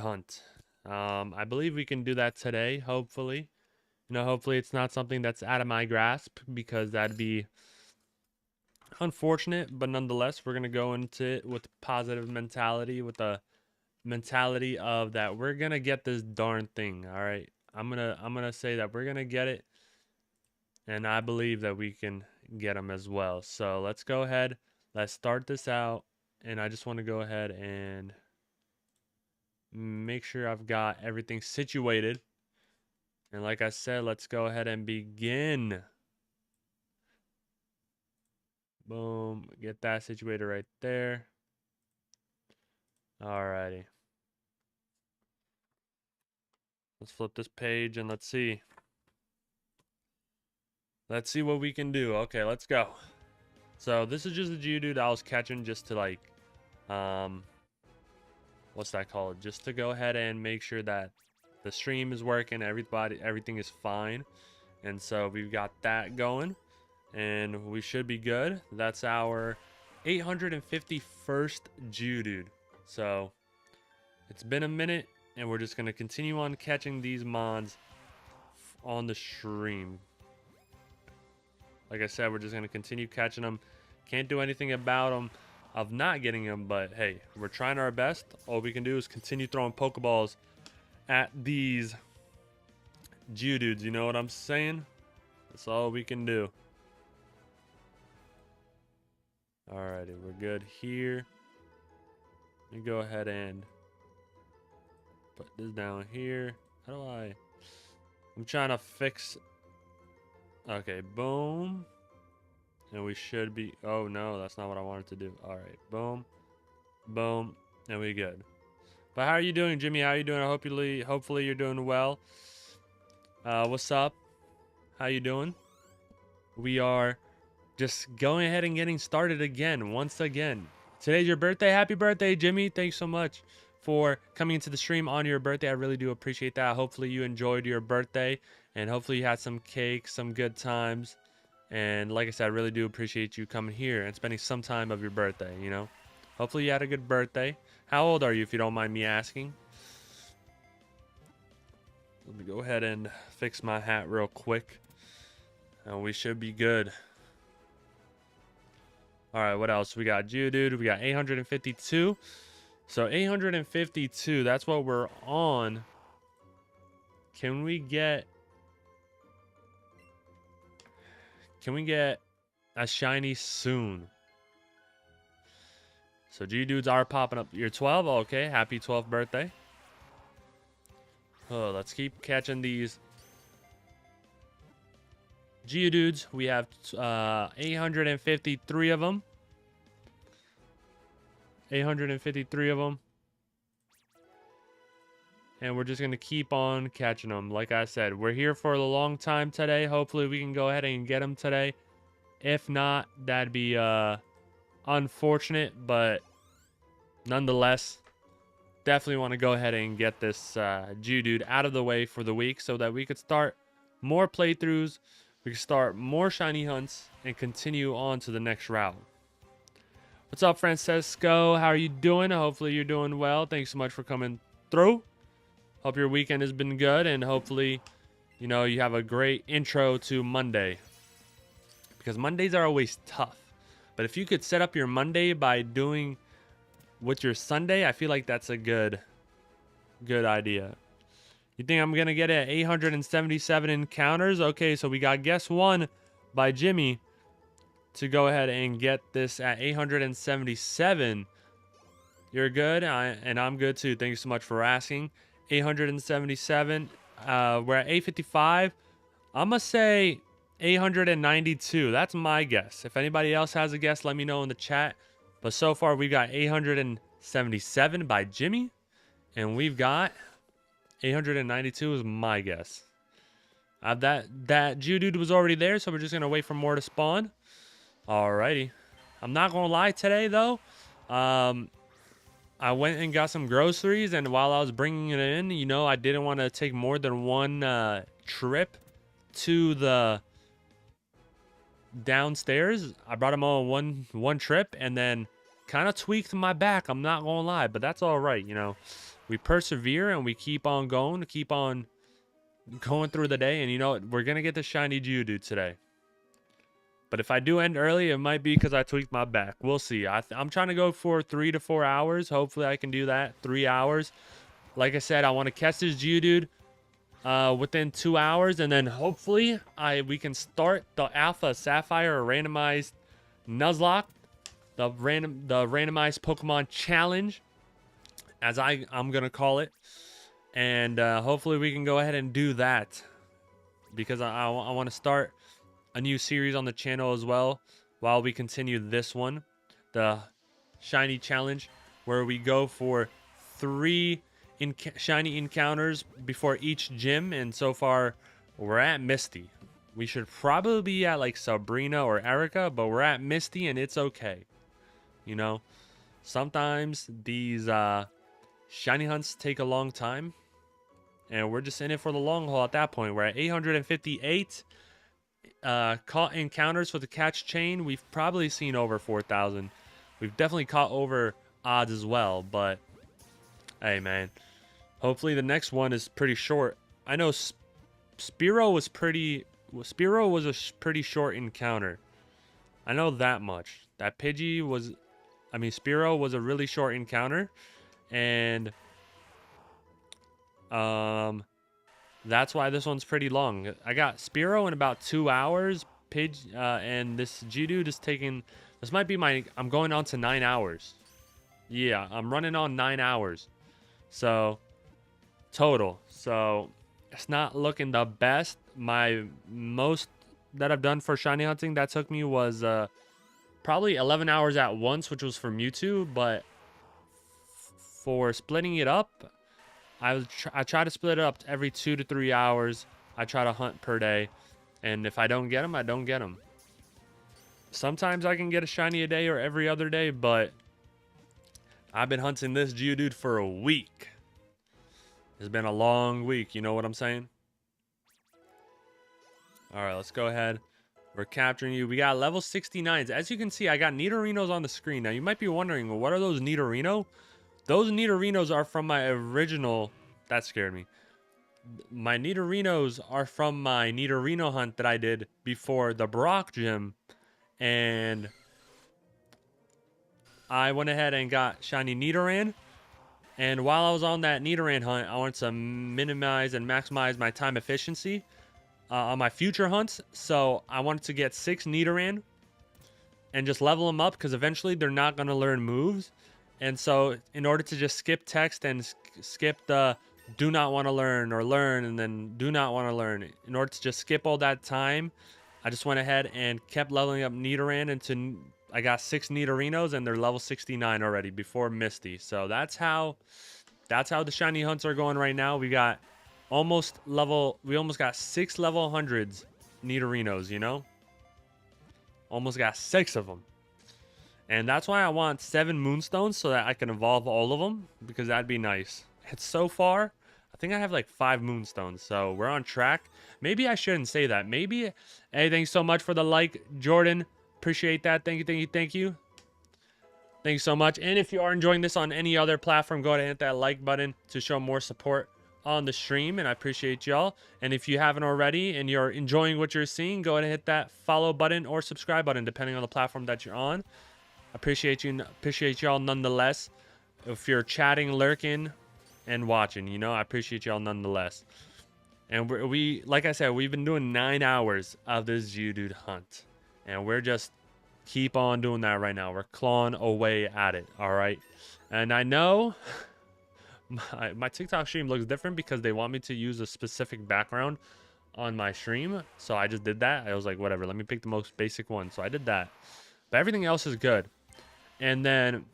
hunt. I believe we can do that today, hopefully. Hopefully it's not something that's out of my grasp, because that'd be unfortunate, but nonetheless, we're going to go into it with a positive mentality, with the mentality of that we're going to get this darn thing, all right? I'm going to say that we're going to get it, and I believe that we can get them as well. So, let's go ahead. Let's start this out, and I just want to go ahead and make sure I've got everything situated. And like I said, let's go ahead and begin. Boom. Get that situated right there. Alrighty. Let's flip this page and let's see. Let's see what we can do. Okay, let's go. So this is just a Geodude I was catching just to like, what's that called? Just to go ahead and make sure that the stream is working, everything is fine. And so we've got that going, and we should be good. That's our 851st Geodude. So it's been a minute, and we're just going to continue on catching these mons on the stream. Like I said, we're just going to continue catching them. Can't do anything about them of not getting them, but hey, we're trying our best. All we can do is continue throwing Pokeballs at these Geodudes. You know what I'm saying? That's all we can do. Alrighty, we're good here. Let me go ahead and put this down here. How do I'm trying to fix. Okay, boom. And we should be. Oh no, that's not what I wanted to do. Alright, boom. Boom. And we good. But how are you doing, Jimmy? How are you doing? Hopefully you're doing well. What's up? How you doing? We are just going ahead and getting started again, once again. Today's your birthday. Happy birthday, Jimmy. Thanks so much for coming into the stream on your birthday. I really do appreciate that. Hopefully you enjoyed your birthday, and hopefully you had some cake, some good times. And like I said, I really do appreciate you coming here and spending some time of your birthday, Hopefully you had a good birthday. How old are you, if you don't mind me asking? Let me go ahead and fix my hat real quick, and we should be good. All right, what else? We got Geodude. We got 852. So 852, that's what we're on. Can we get a shiny soon? So Geodudes are popping up. You're 12? Okay, happy 12th birthday. Oh, let's keep catching these Geodudes. We have 853 of them. 853 of them. And we're just going to keep on catching them. Like I said, we're here for a long time today. Hopefully we can go ahead and get them today. If not, that'd be unfortunate. But nonetheless, definitely want to go ahead and get this Geodude out of the way for the week, so that we could start more playthroughs. We can start more shiny hunts and continue on to the next route. What's up, Francesco? How are you doing? Hopefully you're doing well. Thanks so much for coming through. Hope your weekend has been good, and hopefully, you have a great intro to Monday. Because Mondays are always tough. But if you could set up your Monday by doing with your Sunday, I feel like that's a good idea. You think I'm going to get it at 877 encounters? Okay, so we got guess one by Jimmy to go ahead and get this at 877. You're good, and I'm good too. Thank you so much for asking. 877. We're at 855. I'm going to say 892. That's my guess. If anybody else has a guess, let me know in the chat. But so far, we've got 877 by Jimmy. And we've got 892 is my guess. That Geodude was already there, so we're just going to wait for more to spawn. Alrighty. I'm not going to lie today, though. I went and got some groceries, and while I was bringing it in, I didn't want to take more than one trip to the downstairs. I brought them all in one trip, and then kind of tweaked my back. I'm not going to lie, but that's all right, we persevere and we keep on going, keep on going through the day. And you know what? We're going to get the shiny Geodude today. But if I do end early, it might be because I tweaked my back. We'll see. I'm trying to go for 3 to 4 hours. Hopefully I can do that. 3 hours. Like I said, I want to catch this Geodude within 2 hours. And then hopefully we can start the Alpha Sapphire randomized Nuzlocke. The randomized Pokemon Challenge, as I'm going to call it. And hopefully we can go ahead and do that. Because I want to start a new series on the channel as well while we continue this one, the shiny challenge, where we go for 3 shiny encounters before each gym. And so far we're at Misty. We should probably be at like Sabrina or Erica, but we're at Misty and it's okay. You know, sometimes these shiny hunts take a long time and we're just in it for the long haul at that point. We're at 858 caught encounters for the catch chain. We've probably seen over 4,000. We've definitely caught over odds as well, but hey man, hopefully the next one is pretty short. I know Spearow was a pretty short encounter. I know that much. That Spearow was a really short encounter, and that's why this one's pretty long. I got Spearow in about 2 hours. And this Geodude is taking... This might be I'm going on to 9 hours. Yeah, I'm running on 9 hours. So, total. So, it's not looking the best. My most that I've done for shiny hunting that took me was probably 11 hours at once, which was for Mewtwo. But for splitting it up... I try to split it up every 2 to 3 hours. I try to hunt per day. And if I don't get them, I don't get them. Sometimes I can get a shiny a day or every other day, but I've been hunting this Geodude for a week. It's been a long week, you know what I'm saying? Alright, let's go ahead. We're capturing you. We got level 69s. As you can see, I got Nidorinos on the screen. Now, you might be wondering, well, what are those Nidorino? Those Nidorinos are from my original... That scared me. My Nidorinos are from my Nidorino hunt that I did before the Brock gym. And I went ahead and got shiny Nidoran. And while I was on that Nidoran hunt, I wanted to minimize and maximize my time efficiency on my future hunts. So I wanted to get 6 Nidoran and just level them up, because eventually they're not going to learn moves. And so in order to just skip text and skip the do not want to learn or learn and then do not want to learn, in order to just skip all that time, I just went ahead and kept leveling up Nidoran until I got 6 Nidorinos and they're level 69 already before Misty. So that's how the shiny hunts are going right now. We almost got 6 level 100s Nidorinos, you know? Almost got 6 of them. And that's why I want 7 Moonstones, so that I can evolve all of them, because that'd be nice. And so far, I think I have like 5 Moonstones, so we're on track. Maybe I shouldn't say that. Maybe. Hey, thanks so much for the like, Jordan. Appreciate that. Thank you, thank you, thank you. Thank you so much. And if you are enjoying this on any other platform, go ahead and hit that like button to show more support on the stream, and I appreciate y'all. And if you haven't already and you're enjoying what you're seeing, go ahead and hit that follow button or subscribe button, depending on the platform that you're on. Appreciate y'all nonetheless. If you're chatting, lurking, and watching, you know, I appreciate y'all nonetheless. And we like I said, we've been doing 9 hours of this Geodude hunt, and we're just keep on doing that right now. We're clawing away at it. All right, and I know my TikTok stream looks different because they want me to use a specific background on my stream, so I just did that. I was like, whatever, let me pick the most basic one, so I did that. But everything else is good. And then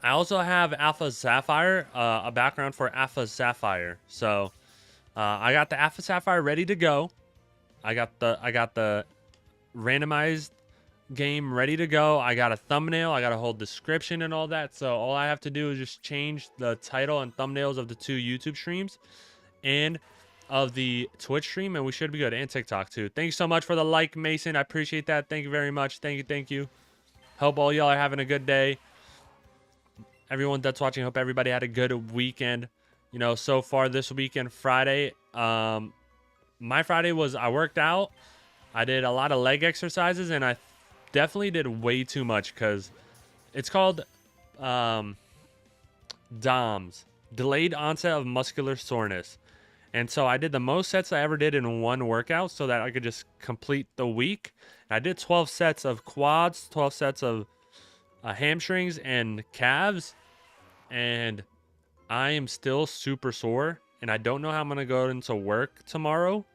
I also have Alpha Sapphire, a background for Alpha Sapphire. So I got the Alpha Sapphire ready to go. I got the randomized game ready to go. I got a thumbnail. I got a whole description and all that. So all I have to do is just change the title and thumbnails of the 2 YouTube streams and of the Twitch stream, and we should be good. And TikTok too. Thank you so much for the like, Mason. I appreciate that. Thank you very much. Thank you. Thank you. Hope all y'all are having a good day. Everyone that's watching, hope everybody had a good weekend. you know, so far this weekend, Friday. My Friday was I worked out. I did a lot of leg exercises, and I definitely did way too much because it's called um, DOMS, delayed onset of muscular soreness. And so I did the most sets I ever did in one workout so that I could just complete the week. And I did 12 sets of quads, 12 sets of hamstrings and calves. And I am still super sore. And I don't know how I'm going to go into work tomorrow.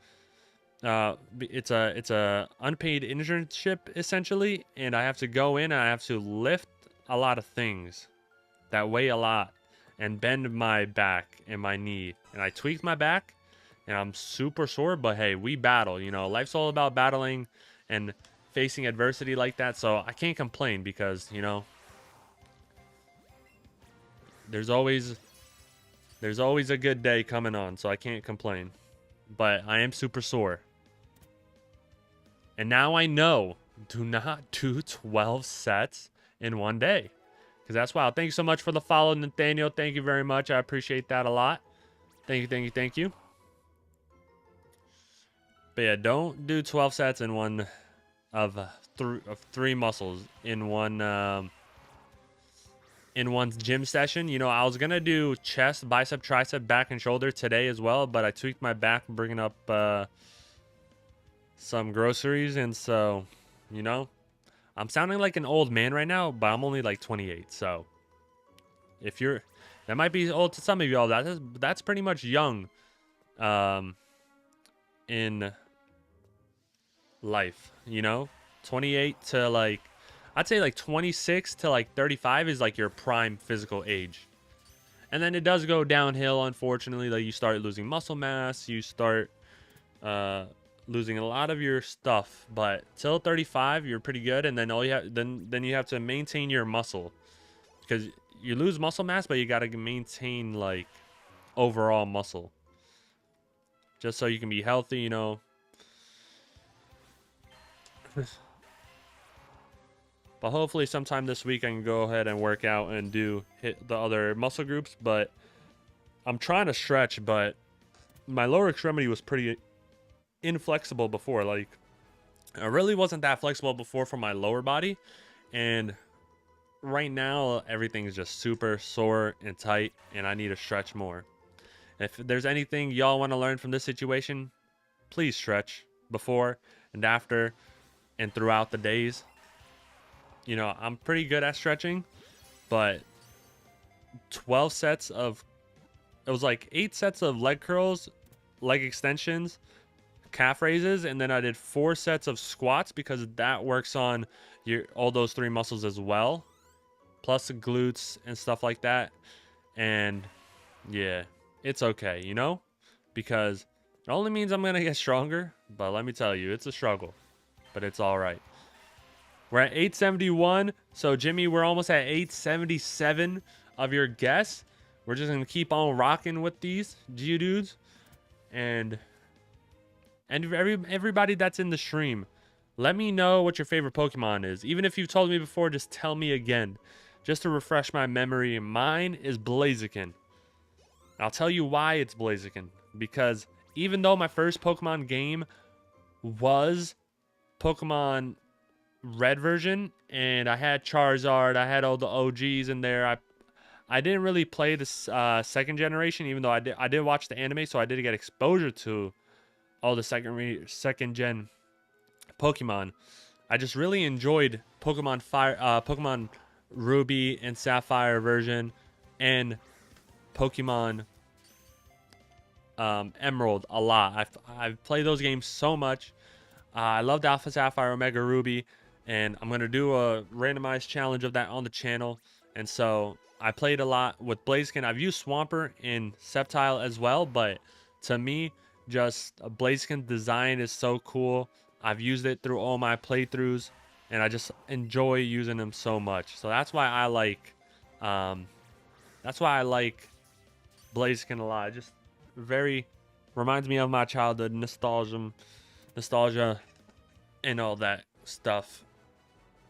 It's a unpaid internship essentially. And I have to go in and I have to lift a lot of things that weigh a lot and bend my back and my knee. And I tweaked my back and I'm super sore, but hey, we battle. You know, life's all about battling and facing adversity like that. So I can't complain because, you know, there's always a good day coming on, so I can't complain. But I am super sore. And now I know, do not do 12 sets in one day. Because that's wild. Thank you so much for the follow, Nathaniel. Thank you very much. I appreciate that a lot. Thank you, thank you, thank you. But yeah, don't do 12 sets in one of three muscles in one gym session. You know, I was gonna do chest, bicep, tricep, back, and shoulder today as well, but I tweaked my back bringing up some groceries, and so, you know, I'm sounding like an old man right now, but I'm only like 28. So if you're, that might be old to some of y'all. That's pretty much young, in life. You know, 28 to like, I'd say like 26 to like 35 is like your prime physical age. And then it does go downhill, unfortunately. Like you start losing muscle mass, you start losing a lot of your stuff. But till 35, you're pretty good. And then all you have, then you have to maintain your muscle, because you lose muscle mass, but you got to maintain like overall muscle, just so you can be healthy. You know. But hopefully sometime this week I can go ahead and work out and hit the other muscle groups. But I'm trying to stretch, but my lower extremity was pretty inflexible before. Like, I really wasn't that flexible before for my lower body. And right now everything is just super sore and tight, and I need to stretch more. If there's anything y'all want to learn from this situation, please stretch before and after and throughout the days. You know, I'm pretty good at stretching, but 12 sets of, it was like 8 sets of leg curls, leg extensions, calf raises, and then I did 4 sets of squats because that works on all those 3 muscles as well, plus the glutes and stuff like that. And yeah, it's okay, you know, because it only means I'm gonna get stronger. But let me tell you, it's a struggle, but it's all right. We're at 871. So, Jimmy, we're almost at 877 of your guests. We're just going to keep on rocking with these Geodudes. And everybody that's in the stream, let me know what your favorite Pokemon is. Even if you've told me before, just tell me again, just to refresh my memory. Mine is Blaziken. I'll tell you why it's Blaziken. Because even though my first Pokemon game was Pokemon Red version, and I had Charizard, I had all the OGs in there. I didn't really play this second generation, even though I did watch the anime, so I did get exposure to all the second gen Pokemon. I just really enjoyed Pokemon Ruby and Sapphire version, and Pokemon Emerald a lot. I've played those games so much. I loved Alpha Sapphire, Omega Ruby. And I'm going to do a randomized challenge of that on the channel. And so I played a lot with Blaziken. I've used Swampert in Sceptile as well. But to me, just Blaziken's design is so cool. I've used it through all my playthroughs, and I just enjoy using them so much. So that's why I like Blaziken a lot. It just reminds me of my childhood, nostalgia and all that stuff.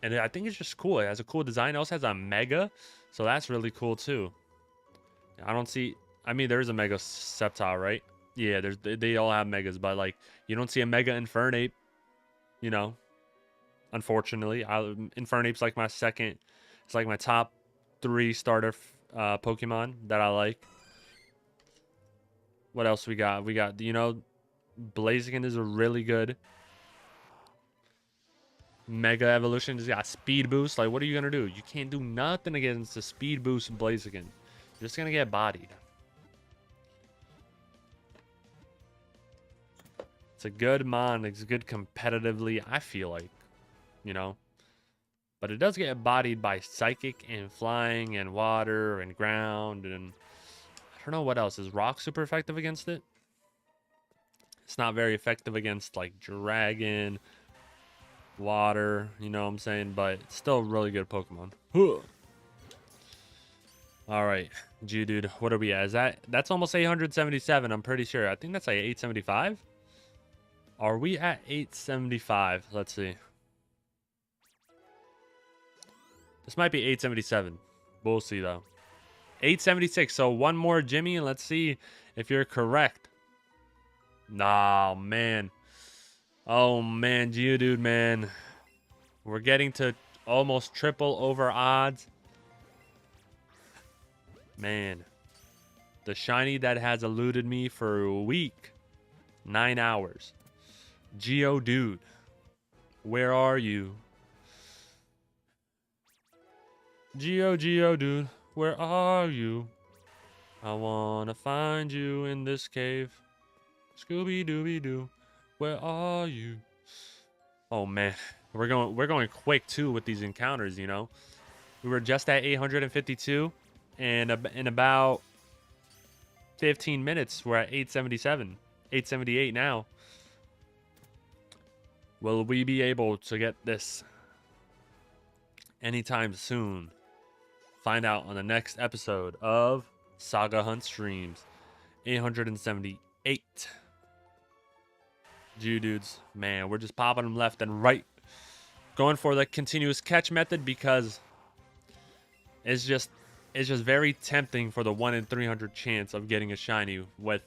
And I think it's just cool. It has a cool design. It also has a Mega, so that's really cool too. I don't see I mean, there's a Mega Sceptile, right? Yeah, they all have Megas, but like you don't see a Mega Infernape, you know. Unfortunately, Infernape's like my second. It's like my top 3 starter Pokemon that I like. What else we got? We got, you know, Blaziken is a really good Mega Evolution. It's got Speed Boost. Like, what are you going to do? You can't do nothing against the Speed Boost Blaziken. You're just going to get bodied. It's a good mon. It's good competitively, I feel like, you know. But it does get bodied by Psychic and Flying and Water and Ground. And I don't know what else. Is Rock super effective against it? It's not very effective against, like, Dragon, Water, you know what I'm saying? But it's still a really good Pokemon. All right, Geodude, what are we at? That's almost 877, I'm pretty sure. I think that's like 875. Are we at 875? Let's see. This might be 877. We'll see, though. 876, so one more Jimmy, and let's see if you're correct. Nah, man. Oh, man, Geodude, man. We're getting to almost triple over odds. Man. The shiny that has eluded me for a week. 9 hours. Geodude. Where are you? Geodude. Where are you? I wanna find you in this cave. Scooby-Dooby-Doo. Where are you? Oh man, we're going quick too with these encounters, you know. We were just at 852 and in about 15 minutes we're at 877, 878 now. Will we be able to get this anytime soon? Find out on the next episode of Saga Hunt Streams. 878. Geodudes, man, we're just popping them left and right. Going for the continuous catch method because it's just very tempting for the 1 in 300 chance of getting a shiny with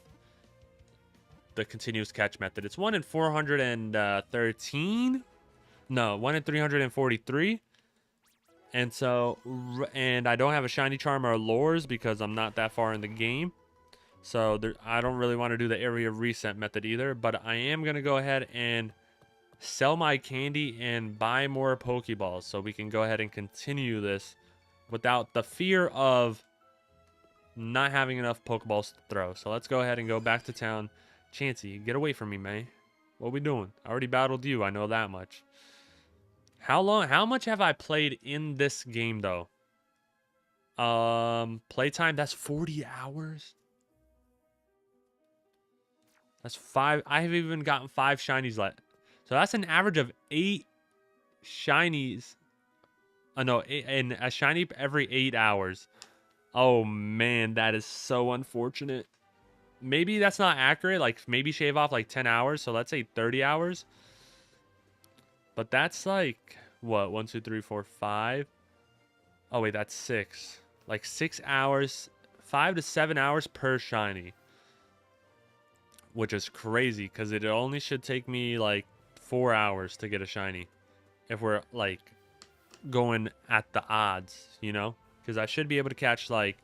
the continuous catch method. It's 1 in 413. No, 1 in 343. And so, and I don't have a shiny charm or lures because I'm not that far in the game. So I don't really want to do the area reset method either, but I am going to go ahead and sell my candy and buy more Pokeballs so we can go ahead and continue this without the fear of not having enough Pokeballs to throw. So let's go ahead and go back to town. Chansey, get away from me, man. What we doing? I already battled you. I know that much. How much have I played in this game, though? Playtime, that's 40 hours. That's 5. I have even gotten 5 shinies left. So that's an average of 8 shinies. No, and a shiny every 8 hours. Oh, man, that is so unfortunate. Maybe that's not accurate. Like, maybe shave off like 10 hours. So let's say 30 hours. But that's like, what? 1, 2, 3, 4, 5. Oh, wait, that's 6. Like 6 hours, 5 to 7 hours per shiny. Which is crazy because it only should take me like 4 hours to get a shiny. If we're like going at the odds, you know? Because I should be able to catch like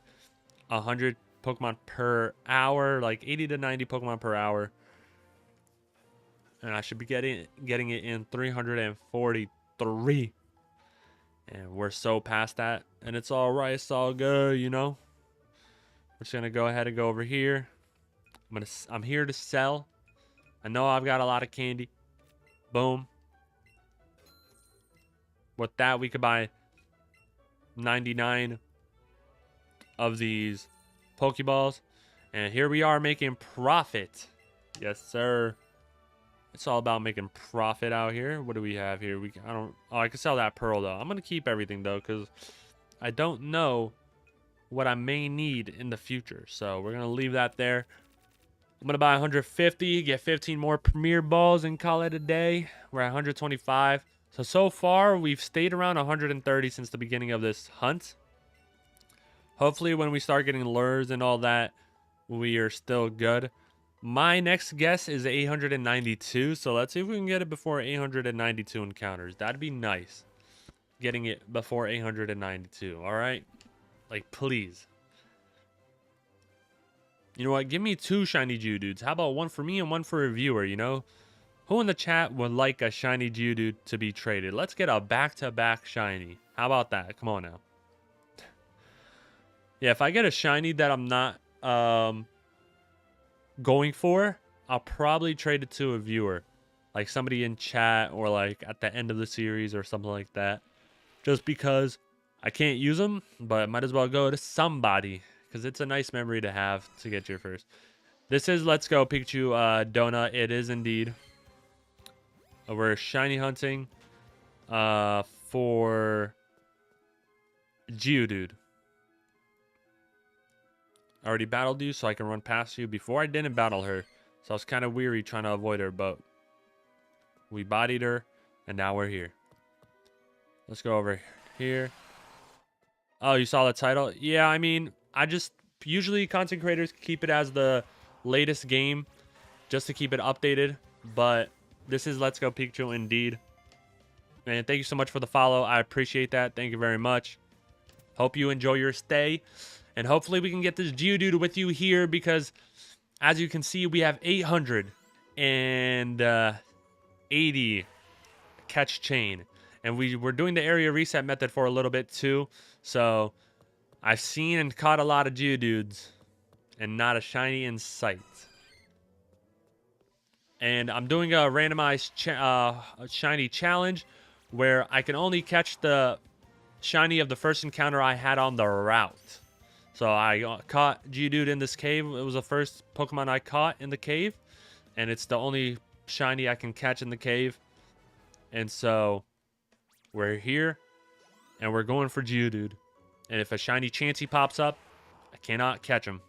100 Pokemon per hour, like 80 to 90 Pokemon per hour. And I should be getting it in 343. And we're so past that. And it's all right. It's all good, you know? We're just going to go ahead and go over here. I'm here to sell. I know I've got a lot of candy. Boom. With that, we could buy 99 of these Pokeballs. And here we are making profit. Yes, sir. It's all about making profit out here. What do we have here? I can sell that pearl though. I'm gonna keep everything though, because I don't know what I may need in the future. So we're gonna leave that there. I'm gonna buy 150, get 15 more Premier Balls, and call it a day. We're at 125. So far we've stayed around 130 since the beginning of this hunt. Hopefully when we start getting lures and all that, we are still good. My next guess is 892, so let's see if we can get it before 892 encounters. That'd be nice. Getting it before 892, all right? Like, please. You know what? Give me 2 shiny Geodudes. How about one for me and one for a viewer, you know? Who in the chat would like a shiny Geodude to be traded? Let's get a back-to-back shiny. How about that? Come on now. Yeah, if I get a shiny that I'm not going for, I'll probably trade it to a viewer. Like somebody in chat or like at the end of the series or something like that. Just because I can't use them, but might as well go to somebody. Because it's a nice memory to have to get your first. This is Let's Go Pikachu Donut. It is indeed. We're shiny hunting for Geodude. I already battled you, so I can run past you. Before I didn't battle her, so I was kind of weary trying to avoid her, but we bodied her, and now we're here. Let's go over here. Oh, you saw the title? Yeah, I mean, I just usually content creators keep it as the latest game just to keep it updated, but this is Let's Go Pikachu indeed. And thank you so much for the follow. I appreciate that. Thank you very much. Hope you enjoy your stay. And hopefully we can get this Geodude with you here because, as you can see, we have 880 catch chain. And we're doing the area reset method for a little bit too. So I've seen and caught a lot of Geodudes and not a shiny in sight. And I'm doing a randomized shiny challenge where I can only catch the shiny of the first encounter I had on the route. So I caught Geodude in this cave. It was the first Pokemon I caught in the cave. And it's the only shiny I can catch in the cave. And so we're here. And we're going for Geodude. And if a shiny Chansey pops up, I cannot catch him.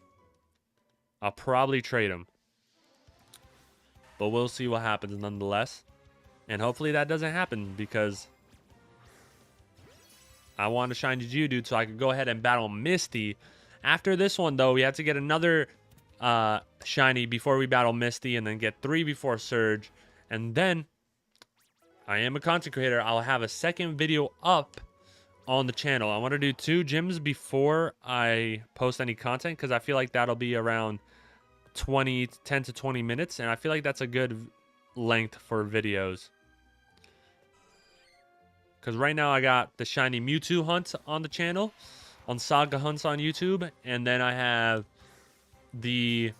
I'll probably trade him. But we'll see what happens nonetheless. And hopefully that doesn't happen because I want a shiny Geodude so I could go ahead and battle Misty. After this one, though, we have to get another shiny before we battle Misty and then get 3 before Surge. And then, I am a content creator. I'll have a second video up on the channel. I want to do 2 gyms before I post any content because I feel like that'll be around 10 to 20 minutes. And I feel like that's a good length for videos. Because right now I got the shiny Mewtwo hunt on the channel. On Saga Hunts on YouTube. And then I have the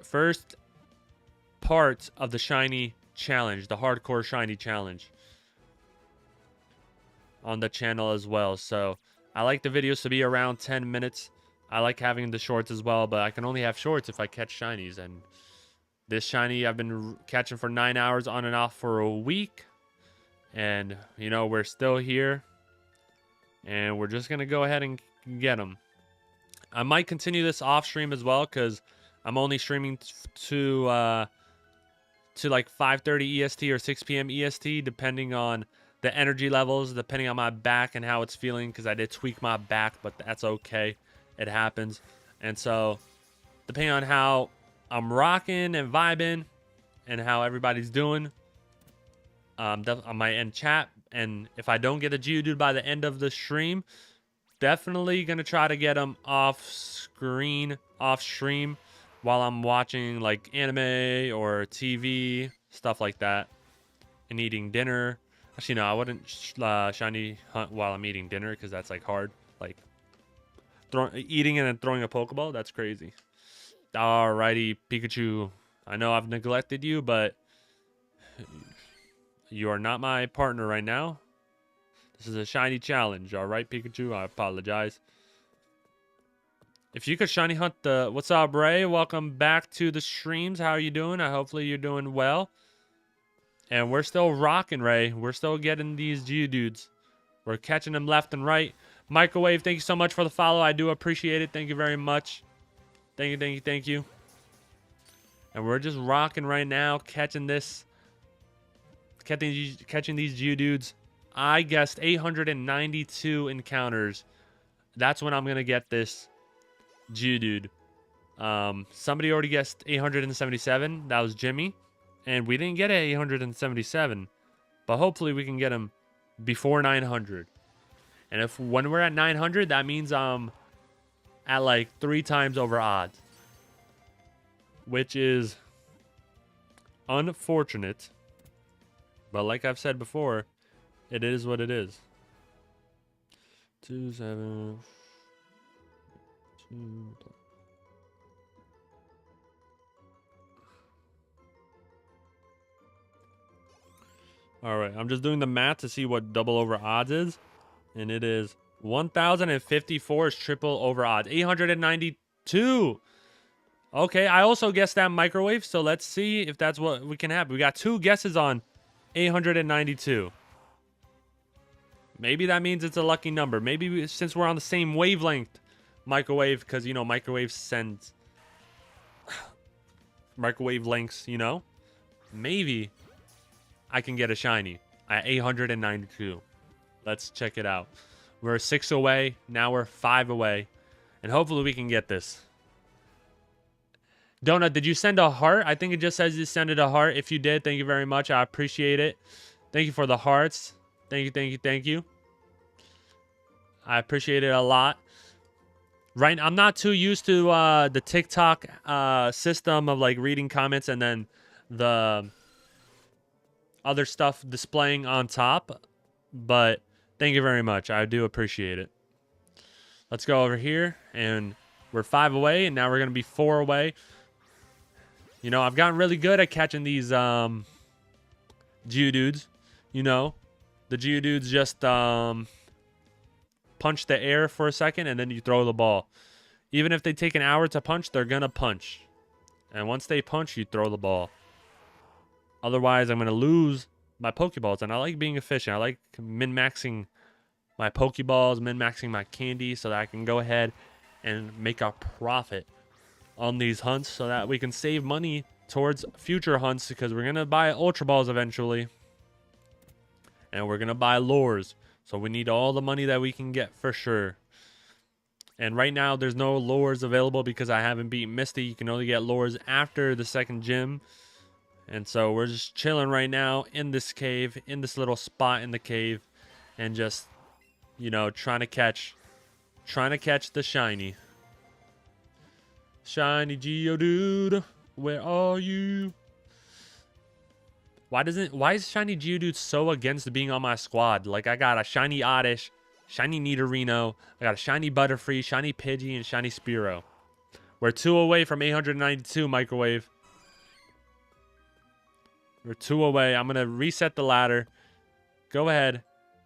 first part of the shiny challenge. The hardcore shiny challenge. On the channel as well. So I like the videos to be around 10 minutes. I like having the shorts as well. But I can only have shorts if I catch shinies. And this shiny I've been catching for 9 hours on and off for a week. And, you know, we're still here. And we're just going to go ahead and get them. I might continue this off stream as well. Because I'm only streaming to like 5:30 EST or 6 p.m. EST. Depending on the energy levels. Depending on my back and how it's feeling. Because I did tweak my back. But that's okay. It happens. And so, depending on how I'm rocking and vibing. And how everybody's doing. I might end chat, and if I don't get a Geodude by the end of the stream, definitely gonna try to get him off stream, while I'm watching like anime or TV, stuff like that, and eating dinner. Actually, no, I wouldn't shiny hunt while I'm eating dinner because that's like hard. Like eating and then throwing a Pokeball, that's crazy. Alrighty, Pikachu. I know I've neglected you, but you are not my partner right now. This is a shiny challenge. All right, Pikachu. I apologize. If you could shiny hunt the... What's up, Ray? Welcome back to the streams. How are you doing? Hopefully you're doing well. And we're still rocking, Ray. We're still getting these Geodudes. We're catching them left and right. Microwave, thank you so much for the follow. I do appreciate it. Thank you very much. Thank you, thank you, thank you. And we're just rocking right now, catching this... Catching these Geodudes. I guessed 892 encounters. That's when I'm going to get this Geodude. Somebody already guessed 877. That was Jimmy. And we didn't get a 877. But hopefully we can get him before 900. And if when we're at 900, that means at like 3 times over odds. Which is unfortunate. But like I've said before, it is what it is. 2, 7, 2. All right, I'm just doing the math to see what double over odds is. And it is 1,054 is triple over odds. 892. Okay, I also guessed that microwave, so let's see if that's what we can have. We got 2 guesses on 892. Maybe that means it's a lucky number. Maybe since we're on the same wavelength, microwave, because, you know, microwave sends microwave lengths, you know? Maybe I can get a shiny at 892. Let's check it out. We're 6 away. Now we're 5 away. And hopefully we can get this. Donut, did you send a heart? I think it just says you sent it a heart. If you did, thank you very much. I appreciate it. Thank you for the hearts. Thank you, thank you, thank you. I appreciate it a lot. Right, I'm not too used to the TikTok system of like reading comments and then the other stuff displaying on top. But thank you very much. I do appreciate it. Let's go over here. And we're 5 away. And now we're going to be 4 away. You know, I've gotten really good at catching these Geodudes. You know, the Geodudes just punch the air for a second and then you throw the ball. Even if they take an hour to punch, they're going to punch. And once they punch, you throw the ball. Otherwise, I'm going to lose my Pokeballs. And I like being efficient. I like min-maxing my Pokeballs, min-maxing my candy so that I can go ahead and make a profit on these hunts so that we can save money towards future hunts because we're going to buy Ultra Balls eventually. And we're going to buy lures. So we need all the money that we can get for sure. And right now, there's no lures available because I haven't beat Misty. You can only get lures after the second gym. And so we're just chilling right now in this cave, in this little spot in the cave. And just, you know, trying to catch the shiny. Shiny Geodude, where are you? Why is Shiny Geodude so against being on my squad? Like, I got a Shiny Oddish, Shiny Nidorino, I got a Shiny Butterfree, Shiny Pidgey, and Shiny Spearow. We're 2 away from 892, Microwave. We're 2 away. I'm going to reset the ladder. Go ahead.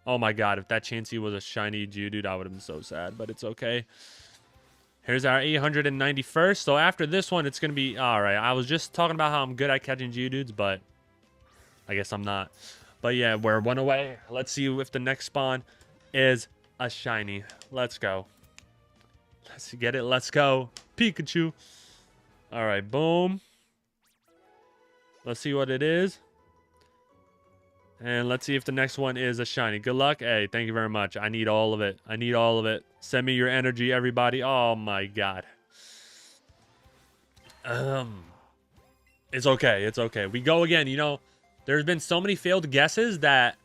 Oh my god, if that Chansey was a Shiny Geodude, I would have been so sad, but it's okay. Here's our 891st. So after this one, it's going to be... Alright, I was just talking about how I'm good at catching Geodudes, but... I guess I'm not. But yeah, we're 1 away. Let's see if the next spawn is a shiny. Let's go. Let's get it. Let's go. Pikachu. All right, boom. Let's see what it is. And let's see if the next one is a shiny. Good luck. Hey, thank you very much. I need all of it. I need all of it. Send me your energy, everybody. Oh, my God. It's okay. It's okay. We go again, you know. There's been so many failed guesses that,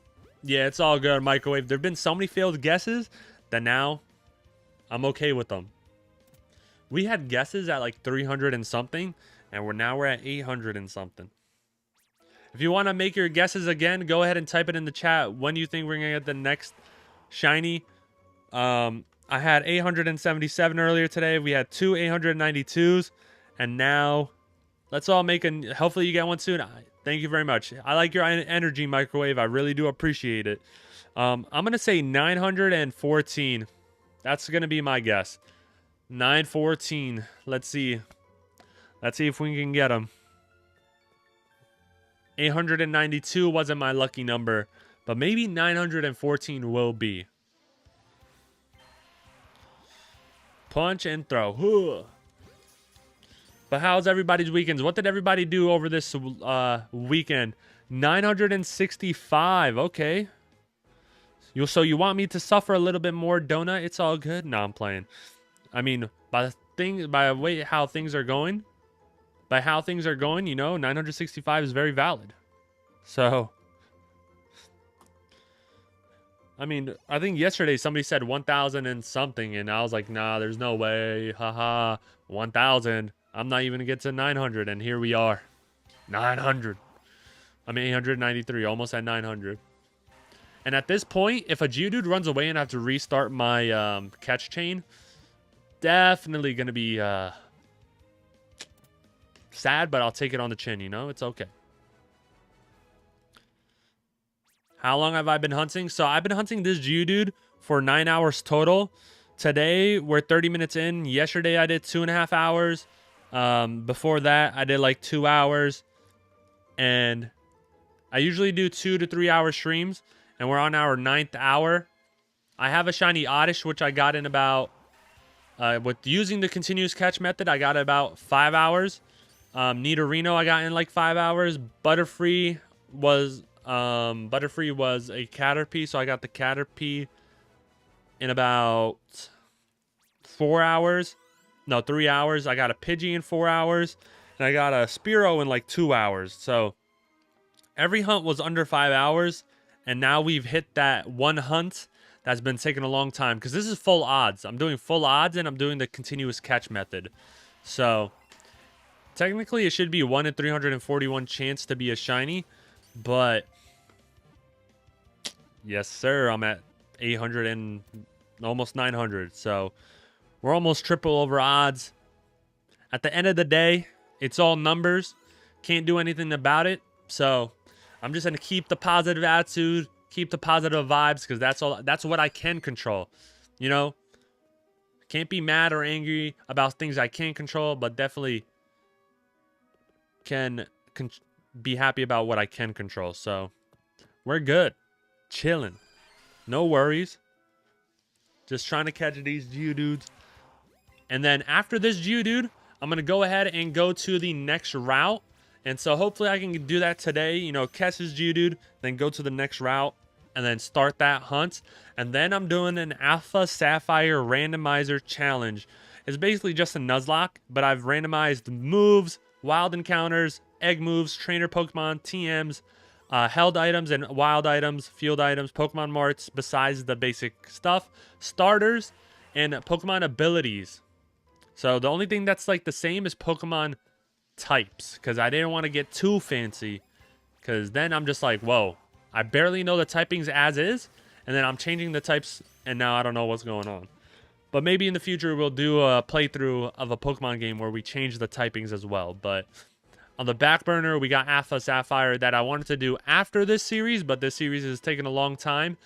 yeah, it's all good, Microwave. There've been so many failed guesses that now I'm okay with them. We had guesses at like 300 and something, and we're at 800 and something. If you want to make your guesses again, go ahead and type it in the chat. When do you think we're going to get the next shiny? I had 877 earlier today. We had 2 892s, and now let's all make a... Hopefully you get one soon. Thank you very much. I like your energy, Microwave. I really do appreciate it. I'm going to say 914. That's going to be my guess. 914. Let's see. Let's see if we can get them. 892 wasn't my lucky number, but maybe 914 will be. Punch and throw. But how's everybody's weekends? What did everybody do over this weekend? 965. Okay. So you want me to suffer a little bit more, Donut? It's all good. No, I'm playing. I mean, by the how things are going, you know, 965 is very valid. So, I mean, I think yesterday somebody said 1,000 and something, and I was like, nah, there's no way. Haha, 1,000. I'm not even gonna get to 900, and here we are. 900. I'm 893, almost at 900. And at this point, if a Geodude runs away and I have to restart my catch chain, definitely gonna be sad, but I'll take it on the chin, you know? It's okay. How long have I been hunting? So I've been hunting this Geodude for 9 hours total. Today, we're 30 minutes in. Yesterday, I did 2.5 hours. Before that, I did like 2 hours. And I usually do 2 to 3 hour streams. And we're on our 9th hour. I have a shiny Oddish, which I got in about... with using the continuous catch method, I got about 5 hours. Nidorino, I got in like 5 hours. Butterfree was a Caterpie, so I got the Caterpie in about 4 hours. No, 3 hours. I got a Pidgey in 4 hours, and I got a Spearow in like 2 hours. So every hunt was under 5 hours, and now we've hit that one hunt that's been taking a long time because this is full odds. I'm doing full odds, and I'm doing the continuous catch method. So technically, it should be 1 in 341 chance to be a shiny, but yes, sir, I'm at 800 and almost 900. So we're almost triple over odds. At the end of the day, it's all numbers. Can't do anything about it. So I'm just going to keep the positive attitude, keep the positive vibes, because that's what I can control. You know, can't be mad or angry about things I can't control, but definitely can be happy about what I can control. So we're good. Chilling. No worries. Just trying to catch these Geodudes. And then after this Geodude, I'm going to go ahead and go to the next route. And so hopefully I can do that today. You know, catch this Geodude, then go to the next route, and then start that hunt. And then I'm doing an Alpha Sapphire Randomizer Challenge. It's basically just a Nuzlocke, but I've randomized moves, wild encounters, egg moves, trainer Pokemon, TMs, held items and wild items, field items, Pokemon marts besides the basic stuff, starters, and Pokemon abilities. So the only thing that's like the same is Pokemon types, because I didn't want to get too fancy, because then I'm just like, whoa, I barely know the typings as is, and then I'm changing the types, and now I don't know what's going on. But maybe in the future we'll do a playthrough of a Pokemon game where we change the typings as well. But on the back burner, we got Alpha Sapphire that I wanted to do after this series, but this series is taking a long time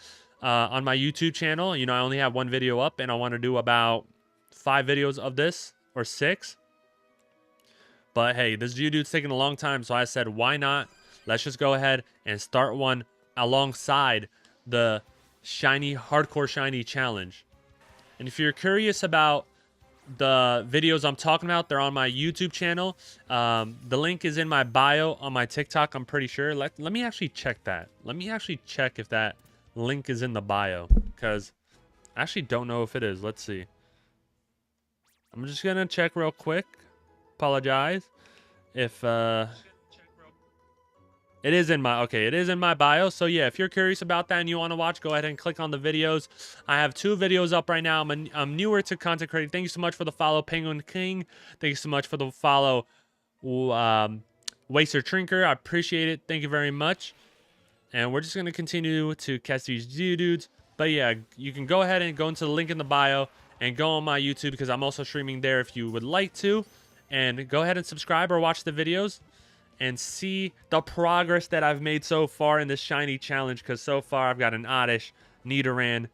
on my YouTube channel. You know, I only have 1 video up, and I want to do about 5 videos of this, or 6. But hey, this Geodude's taking a long time, so I said, why not? Let's just go ahead and start one alongside the Shiny Hardcore Shiny Challenge. And if you're curious about the videos I'm talking about, they're on my YouTube channel. The link is in my bio on my TikTok, I'm pretty sure. Let me actually check that. Let me actually check if that link is in the bio, because I actually don't know if it is. Let's see. I'm just going to check real quick. Apologize if it is in my it is in my bio. So yeah, if you're curious about that and you want to watch, go ahead and click on the videos. I have 2 videos up right now. I'm newer to content creating. Thank you so much for the follow, Penguin King. Thank you so much for the follow, Waster Trinker. I appreciate it. Thank you very much. And we're just going to continue to catch these Geodudes. But yeah, you can go ahead and go into the link in the bio and go on my YouTube, because I'm also streaming there if you would like to. And go ahead and subscribe or watch the videos and see the progress that I've made so far in this shiny challenge, because so far I've got an Oddish, Nidoran,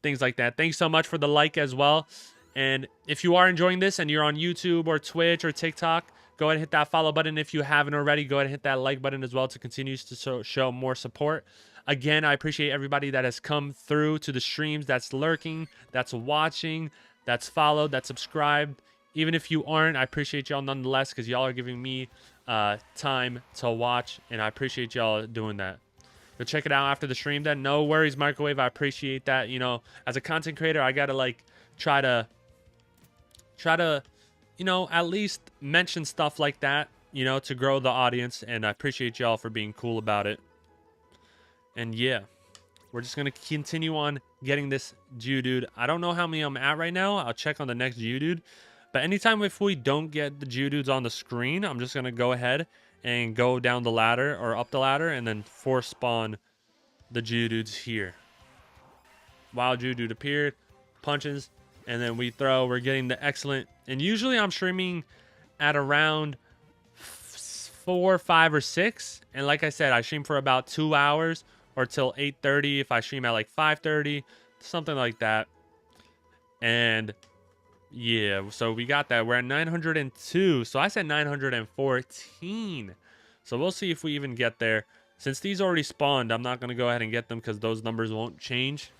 things like that. Thanks so much for the like as well. And if you are enjoying this and you're on YouTube or Twitch or TikTok, go ahead and hit that follow button. If you haven't already, go ahead and hit that like button as well to continue to show more support. Again, I appreciate everybody that has come through to the streams, that's lurking, that's watching, that's followed, that's subscribed. Even if you aren't, I appreciate y'all nonetheless, because y'all are giving me time to watch, and I appreciate y'all doing that. Go check it out after the stream then. No worries, Microwave. I appreciate that. You know, as a content creator, I gotta like try to you know, at least mention stuff like that, you know, to grow the audience. And I appreciate y'all for being cool about it. And yeah, we're just going to continue on getting this Geodude. I don't know how many I'm at right now. I'll check on the next Geodude. But anytime if we don't get the Geodudes on the screen, I'm just going to go ahead and go down the ladder or up the ladder and then force spawn the Geodudes here. Wild Geodude appeared, punches, and then we throw. We're getting the excellent. And usually I'm streaming at around 4, 5, or 6. And like I said, I stream for about 2 hours or till 8:30. If I stream at like 5:30, something like that. And yeah, so we got that. We're at 902. So I said 914. So we'll see if we even get there. Since these already spawned, I'm not going to go ahead and get them because those numbers won't change.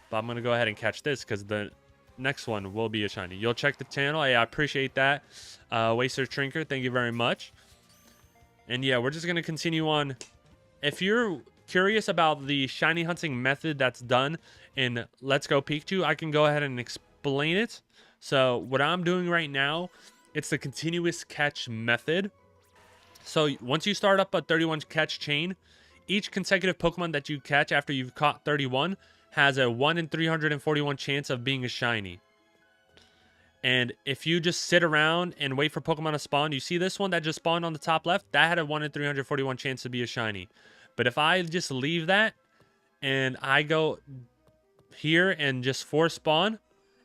But I'm going to go ahead and catch this because the next one will be a shiny. You'll check the channel. Hey, I appreciate that. Waster Trinker, thank you very much. And yeah, we're just going to continue on. If you're curious about the shiny hunting method that's done in Let's Go Pikachu, I can go ahead and explain it. So what I'm doing right now, it's the continuous catch method. So once you start up a 31 catch chain, each consecutive Pokemon that you catch after you've caught 31 has a 1 in 341 chance of being a shiny. And if you just sit around and wait for Pokemon to spawn, you see this one that just spawned on the top left? That had a 1 in 341 chance to be a shiny. But if I just leave that and I go here and just force spawn,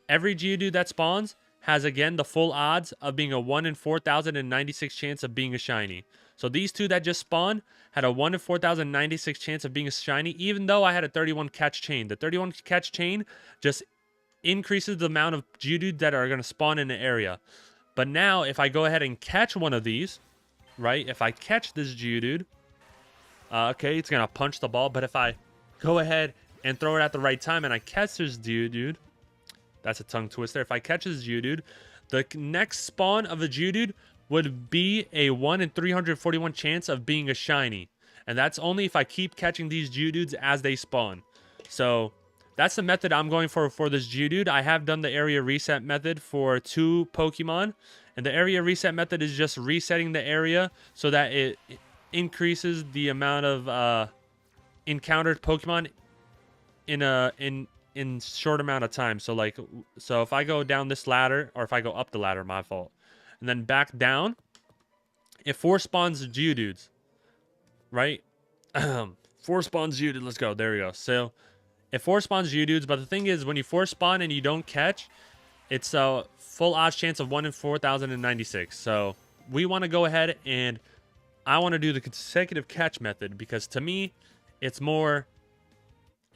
every Geodude that spawns has, again, the full odds of being a 1 in 4,096 chance of being a shiny. So these two that just spawned had a 1 in 4,096 chance of being a shiny, even though I had a 31 catch chain. The 31 catch chain just increases the amount of Geodude that are going to spawn in the area. But now, if I go ahead and catch one of these, right? If I catch this Geodude, okay, it's going to punch the ball. But if I go ahead and throw it at the right time and I catch this Geodude, that's a tongue twister. If I catch this Geodude, the next spawn of a Geodude would be a 1 in 341 chance of being a shiny. And that's only if I keep catching these Geodudes as they spawn. So that's the method I'm going for this Geodude. I have done the area reset method for 2 Pokemon. And the area reset method is just resetting the area so that it increases the amount of encountered Pokemon in short amount of time. So like, so if I go down this ladder, or if I go up the ladder, my fault, and then back down, it force spawns Geodudes, right? Force spawns Geodude. Let's go. There we go. So it force spawns Geodudes, but the thing is, when you force spawn and you don't catch, it's a full odds chance of 1 in 4,096. So we want to go ahead and I want to do the consecutive catch method because to me, it's more.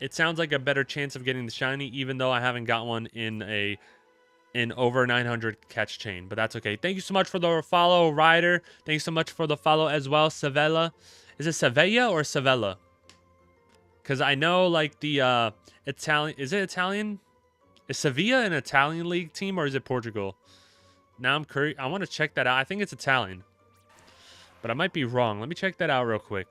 It sounds like a better chance of getting the shiny, even though I haven't got one in over 900 catch chain. But that's okay. Thank you so much for the follow, Ryder. Thanks so much for the follow as well, Savella. Is it Sevilla or Savella? Because I know like the Italian. Is it Italian? Is Sevilla an Italian league team or is it Portugal? Now I'm curious. I want to check that out. I think it's Italian, but I might be wrong. Let me check that out real quick.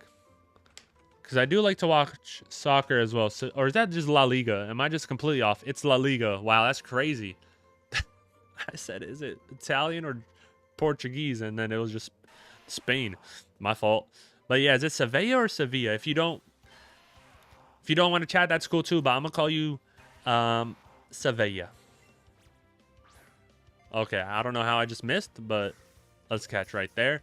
Because I do like to watch soccer as well. So, or is that just La Liga? Am I just completely off? It's La Liga. Wow, that's crazy. I said, is it Italian or Portuguese? And then it was just Spain. My fault. But yeah, is it Sevilla or Sevilla? If you don't want to chat, that's cool too. But I'm going to call you Sevilla. Okay, I don't know how I just missed, but let's catch right there.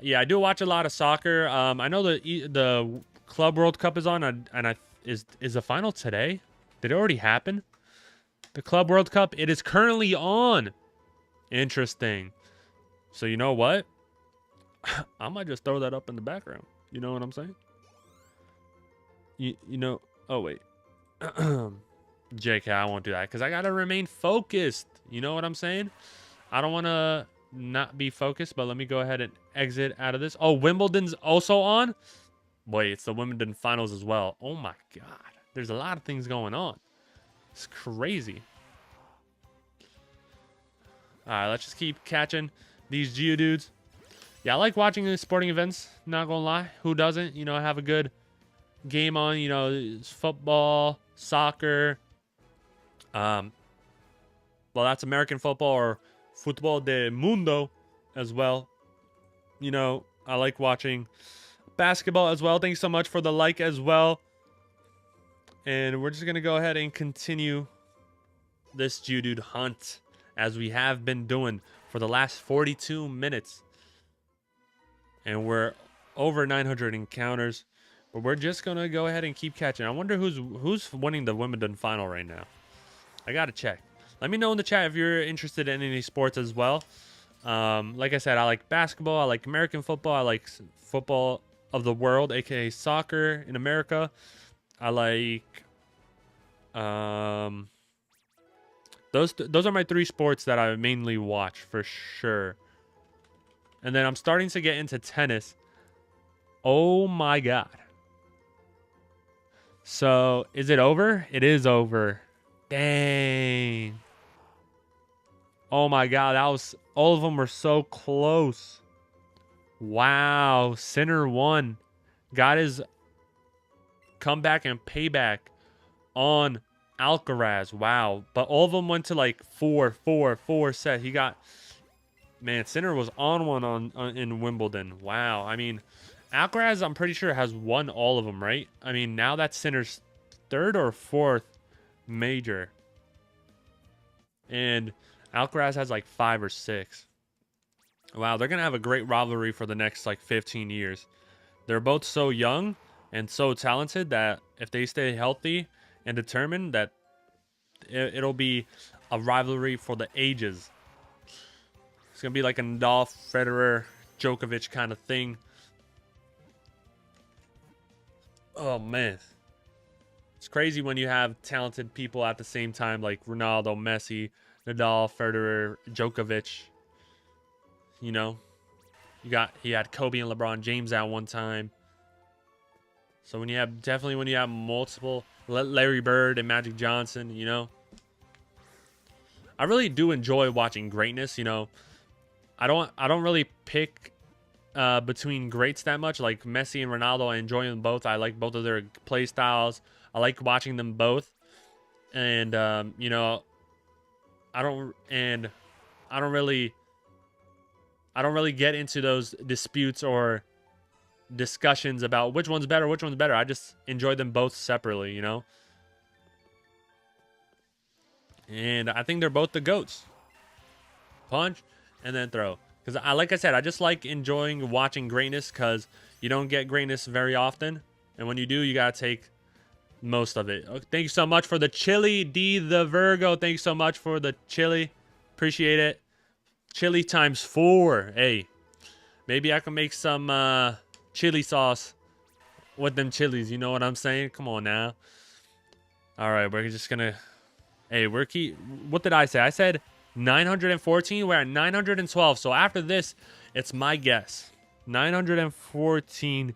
Yeah, I do watch a lot of soccer. I know the Club World Cup is on, and is the final today? Did it already happen? The Club World Cup, it is currently on. Interesting. So you know what? I might just throw that up in the background. You know what I'm saying? You know. Oh wait. JK, I won't do that because I gotta remain focused. You know what I'm saying? I don't want to not be focused, but let me go ahead and exit out of this. Oh, Wimbledon's also on? Wait, it's the Wimbledon finals as well. Oh my god. There's a lot of things going on. It's crazy. Alright, let's just keep catching these Geodudes. Yeah, I like watching these sporting events, not gonna lie. Who doesn't? You know, have a good game on, you know, football, soccer, Well, that's American football or Football del Mundo as well. You know, I like watching basketball as well. Thanks so much for the like as well. And we're just going to go ahead and continue this Geodude hunt as we have been doing for the last 42 minutes. And we're over 900 encounters. But we're just going to go ahead and keep catching. I wonder who's winning the Wimbledon final right now. I got to check. Let me know in the chat if you're interested in any sports as well. Like I said, I like basketball. I like American football. I like football of the world, aka soccer in America. I like those are my 3 sports that I mainly watch for sure. And then I'm starting to get into tennis. Oh my god. So, is it over? It is over. Dang. Oh my god, that was all of them were so close. Wow, Sinner won. Got his comeback and payback on Alcaraz. Wow. But all of them went to like 4 set. He got, man, Sinner was on one on in Wimbledon. Wow. I mean, Alcaraz, I'm pretty sure, has won all of them, right? I mean, now that's Sinner's 3rd or 4th major. And Alcaraz has like 5 or 6. Wow, they're going to have a great rivalry for the next like 15 years. They're both so young and so talented that if they stay healthy and determined, that it'll be a rivalry for the ages. It's going to be like a Nadal, Federer, Djokovic kind of thing. Oh, man. It's crazy when you have talented people at the same time, like Ronaldo, Messi, Nadal, Federer, Djokovic. You know, he had Kobe and LeBron James at one time. So when you have multiple, Larry Bird and Magic Johnson, you know, I really do enjoy watching greatness. You know, I don't really pick between greats that much. Like Messi and Ronaldo, I enjoy them both. I like both of their play styles. I like watching them both, and you know, I don't really get into those disputes or discussions about which one's better. I just enjoy them both separately, you know? And I think they're both the GOATs. Punch and then throw. Because like I said, I just like enjoying watching greatness because you don't get greatness very often. And when you do, you got to take most of it. Thank you so much for the chili, D the Virgo. Thank you so much for the chili. Appreciate it. Chili times 4. Hey, maybe I can make some chili sauce with them chilies. You know what I'm saying? Come on now. All right, we're just gonna. Hey, what did I say? I said 914. We're at 912. So after this, it's my guess. 914,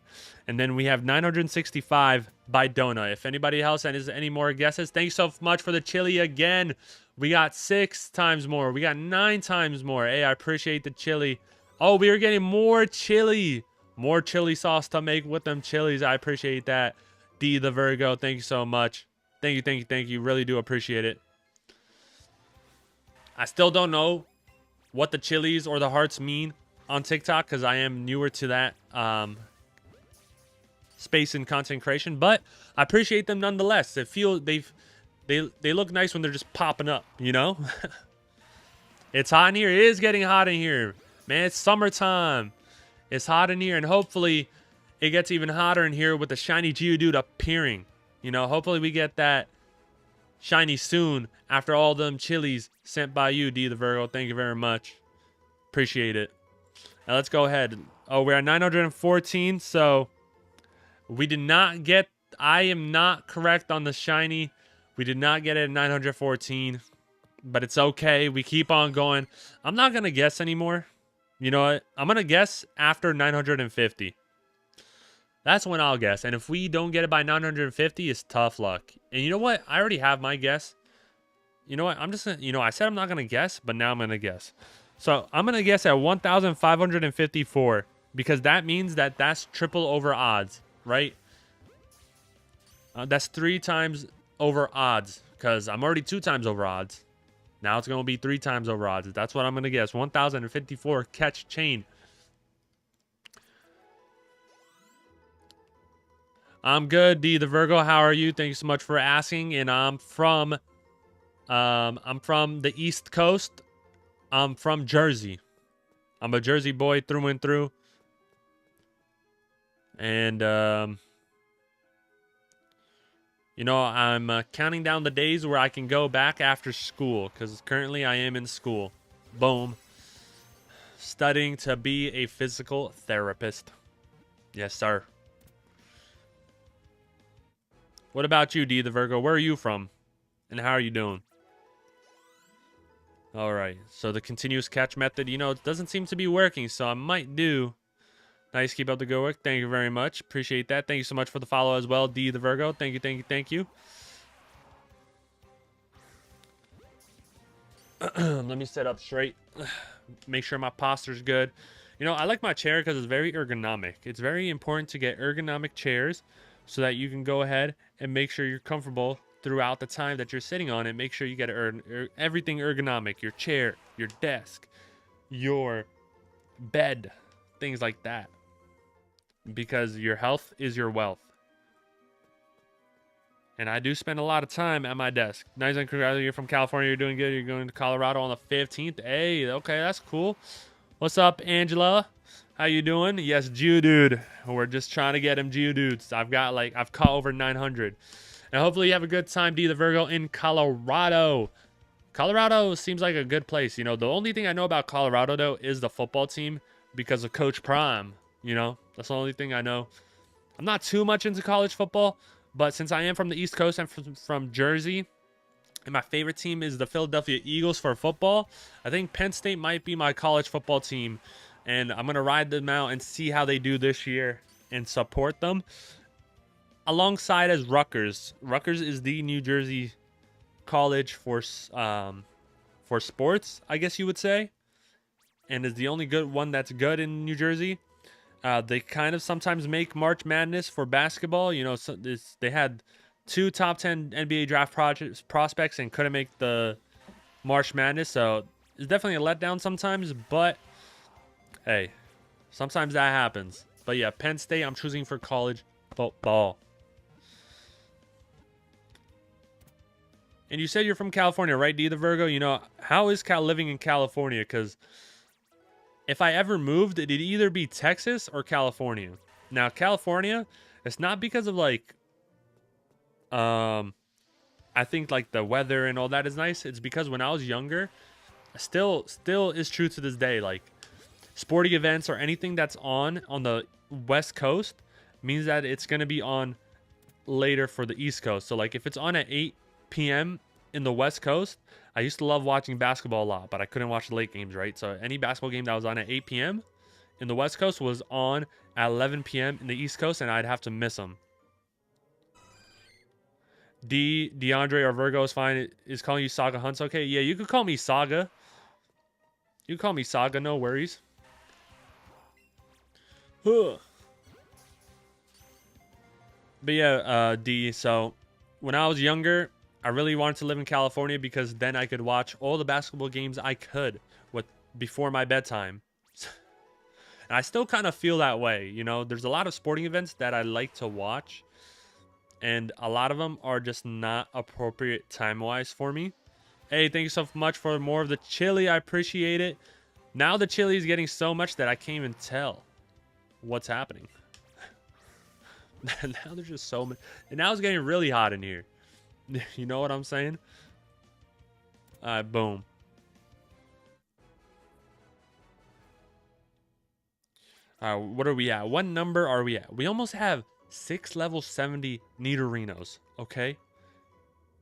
and then we have 965 by Dona. If anybody else has any more guesses, thanks so much for the chili again. We got 6 times more. We got 9 times more. Hey, I appreciate the chili. Oh, we are getting more chili. More chili sauce to make with them chilies. I appreciate that. D the Virgo, thank you so much. Thank you. Really do appreciate it. I still don't know what the chilies or the hearts mean on TikTok because I am newer to that space and content creation, but I appreciate them nonetheless. They look nice when they're just popping up, you know? It's hot in here. It is getting hot in here. Man, it's summertime. It's hot in here, and hopefully it gets even hotter in here with the shiny Geodude appearing. You know, hopefully we get that shiny soon after all them chilies sent by you, D the Virgo. Thank you very much. Appreciate it. Now let's go ahead. Oh, we're at 914, so we did not get... I am not correct on the shiny. We did not get it at 914, but it's okay. We keep on going. I'm not going to guess anymore. You know what? I'm going to guess after 950. That's when I'll guess. And if we don't get it by 950, it's tough luck. And you know what? I already have my guess. You know what? I'm just going to... You know, I said I'm not going to guess, but now I'm going to guess. So I'm going to guess at 1,554 because that means that that's triple over odds, right? That's 3 times over odds because I'm already 2 times over odds. Now it's going to be 3 times over odds. That's what I'm going to guess. 1,054 catch chain. I'm good, D the Virgo. How are you? Thank you so much for asking. And I'm from the East Coast. I'm from Jersey. I'm a Jersey boy through and through. And you know, I'm counting down the days where I can go back after school, because currently I am in school. Boom. Studying to be a physical therapist. Yes, sir. What about you, D the Virgo? Where are you from? And how are you doing? All right. So the continuous catch method, you know, it doesn't seem to be working, so I might do... Nice, keep up the good work. Thank you very much. Appreciate that. Thank you so much for the follow as well, D the Virgo. Thank you, thank you, thank you. Let me sit up straight. Make sure my posture's good. You know, I like my chair because it's very ergonomic. It's very important to get ergonomic chairs so that you can go ahead and make sure you're comfortable throughout the time that you're sitting on it. Make sure you get everything ergonomic. Your chair, your desk, your bed, things like that. Because your health is your wealth. And I do spend a lot of time at my desk. Nice and congratulations. You're from California. You're doing good. You're going to Colorado on the 15th. Hey, okay, that's cool. What's up, Angela? How you doing? Yes, Geodude. We're just trying to get him Geodudes. I've caught over 900. And hopefully you have a good time, D the Virgo, in Colorado. Colorado seems like a good place. You know, the only thing I know about Colorado, though, is the football team because of Coach Prime. You know, that's the only thing I know. I'm not too much into college football, but since I am from the East Coast and from Jersey, and my favorite team is the Philadelphia Eagles for football, I think Penn State might be my college football team, and I'm going to ride them out and see how they do this year and support them. Alongside as Rutgers. Rutgers is the New Jersey college for sports, I guess you would say, and is the only good one that's good in New Jersey. They kind of sometimes make March Madness for basketball. You know, so they had 2 top 10 NBA draft prospects and couldn't make the March Madness. So it's definitely a letdown sometimes. But, hey, sometimes that happens. But, yeah, Penn State, I'm choosing for college football. And you said you're from California, right, D the Virgo? You know, how is living in California? Because... if I ever moved, it'd either be Texas or California. Now, California, it's not because of, like, I think, like, the weather and all that is nice. It's because when I was younger, still is true to this day. Like, sporting events or anything that's on the West Coast means that it's going to be on later for the East Coast. So, like, if it's on at 8 p.m. in the West Coast, I used to love watching basketball a lot, but I couldn't watch the late games, right? So any basketball game that was on at 8 p.m. in the West Coast was on at 11 p.m. in the East Coast, and I'd have to miss them. DeAndre or Virgo is fine. Is calling you Saga Hunts okay? Yeah, you could call me Saga. You can call me Saga, no worries. Huh. But yeah, D, so when I was younger, I really wanted to live in California because then I could watch all the basketball games I could before my bedtime. And I still kind of feel that way. You know, there's a lot of sporting events that I like to watch, and a lot of them are just not appropriate time-wise for me. Hey, thank you so much for more of the chili. I appreciate it. Now the chili is getting so much that I can't even tell what's happening. Now there's just so much. And now it's getting really hot in here. You know what I'm saying? All right, boom. All right, what are we at? What number are we at? We almost have 6 level 70 Nidorinos, okay?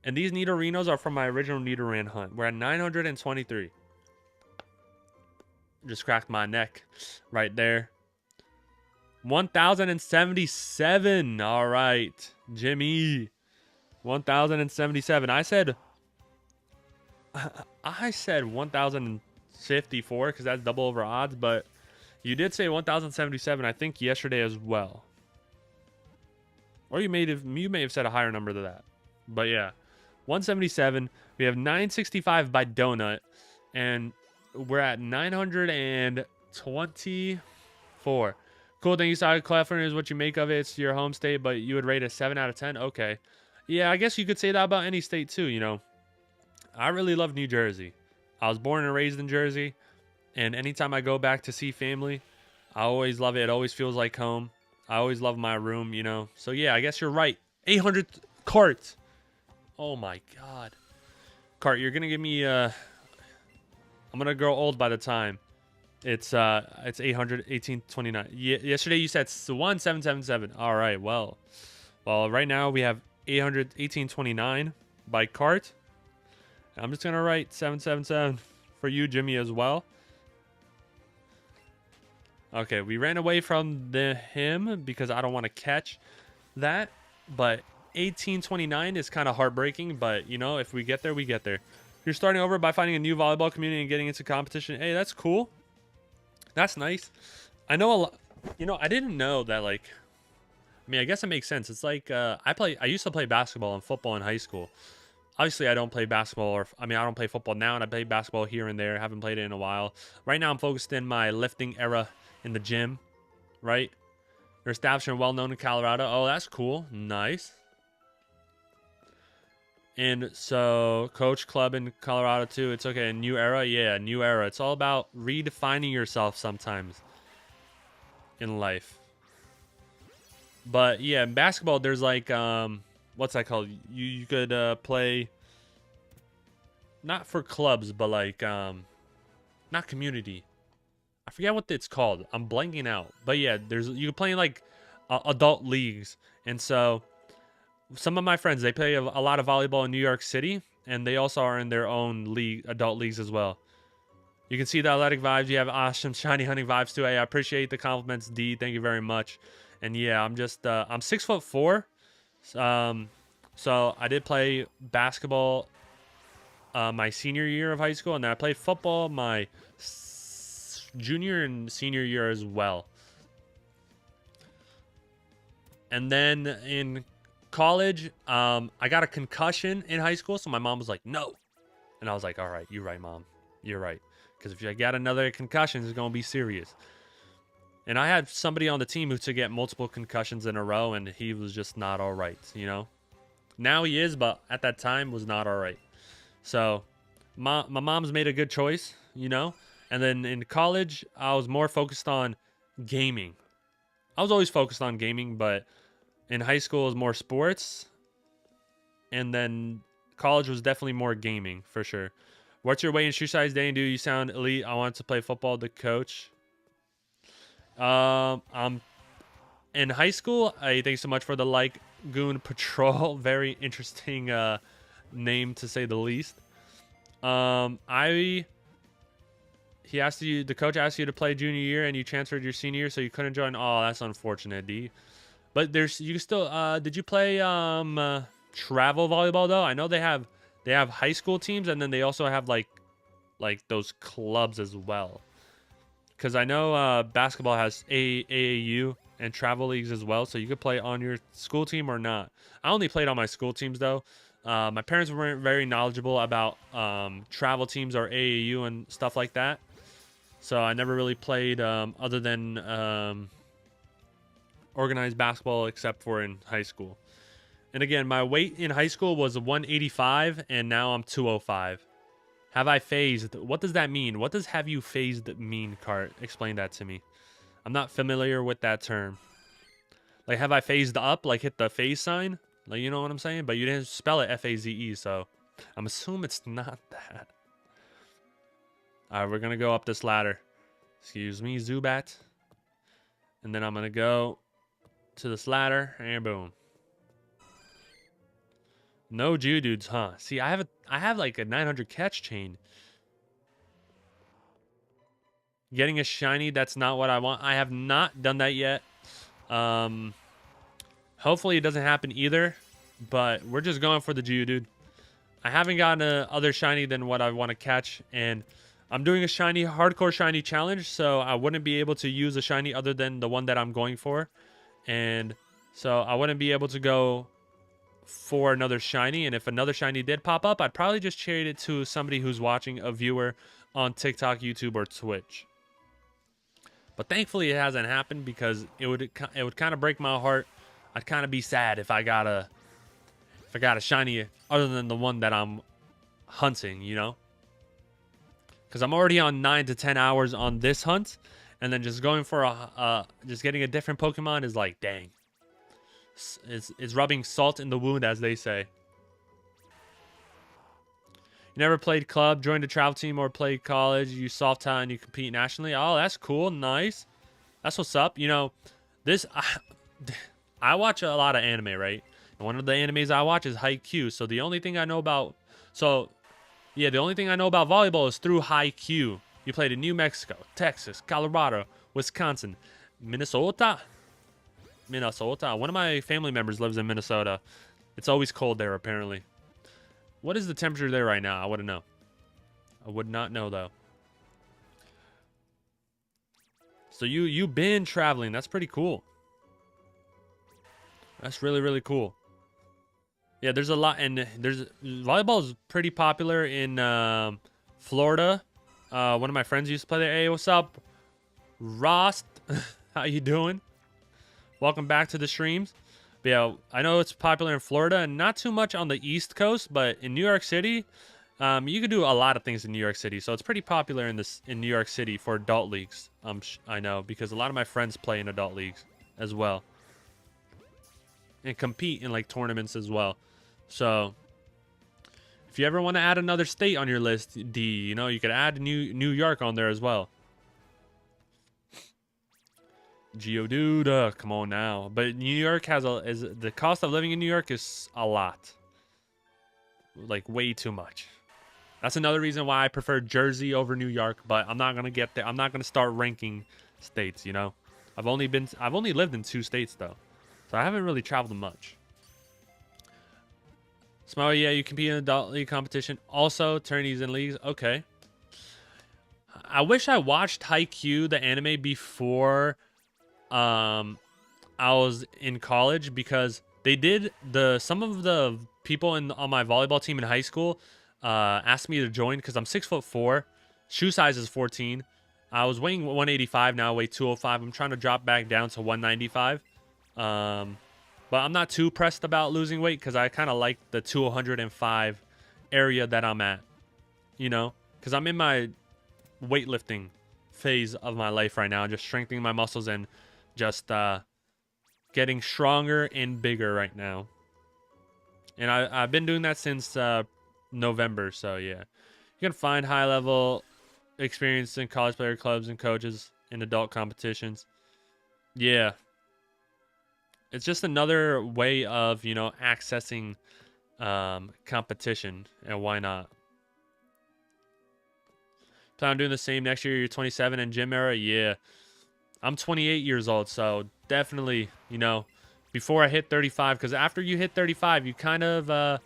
And these Nidorinos are from my original Nidoran hunt. We're at 923. Just cracked my neck right there. 1,077. All right, Jimmy. 1,077. I said 1,054 because that's double over odds, but you did say 1,077. I think yesterday as well, or you may have said a higher number than that. But yeah, 177 We have 965 by Donut, and we're at 924. Cool thing inside California is what you make of it. It's your home state, but you would rate a 7 out of 10. Okay. Yeah, I guess you could say that about any state too, you know. I really love New Jersey. I was born and raised in Jersey, and anytime I go back to see family, I always love it. It always feels like home. I always love my room, you know. So yeah, I guess you're right. 800 cart. Oh my god. Cart, you're gonna give me I'm gonna grow old by the time. It's 800 1829. Yesterday you said 1777. All right, well, right now we have 800 1829 by cart. I'm just gonna write 777 for you, Jimmy, as well. Okay, we ran away from him because I don't want to catch that, but 1829 is kind of heartbreaking, but you know, if we get there, we get there. You're starting over by finding a new volleyball community and getting into competition. Hey, that's cool. That's nice. I know a lot. You know, I didn't know that, like, I mean, I guess it makes sense. It's like I used to play basketball and football in high school. Obviously, I don't play basketball, I don't play football now, and I play basketball here and there. Haven't played it in a while. Right now, I'm focused in my lifting era in the gym, right? They're established and well-known in Colorado. Oh, that's cool. Nice. And so, coach club in Colorado, too. It's okay. A new era? Yeah, new era. It's all about redefining yourself sometimes in life. But, yeah, in basketball, there's like... what's that called? You could play not for clubs, but like not community. I forget what it's called. I'm blanking out. But yeah, you can play in like adult leagues, and so some of my friends, they play a lot of volleyball in New York City, and they also are in their own adult leagues as well. You can see the athletic vibes. You have awesome shiny hunting vibes too. Hey, I appreciate the compliments, D. Thank you very much. And yeah, I'm 6'4". So I did play basketball my senior year of high school, and then I played football my junior and senior year as well. And then in college, I got a concussion in high school, so my mom was like, no. And I was like, all right, you're right, Mom. You're right. Because if I get another concussion, it's going to be serious. And I had somebody on the team who to get multiple concussions in a row, and he was just not all right, you know? Now he is, but at that time was not all right. So my mom's made a good choice, you know? And then in college, I was more focused on gaming. I was always focused on gaming, but in high school, it was more sports. And then college was definitely more gaming, for sure. What's your weight and shoe size, Dane? Do you sound elite? I want to play football. The coach. I'm in high school. Thanks so much for the like, Goon Patrol. Very interesting name to say the least. The coach asked you to play junior year and you transferred your senior year, so you couldn't join. Oh, that's unfortunate, D. But you can still did you play travel volleyball though? I know they have high school teams, and then they also have like those clubs as well. Because I know basketball has AAU and travel leagues as well, so you could play on your school team or not. I only played on my school teams, though. My parents weren't very knowledgeable about travel teams or AAU and stuff like that. So I never really played other than organized basketball except for in high school. And again, my weight in high school was 185, and now I'm 205. Have I phased? What does that mean? What does have you phased mean, Cart? Explain that to me. I'm not familiar with that term. Like, have I phased up? Like, hit the phase sign? Like, you know what I'm saying? But you didn't spell it F-A-Z-E, so I'm assuming it's not that. All right, we're going to go up this ladder. Excuse me, Zubat. And then I'm going to go to this ladder, and boom. No Geodudes, huh? See, I have like a 900 catch chain. Getting a shiny, that's not what I want. I have not done that yet. Hopefully it doesn't happen either, but we're just going for the Geodude. I haven't gotten a other shiny than what I want to catch, and I'm doing a shiny hardcore shiny challenge, so I wouldn't be able to use a shiny other than the one that I'm going for. And so I wouldn't be able to go for another shiny, and if another shiny did pop up, I'd probably just trade it to somebody who's watching, a viewer on TikTok, YouTube, or Twitch. But thankfully it hasn't happened, because it would kind of break my heart. I'd kind of be sad if I got a shiny other than the one that I'm hunting, you know? Because I'm already on 9 to 10 hours on this hunt, and then just going for just getting a different Pokemon is like, dang. It's rubbing salt in the wound, as they say. You never played club, joined a travel team, or played college. You soft talent and you compete nationally. Oh, that's cool. Nice. That's what's up. You know, I watch a lot of anime, right? And one of the animes I watch is HARCORE. So the only thing I know about volleyball is through HARCORE. You played in New Mexico, Texas, Colorado, Wisconsin, Minnesota. One of my family members lives in Minnesota. It's always cold there, apparently. What is the temperature there right now? I wouldn't know. I would not know, though. So you've been traveling. That's pretty cool. That's really, really cool. Yeah, there's a lot, and volleyball is pretty popular in Florida. One of my friends used to play there. Hey, what's up, Ross? How you doing? Welcome back to the streams. But yeah, I know it's popular in Florida and not too much on the East Coast, but in New York City, you can do a lot of things in New York City. So it's pretty popular in New York City for adult leagues. I know, because a lot of my friends play in adult leagues as well, and compete in like tournaments as well. So if you ever want to add another state on your list, D, you know, you could add New York on there as well. Geodude, come on now. But New York the cost of living in New York is a lot. Like, way too much. That's another reason why I prefer Jersey over New York, but I'm not going to get there. I'm not going to start ranking states, you know. I've only lived in 2 states though. So I haven't really traveled much. Smile, yeah, you compete in adult league competition. Also, tourneys and leagues. Okay. I wish I watched HARCORE, the anime, before I was in college, because they did some of the people on my volleyball team in high school asked me to join, because I'm 6'4", shoe size is 14. I was weighing 185, now I weigh 205. I'm trying to drop back down to 195. But I'm not too pressed about losing weight, because I kind of like the 205 area that I'm at, you know, because I'm in my weightlifting phase of my life right now, just strengthening my muscles and just getting stronger and bigger right now. And I've been doing that since November. So yeah, you can find high level experience in college player clubs and coaches in adult competitions. Yeah, it's just another way of, you know, accessing competition, and why not? Plan on doing the same next year. You're 27 and gym era. Yeah, I'm 28 years old, so definitely, you know, before I hit 35, because after you hit 35, you kind of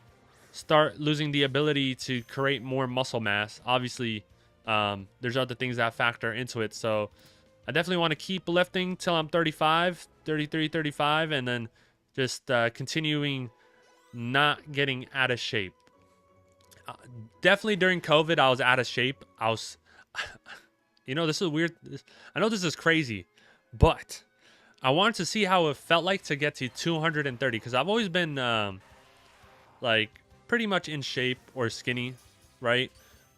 start losing the ability to create more muscle mass. Obviously, there's other things that factor into it, so I definitely want to keep lifting till I'm 35, 33, 35, and then just continuing not getting out of shape. Definitely during COVID, I was out of shape. You know, this is weird. I know this is crazy, but I wanted to see how it felt like to get to 230, because I've always been like pretty much in shape or skinny, right?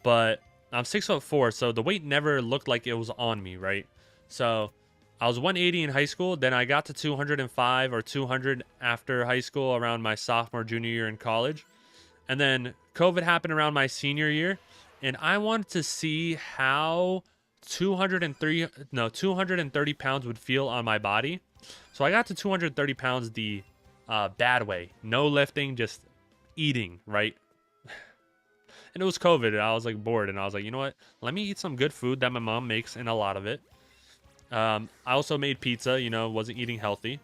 But I'm 6'4", so the weight never looked like it was on me, right? So I was 180 in high school. Then I got to 205 or 200 after high school, around my sophomore, junior year in college. And then COVID happened around my senior year. And I wanted to see how 230 pounds would feel on my body. So I got to 230 pounds the bad way. No lifting, just eating, right? And it was COVID, and I was like bored, and I was like, you know what? Let me eat some good food that my mom makes, and a lot of it. I also made pizza, you know, wasn't eating healthy.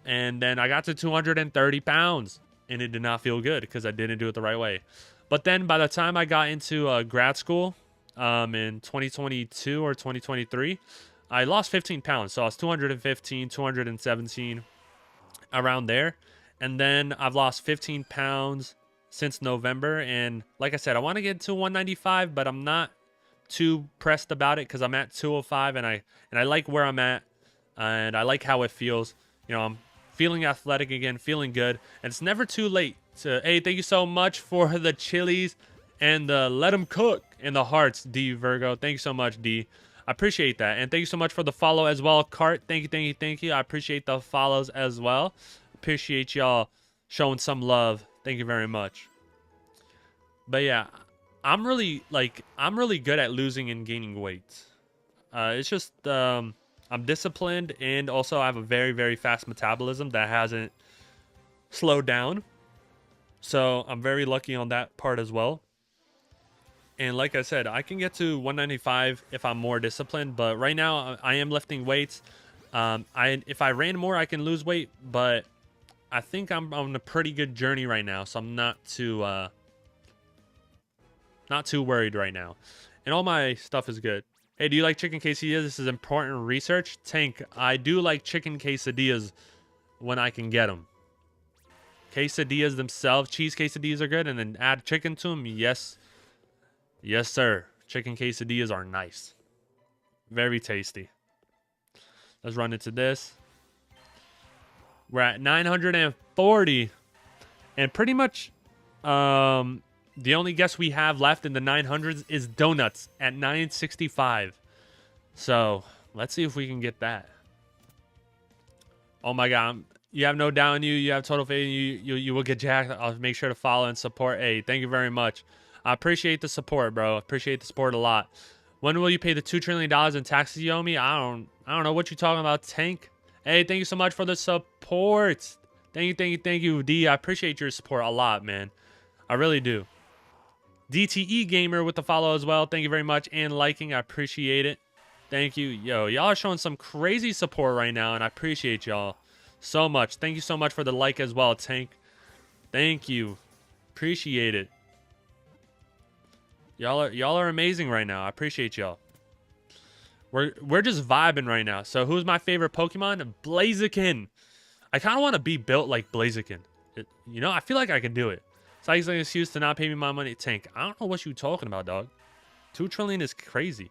And then I got to 230 pounds, and it did not feel good because I didn't do it the right way. But then by the time I got into grad school in 2022 or 2023, I lost 15 pounds. So I was 215, 217, around there. And then I've lost 15 pounds since November. And like I said, I want to get to 195, but I'm not too pressed about it because I'm at 205 and I like where I'm at and I like how it feels. You know, I'm feeling athletic again, feeling good, and it's never too late to. Hey, thank you so much for the chilies and the let them cook and the hearts, D Virgo. Thank you so much, D. I appreciate that, and thank you so much for the follow as well, Cart. Thank you, thank you, thank you. I appreciate the follows as well. Appreciate y'all showing some love. Thank you very much. But yeah, I'm really good at losing and gaining weight. It's just I'm disciplined, and also I have a very, very fast metabolism that hasn't slowed down. So I'm very lucky on that part as well. And like I said, I can get to 195 if I'm more disciplined. But right now, I am lifting weights. If I ran more, I can lose weight. But I think I'm on a pretty good journey right now, so I'm not too worried right now. And all my stuff is good. Hey, do you like chicken quesadillas? This is important research. Tank, I do like chicken quesadillas when I can get them. Quesadillas themselves, cheese quesadillas are good, and then add chicken to them. Yes. Yes, sir. Chicken quesadillas are nice. Very tasty. Let's run into this. We're at 940. And pretty much the only guess we have left in the 900s is donuts at 965. So let's see if we can get that. Oh my God. You have no doubt in you. You have total faith in you. You will get jacked. I'll make sure to follow and support. Hey, thank you very much. I appreciate the support, bro. Appreciate the support a lot. When will you pay the $2 trillion in taxes you owe me? I don't know what you're talking about, Tank. Hey, thank you so much for the support. Thank you, D. I appreciate your support a lot, man. I really do. DTE Gamer with the follow as well. Thank you very much. And liking. I appreciate it. Thank you. Yo, y'all are showing some crazy support right now, and I appreciate y'all so much. Thank you so much for the like as well, Tank. Thank you. Appreciate it. Y'all are amazing right now. I appreciate y'all. We're just vibing right now. So who's my favorite Pokemon? Blaziken. I kind of want to be built like Blaziken. You know, I feel like I can do it. It's like an excuse to not pay me my money. Tank, I don't know what you talking about, dog. 2 trillion is crazy.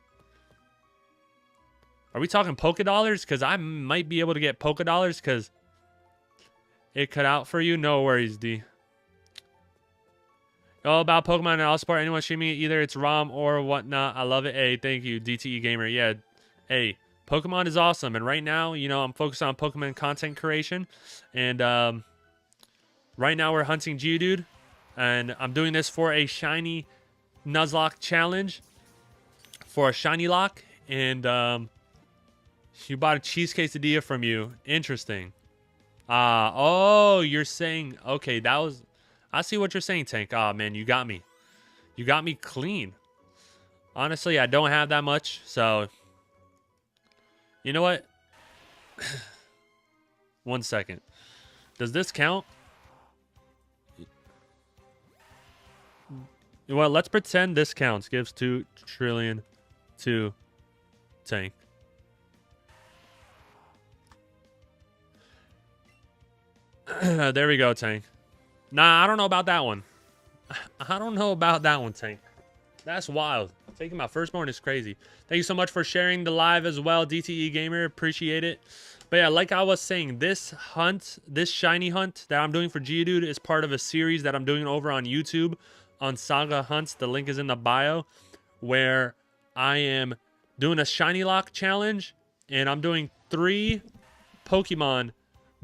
Are we talking Poké Dollars? Because I might be able to get Poké Dollars because it cut out for you. No worries, D. All about Pokemon and I'll support anyone streaming it. Either it's ROM or whatnot. I love it. Hey, thank you, DTE Gamer. Yeah, hey, Pokemon is awesome. And right now, you know, I'm focused on Pokemon content creation. And right now we're hunting Geodude. And I'm doing this for a shiny Nuzlocke challenge. For a Shiny-Lock. And she bought a cheese quesadilla from you. Interesting. Oh, you're saying... Okay, that was... I see what you're saying, Tank. Oh, man, you got me. You got me clean. Honestly, I don't have that much, so... You know what? 1 second. Does this count? Well, let's pretend this counts. Gives 2 trillion to Tank. There we go, Tank. Nah, I don't know about that one. I don't know about that one, Tank. That's wild. Taking my firstborn is crazy. Thank you so much for sharing the live as well, DTE Gamer. Appreciate it. But yeah, like I was saying, this hunt, this shiny hunt that I'm doing for Geodude is part of a series that I'm doing over on YouTube on Saga Hunts. The link is in the bio, where I am doing a Shiny-Lock challenge, and I'm doing 3 Pokemon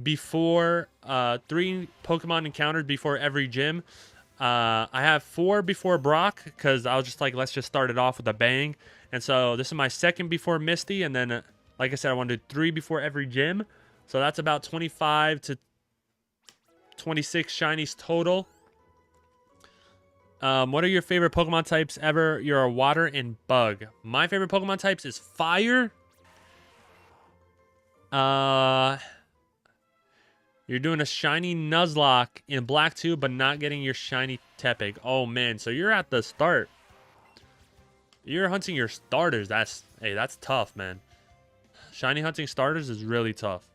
before 3 Pokemon encounters before every gym. I have 4 before Brock because I was just like, let's just start it off with a bang. And so this is my second before Misty, and then like I said, I want to do 3 before every gym. So that's about 25 to 26 shinies total. What are your favorite Pokemon types ever? You're a water and bug. My favorite Pokemon types is fire. You're doing a shiny Nuzlocke in black too, but not getting your shiny Tepig. Oh man, so you're at the start. You're hunting your starters. That's tough, man. Shiny hunting starters is really tough.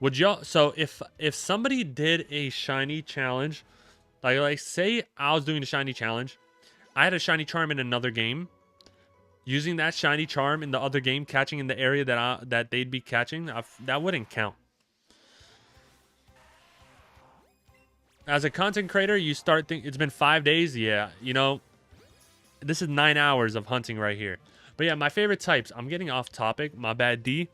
Would y'all? So if somebody did a shiny challenge, like say I was doing the shiny challenge, I had a shiny charm in another game. Using that shiny charm in the other game, catching in the area that they'd be catching, that wouldn't count. As a content creator, you start think it's been 5 days. Yeah, you know, this is 9 hours of hunting right here. But yeah, my favorite types. I'm getting off topic. My bad, D.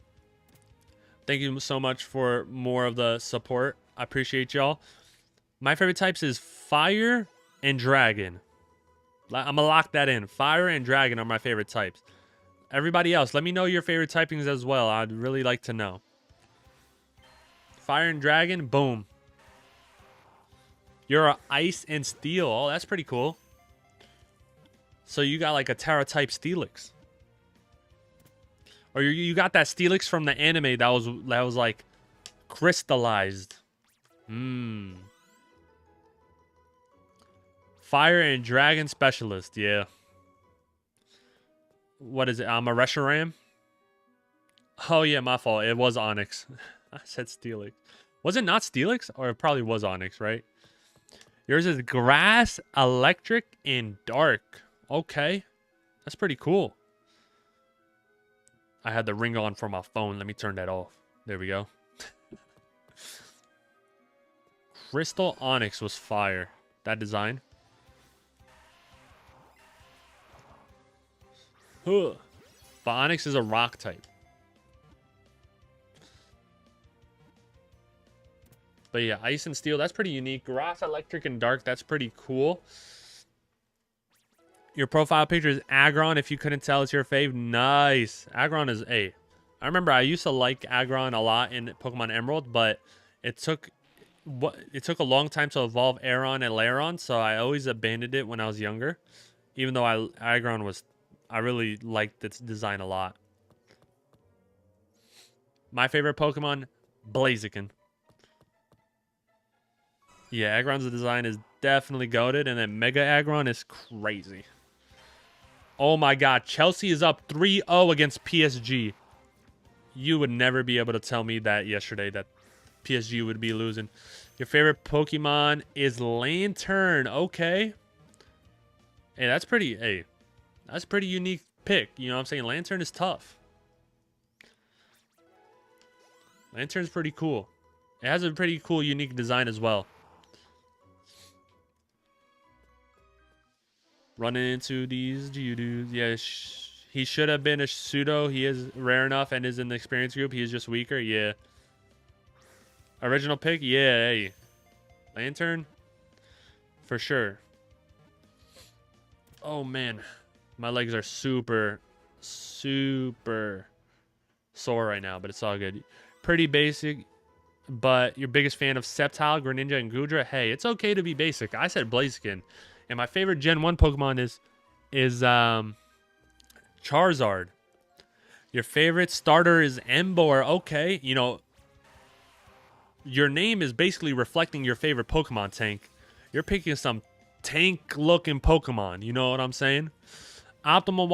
Thank you so much for more of the support. I appreciate y'all. My favorite types is fire and dragon. I'm gonna lock that in. Fire and dragon are my favorite types. Everybody else, let me know your favorite typings as well. I'd really like to know. Fire and dragon, boom. You're a ice and steel. Oh, that's pretty cool. So you got like a Terra type Steelix. Or you got that Steelix from the anime that was like crystallized. Fire and dragon specialist, yeah. What is it? I'm a Reshiram? Oh yeah, my fault. It was Onyx. I said Steelix. Was it not Steelix? Or it probably was Onyx, right? Yours is grass, electric, and dark. Okay. That's pretty cool. I had the ring on for my phone. Let me turn that off. There we go. Crystal Onyx was fire. That design. Huh. But Onyx is a rock type. But yeah, ice and steel, that's pretty unique. Grass, electric, and dark, that's pretty cool. Your profile picture is Aggron. If you couldn't tell, it's your fave. Nice. Aggron is A. I remember I used to like Aggron a lot in Pokemon Emerald, but it took a long time to evolve Aeron and Lairon, so I always abandoned it when I was younger. Even though I really liked its design a lot. My favorite Pokemon, Blaziken. Yeah, Aggron's design is definitely goated, and then Mega Aggron is crazy. Oh my god, Chelsea is up 3-0 against PSG. You would never be able to tell me that yesterday, that PSG would be losing. Your favorite Pokemon is Lantern. Okay. Hey, that's pretty unique pick. You know what I'm saying? Lantern is tough. Lantern's pretty cool. It has a pretty cool, unique design as well. Running into these Geodudes. Yeah, he should have been a pseudo. He is rare enough and is in the experience group. He is just weaker. Yeah. Original pick? Yeah, hey. Lantern? For sure. Oh, man. My legs are super sore right now, but it's all good. Pretty basic, but your biggest fan of Sceptile, Greninja, and Gudra? Hey, it's okay to be basic. I said Blaziken. And my favorite Gen 1 Pokemon is Charizard. Your favorite starter is Emboar. Okay, you know, your name is basically reflecting your favorite Pokemon tank. You're picking some tank-looking Pokemon. You know what I'm saying? Optimal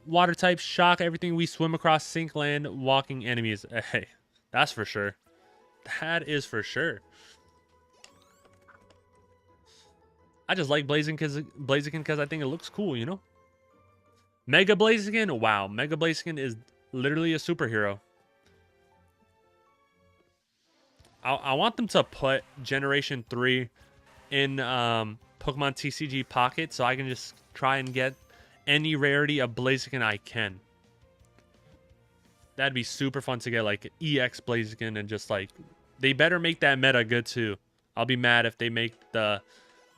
water type, shock everything we swim across, sink land, walking enemies. Hey, that's for sure. That is for sure. I just like Blaziken because I think it looks cool, you know? Mega Blaziken? Wow, Mega Blaziken is literally a superhero. I want them to put Generation 3 in Pokemon TCG Pocket so I can just try and get any rarity of Blaziken I can. That'd be super fun to get, like, EX Blaziken and just, like... They better make that meta good, too. I'll be mad if they make the...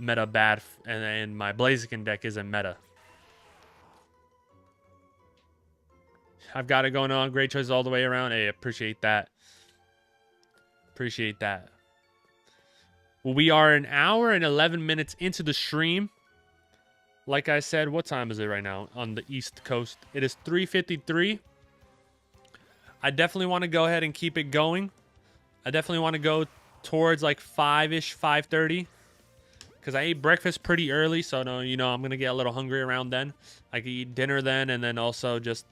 meta bad and my Blaziken deck isn't meta. I've got it going on. Great choices all the way around. Hey, appreciate that. Appreciate that. Well, we are an hour and 11 minutes into the stream. Like I said, what time is it right now on the East Coast? It is 3:53. I definitely want to go ahead and keep it going. I definitely want to go towards like 5-ish, 5:30. Because I ate breakfast pretty early, so no, you know, I'm going to get a little hungry around then. I can eat dinner then, and then also just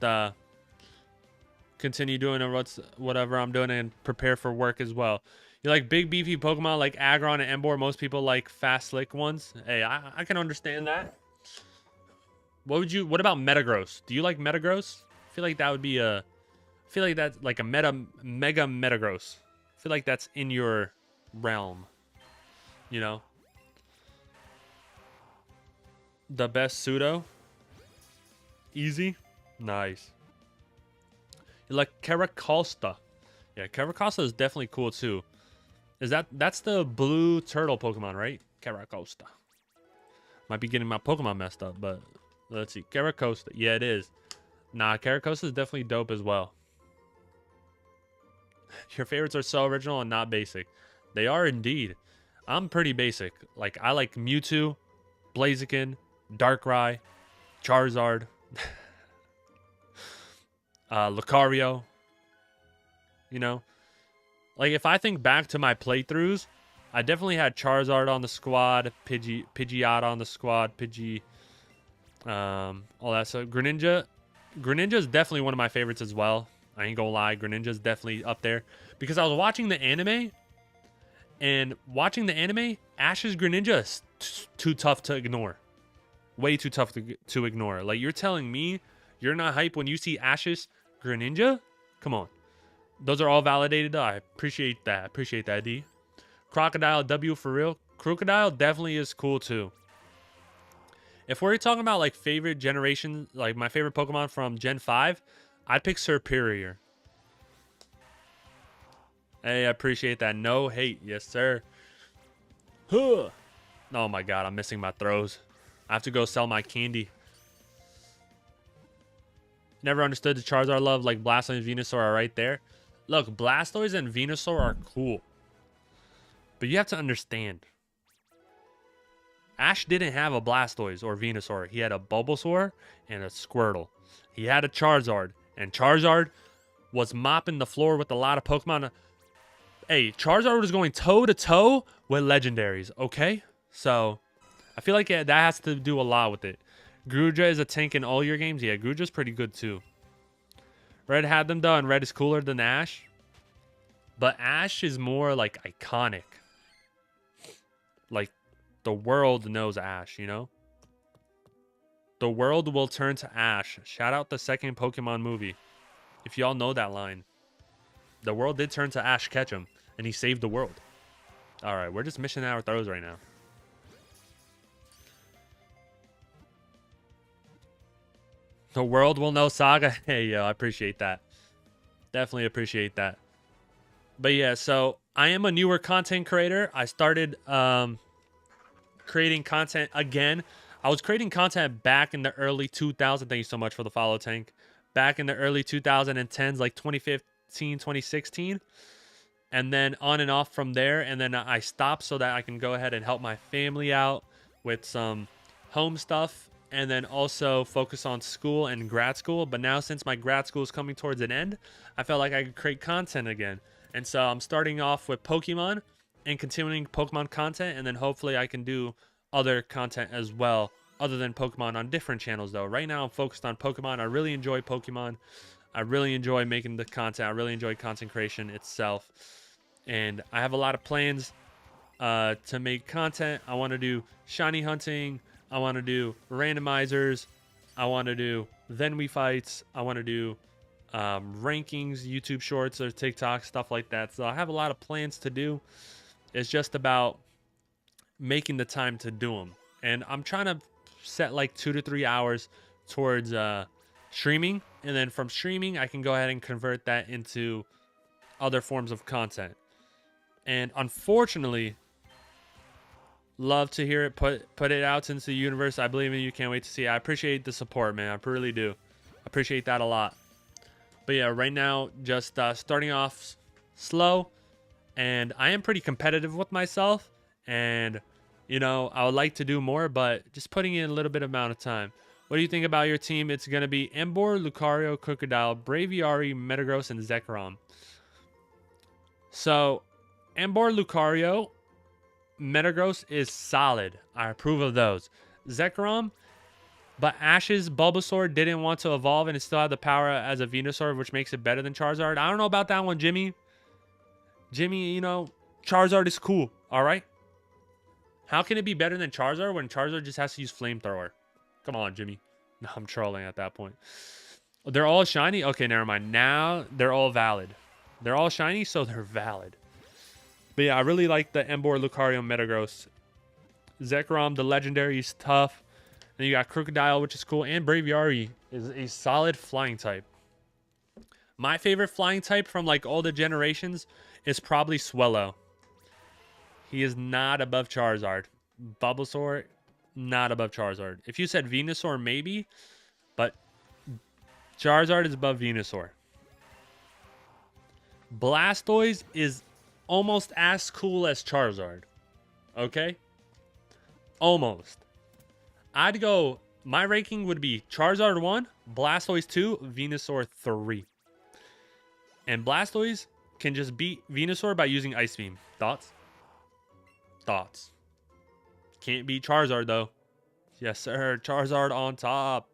continue doing whatever I'm doing and prepare for work as well. You like big beefy Pokemon like Aggron and Emboar. Most people like fast slick ones. Hey, I can understand that. What about Metagross? Do you like Metagross? I feel like that would be a, I feel like that's like a mega Metagross. I feel like that's in your realm, you know? The best pseudo? Easy? Nice. You like Caracosta. Yeah, Caracosta is definitely cool too. That's the blue turtle Pokemon, right? Caracosta. Might be getting my Pokemon messed up, but let's see. Caracosta. Yeah, it is. Nah, Caracosta is definitely dope as well. Your favorites are so original and not basic. They are indeed. I'm pretty basic. Like, I like Mewtwo, Blaziken, Darkrai, Charizard, Lucario. You know? Like, if I think back to my playthroughs, I definitely had Charizard on the squad, Pidgeot on the squad, all that stuff. Greninja is definitely one of my favorites as well. I ain't gonna lie, Greninja's definitely up there. Because I was watching the anime, and watching the anime, Ash's Greninja is too tough to ignore. Way too tough to ignore. Like, you're telling me you're not hype when you see Ash's Greninja? Come on. Those are all validated. I appreciate that. Appreciate that, D. Crocodile W for real. Crocodile definitely is cool too. If we're talking about like favorite generation, like my favorite Pokemon from Gen 5, I'd pick Serperior. Hey, I appreciate that. No hate. Yes, sir. Huh. Oh my god, I'm missing my throws. I have to go sell my candy. Never understood the Charizard love. Like Blastoise and Venusaur are right there. Look, Blastoise and Venusaur are cool. But you have to understand. Ash didn't have a Blastoise or Venusaur. He had a Bulbasaur and a Squirtle. He had a Charizard. And Charizard was mopping the floor with a lot of Pokemon. Hey, Charizard was going toe-to-toe with legendaries, okay? So, I feel like that has to do a lot with it. Greninja is a tank in all your games? Yeah, Greninja's pretty good too. Red had them though, and Red is cooler than Ash. But Ash is more like iconic. Like, the world knows Ash, you know? The world will turn to Ash. Shout out the second Pokemon movie. If y'all know that line. The world did turn to Ash Ketchum, and he saved the world. Alright, we're just missing our throws right now. The world will know Saga. Hey, yo, I appreciate that. Definitely appreciate that. But yeah, so I am a newer content creator. I started creating content again. I was creating content back in the early 2000s. Thank you so much for the follow, Tank. Back in the early 2010s, like 2015, 2016. And then on and off from there. And then I stopped so that I can go ahead and help my family out with some home stuff. And then also focus on school and grad school. But now since my grad school is coming towards an end, I felt like I could create content again. And so I'm starting off with Pokemon and continuing Pokemon content. And then hopefully I can do other content as well, other than Pokemon on different channels though. Right now I'm focused on Pokemon. I really enjoy Pokemon. I really enjoy making the content. I really enjoy content creation itself. And I have a lot of plans to make content. I want to do shiny hunting. I want to do randomizers. I want to do Then We Fights. I want to do rankings, YouTube shorts or TikTok, stuff like that. So I have a lot of plans to do. It's just about making the time to do them. And I'm trying to set like 2 to 3 hours towards streaming. And then from streaming, I can go ahead and convert that into other forms of content. And unfortunately, love to hear it put it out into the universe. I believe in you. Can't wait to see it. I appreciate the support, man. I really do. Appreciate that a lot. But yeah, right now, just starting off slow. And I am pretty competitive with myself. And, you know, I would like to do more, but just putting in a little bit amount of time. What do you think about your team? It's going to be Emboar, Lucario, Crocodile, Braviary, Metagross, and Zekrom. So, Emboar, Lucario, Metagross is solid. I approve of those. Zekrom, But Ash's Bulbasaur didn't want to evolve and it still had the power as a Venusaur, which makes it better than Charizard. I don't know about that one, Jimmy. Jimmy, you know, Charizard is cool, all right? How can it be better than Charizard when Charizard just has to use Flamethrower? Come on, Jimmy. No, I'm trolling at that point. They're all shiny? Okay, never mind. Now they're all valid. They're all shiny, so they're valid. But yeah, I really like the Emboar, Lucario, Metagross. Zekrom, the legendary, is tough. Then you got Crocodile, which is cool. And Braviary is a solid flying type. My favorite flying type from like all the generations is probably Swellow. He is not above Charizard. Bulbasaur, not above Charizard. If you said Venusaur, maybe. But Charizard is above Venusaur. Blastoise is almost as cool as Charizard. Okay? Almost. I'd go, my ranking would be Charizard 1, Blastoise 2, Venusaur 3. And Blastoise can just beat Venusaur by using Ice Beam. Thoughts? Thoughts. Can't beat Charizard, though. Yes, sir. Charizard on top.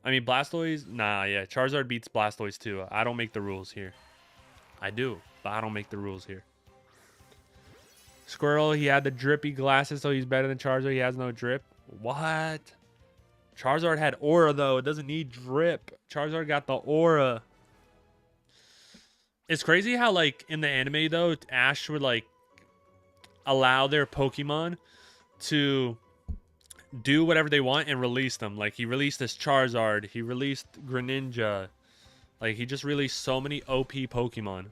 I mean, Blastoise, nah, yeah. Charizard beats Blastoise, too. I don't make the rules here. I do, but I don't make the rules here. Squirtle, he had the drippy glasses, so he's better than Charizard. He has no drip. What? Charizard had aura, though. It doesn't need drip. Charizard got the aura. It's crazy how, like, in the anime, though, Ash would, like, allow their Pokemon to do whatever they want and release them. Like, he released this Charizard. He released Greninja. Like, he just released so many OP Pokemon.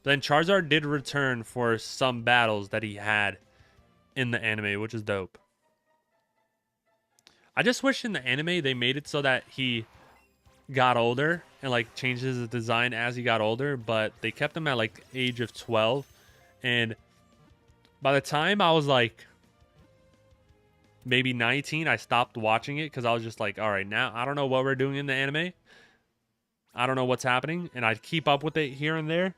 Then Charizard did return for some battles that he had in the anime, which is dope. I just wish in the anime they made it so that he got older and like changed his design as he got older, but they kept him at like age of 12. And by the time I was like maybe 19, I stopped watching it because I was just like, all right, now I don't know what we're doing in the anime. I don't know what's happening. And I'd keep up with it here and there.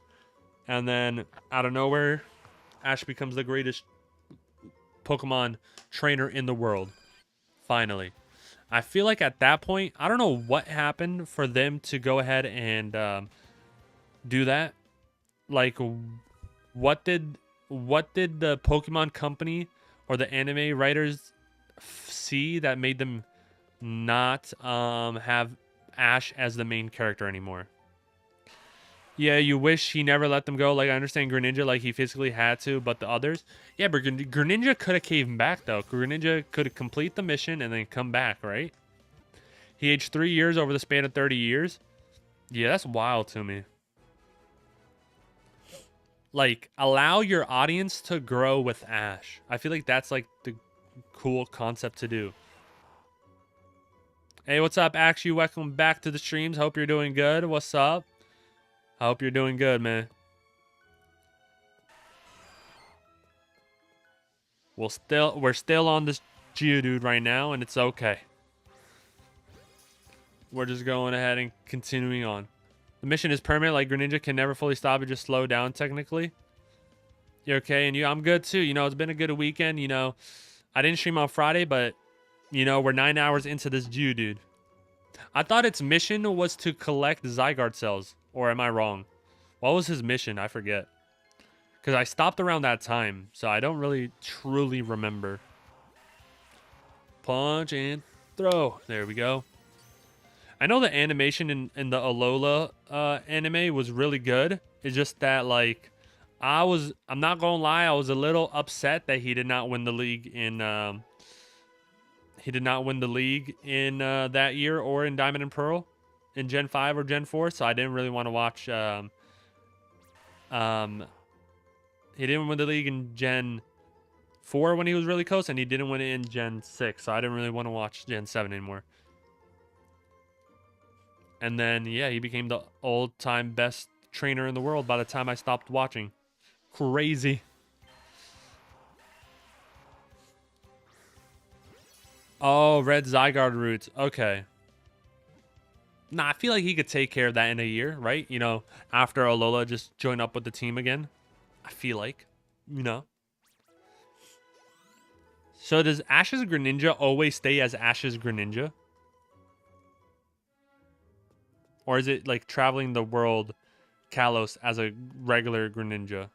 And then, out of nowhere, Ash becomes the greatest Pokemon trainer in the world. Finally. I feel like at that point, I don't know what happened for them to go ahead and do that. Like, what did the Pokemon company or the anime writers see that made them not have Ash as the main character anymore? Yeah, you wish he never let them go. Like, I understand Greninja, like, he physically had to, but the others... Yeah, but Greninja could have caved back, though. Greninja could complete the mission and then come back, right? He aged 3 years over the span of 30 years. Yeah, that's wild to me. Like, allow your audience to grow with Ash. I feel like that's, like, the cool concept to do. Hey, what's up, Ash? Welcome back to the streams. Hope you're doing good. What's up? I hope you're doing good, man. We're still on this Geodude right now, and it's okay. We're just going ahead and continuing on. The mission is permanent, like Greninja can never fully stop it, just slow down technically. You're okay, and I'm good too. You know, it's been a good weekend. You know, I didn't stream on Friday, but you know, we're 9 hours into this Geodude. I thought its mission was to collect Zygarde cells, or am I wrong? What was his mission? I forget. Because I stopped around that time, so I don't really truly remember. Punch and throw. There we go. I know the animation in the Alola anime was really good. It's just that, like, I'm not going to lie, I was a little upset that he did not win the league in... he did not win the league in that year or in Diamond and Pearl in Gen 5 or Gen 4, so I didn't really want to watch... he didn't win the league in Gen 4 when he was really close, and he didn't win it in Gen 6, so I didn't really want to watch Gen 7 anymore. And then, yeah, he became the all-time best trainer in the world by the time I stopped watching. Crazy. Oh, red Zygarde roots. Okay. Nah, I feel like he could take care of that in a year, right? You know, after Alola just join up with the team again. I feel like, you know. So does Ash's Greninja always stay as Ash's Greninja? Or is it like traveling the world Kalos as a regular Greninja?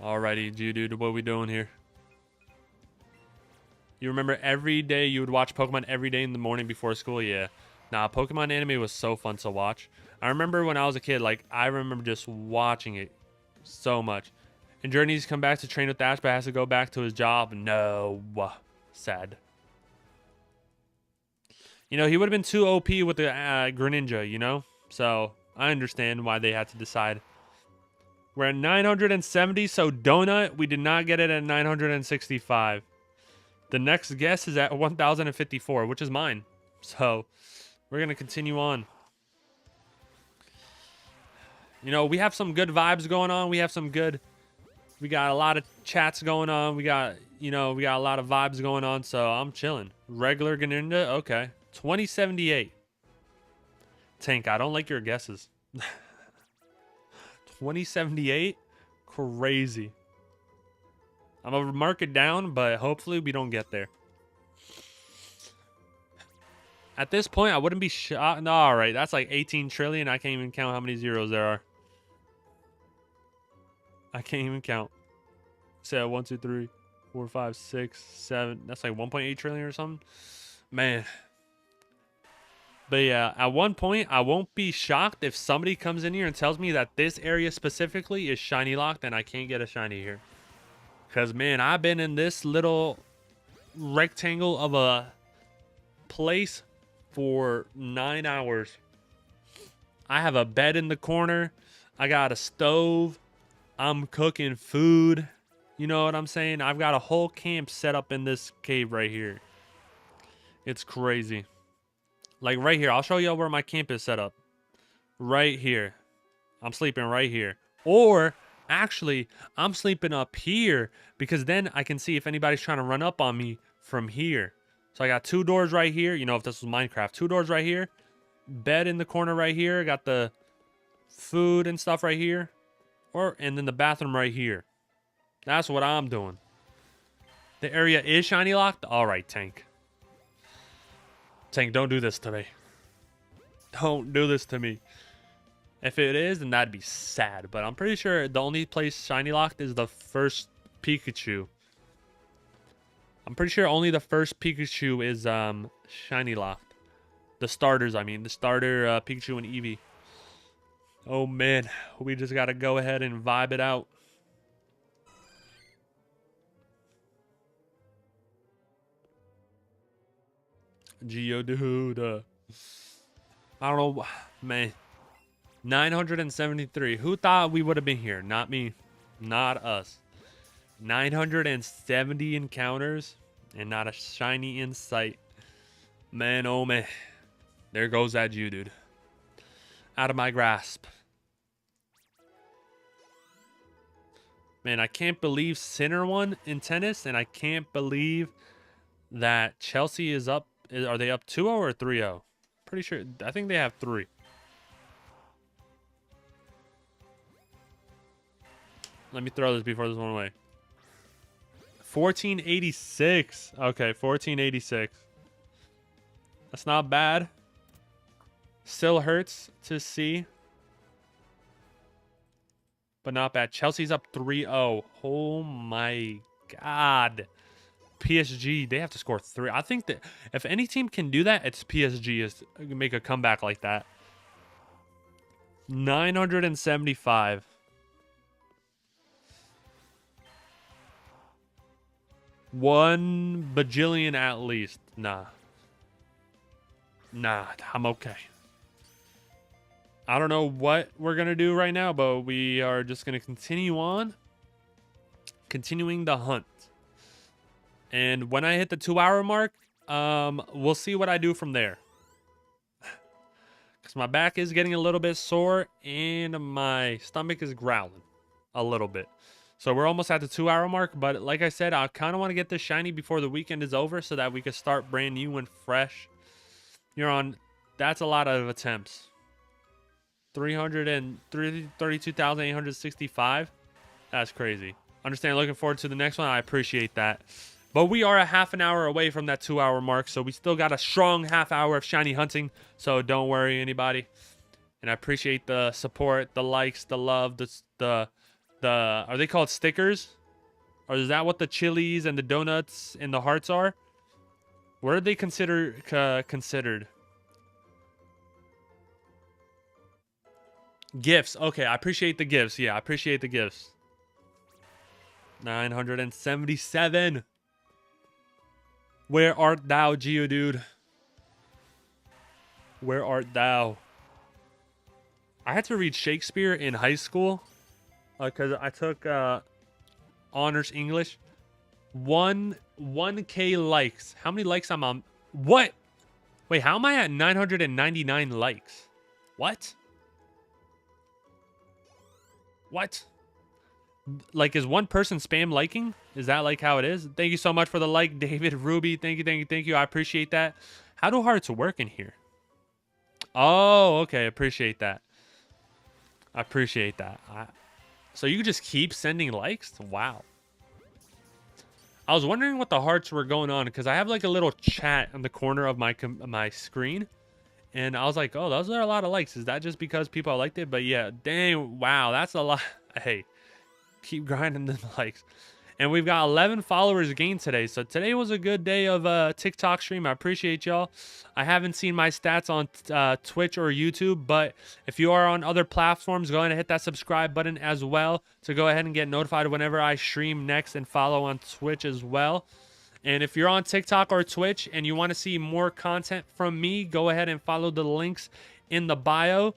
Alrighty, dude, what are we doing here? You remember every day you would watch Pokemon every day in the morning before school? Yeah. Nah, Pokemon anime was so fun to watch. I remember when I was a kid, like, I remember just watching it so much. And Journey's come back to train with Ash, but has to go back to his job. No. Sad. You know, he would have been too OP with the Greninja, you know? So, I understand why they had to decide. We're at 970, so Donut, we did not get it at 965. The next guess is at 1,054, which is mine. So, we're going to continue on. You know, we have some good vibes going on. We got a lot of chats going on. We got a lot of vibes going on. So, I'm chilling. Regular Greninja, okay. 2078. Tank, I don't like your guesses. 2078? Crazy. I'm going to mark it down, but hopefully we don't get there. At this point, I wouldn't be shocked. No, all right, that's like 18 trillion. I can't even count how many zeros there are. I can't even count. Say 1, 2, 3, 4, 5, 6, 7. That's like 1.8 trillion or something. Man. But yeah, at one point, I won't be shocked if somebody comes in here and tells me that this area specifically is shiny locked and I can't get a shiny here. Because, man, I've been in this little rectangle of a place for 9 hours. I have a bed in the corner. I got a stove. I'm cooking food. You know what I'm saying? I've got a whole camp set up in this cave right here. It's crazy. Like right here. I'll show you where my camp is set up. Right here. I'm sleeping right here. Or actually, I'm sleeping up here because then I can see if anybody's trying to run up on me from here. So I got 2 doors right here. You know, if this was Minecraft, 2 doors right here. Bed in the corner right here. Got the food and stuff right here. And then the bathroom right here. That's what I'm doing. The area is shiny locked. All right, Tank. Tank, don't do this to me. Don't do this to me. If it is, then that'd be sad. But I'm pretty sure the only place shiny locked is the first Pikachu. I'm pretty sure only the first Pikachu is shiny locked. The starters, I mean. The starter Pikachu and Eevee. Oh, man. We just got to go ahead and vibe it out. Geodude. I don't know. Man. 973. Who thought we would have been here? Not me. Not us. 970 encounters and not a shiny in sight. Man, oh man. There goes that Geodude. Out of my grasp. Man, I can't believe Sinner won in tennis, and I can't believe that Chelsea is up. Are they up 2-0 or 3-0? Pretty sure. I think they have 3. Let me throw this before this went away. 1486. Okay, 1486. That's not bad. Still hurts to see. But not bad. Chelsea's up 3-0. Oh my God. PSG, they have to score 3. I think that if any team can do that, it's PSG is make a comeback like that. 975. One bajillion at least. Nah. Nah, I'm okay. I don't know what we're going to do right now, but we are just going to continue on. Continuing the hunt. And when I hit the 2-hour mark, we'll see what I do from there. Because my back is getting a little bit sore and my stomach is growling a little bit. So we're almost at the 2-hour mark. But like I said, I kind of want to get this shiny before the weekend is over so that we can start brand new and fresh. That's a lot of attempts. 332,865. That's crazy. Understand. Looking forward to the next one. I appreciate that. But we are a half an hour away from that 2-hour mark, so we still got a strong half hour of shiny hunting. So don't worry, anybody. And I appreciate the support, the likes, the love, the are they called stickers? Or is that what the chilies and the donuts and the hearts are? What are they considered? Gifts. Okay, I appreciate the gifts. Yeah, I appreciate the gifts. 977. Where art thou, Geodude? Where art thou? I had to read Shakespeare in high school because I took honors English. 1K likes. How many likes I'm on? What? Wait, how am I at 999 likes? What? What? Like, is one person spam liking? Is that like how it is? Thank you so much for the like, David Ruby. Thank you, thank you, thank you. I appreciate that. How do hearts work in here? Oh, okay. Appreciate that. I appreciate that. So you just keep sending likes? Wow. I was wondering what the hearts were going on because I have like a little chat in the corner of my screen. And I was like, oh, those are a lot of likes. Is that just because people liked it? But yeah, dang, wow, that's a lot. Hey, keep grinding the likes. And we've got 11 followers gained today. So today was a good day of TikTok stream. I appreciate y'all. I haven't seen my stats on Twitch or YouTube, but if you are on other platforms, go ahead and hit that subscribe button as well to go ahead and get notified whenever I stream next, and follow on Twitch as well. And if you're on TikTok or Twitch and you want to see more content from me, go ahead and follow the links in the bio.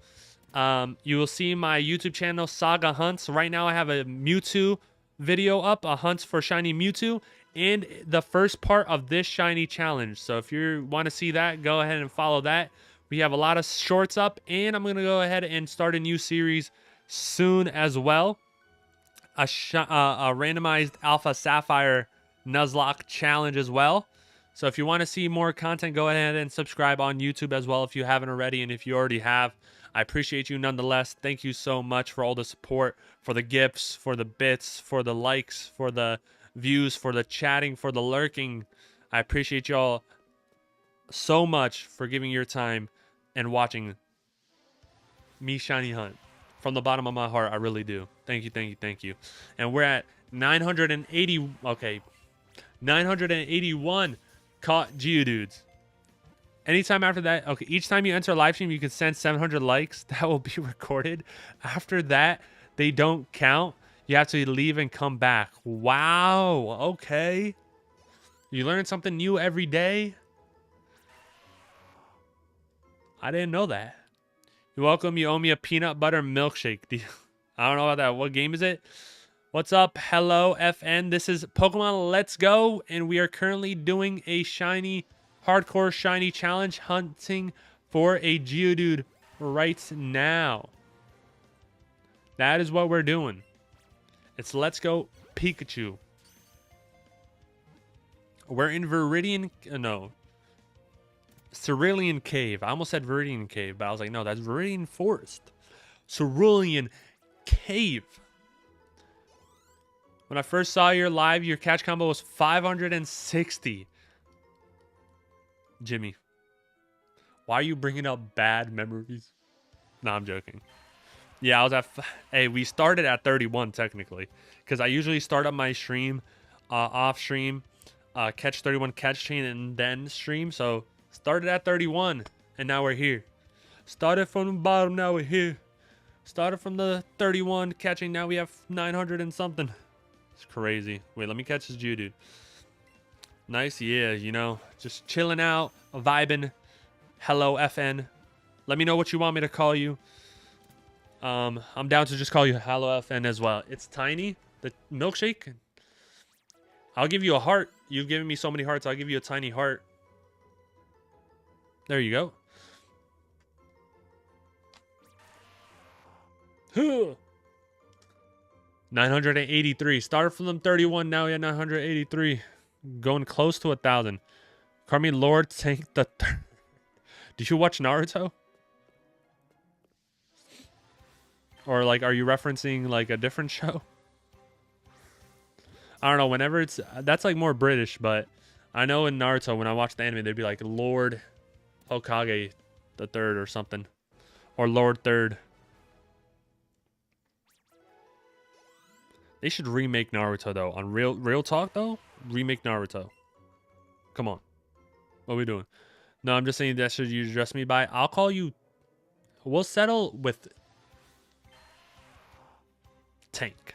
You will see my YouTube channel, Saga Hunts. Right now I have a Mewtwo video up, a hunt for shiny Mewtwo, and the first part of this shiny challenge. So if you want to see that, go ahead and follow that. We have a lot of shorts up, and I'm going to go ahead and start a new series soon as well. A randomized Alpha Sapphire Nuzlocke challenge as well. So if you want to see more content, go ahead and subscribe on YouTube as well if you haven't already. And if you already have, I appreciate you nonetheless. Thank you so much for all the support, for the gifts, for the bits, for the likes, for the views, for the chatting, for the lurking. I appreciate y'all so much for giving your time and watching me shiny hunt. From the bottom of my heart, I really do. Thank you, thank you, thank you. And we're at 980. Okay, 981 caught Geodudes. Anytime after that, okay, each time you enter a live stream, you can send 700 likes. That will be recorded. After that, they don't count. You have to leave and come back. Wow, okay. You learn something new every day. I didn't know that. You're welcome. You owe me a peanut butter milkshake. I don't know about that. What game is it? What's up? Hello, FN. This is Pokemon Let's Go, and we are currently doing a shiny, hardcore shiny challenge, hunting for a Geodude right now. That is what we're doing. It's Let's Go Pikachu. We're in Cerulean Cave. I almost said Viridian Cave, but I was like, no, that's Viridian Forest. Cerulean Cave. When I first saw your live, your catch combo was 560. Jimmy, why are you bringing up bad memories? No, I'm joking. Yeah, I was at... Hey, we started at 31, technically. Because I usually start up my stream, off stream, catch 31, catch chain, and then stream. So, started at 31, and now we're here. Started from the bottom, now we're here. Started from the 31, catching, now we have 900 and something. It's crazy. Wait, let me catch this Geodude. Nice, yeah, you know, just chilling out, vibing. Hello, FN. Let me know what you want me to call you. I'm down to just call you Hello, FN as well. It's Tiny, the milkshake. I'll give you a heart. You've given me so many hearts. I'll give you a tiny heart. There you go. Huh. 983. Started from them 31. Now we at 983. Going close to 1,000. Call me Lord Tank the Third. Did you watch Naruto? Or like, are you referencing like a different show? I don't know. Whenever it's that's like more British, but I know in Naruto when I watched the anime, they'd be like Lord Hokage the Third or something, or Lord Third. They should remake Naruto though. On real talk though, remake Naruto. Come on, what are we doing? No, I'm just saying that should you address me by. I'll call you. We'll settle with Tank.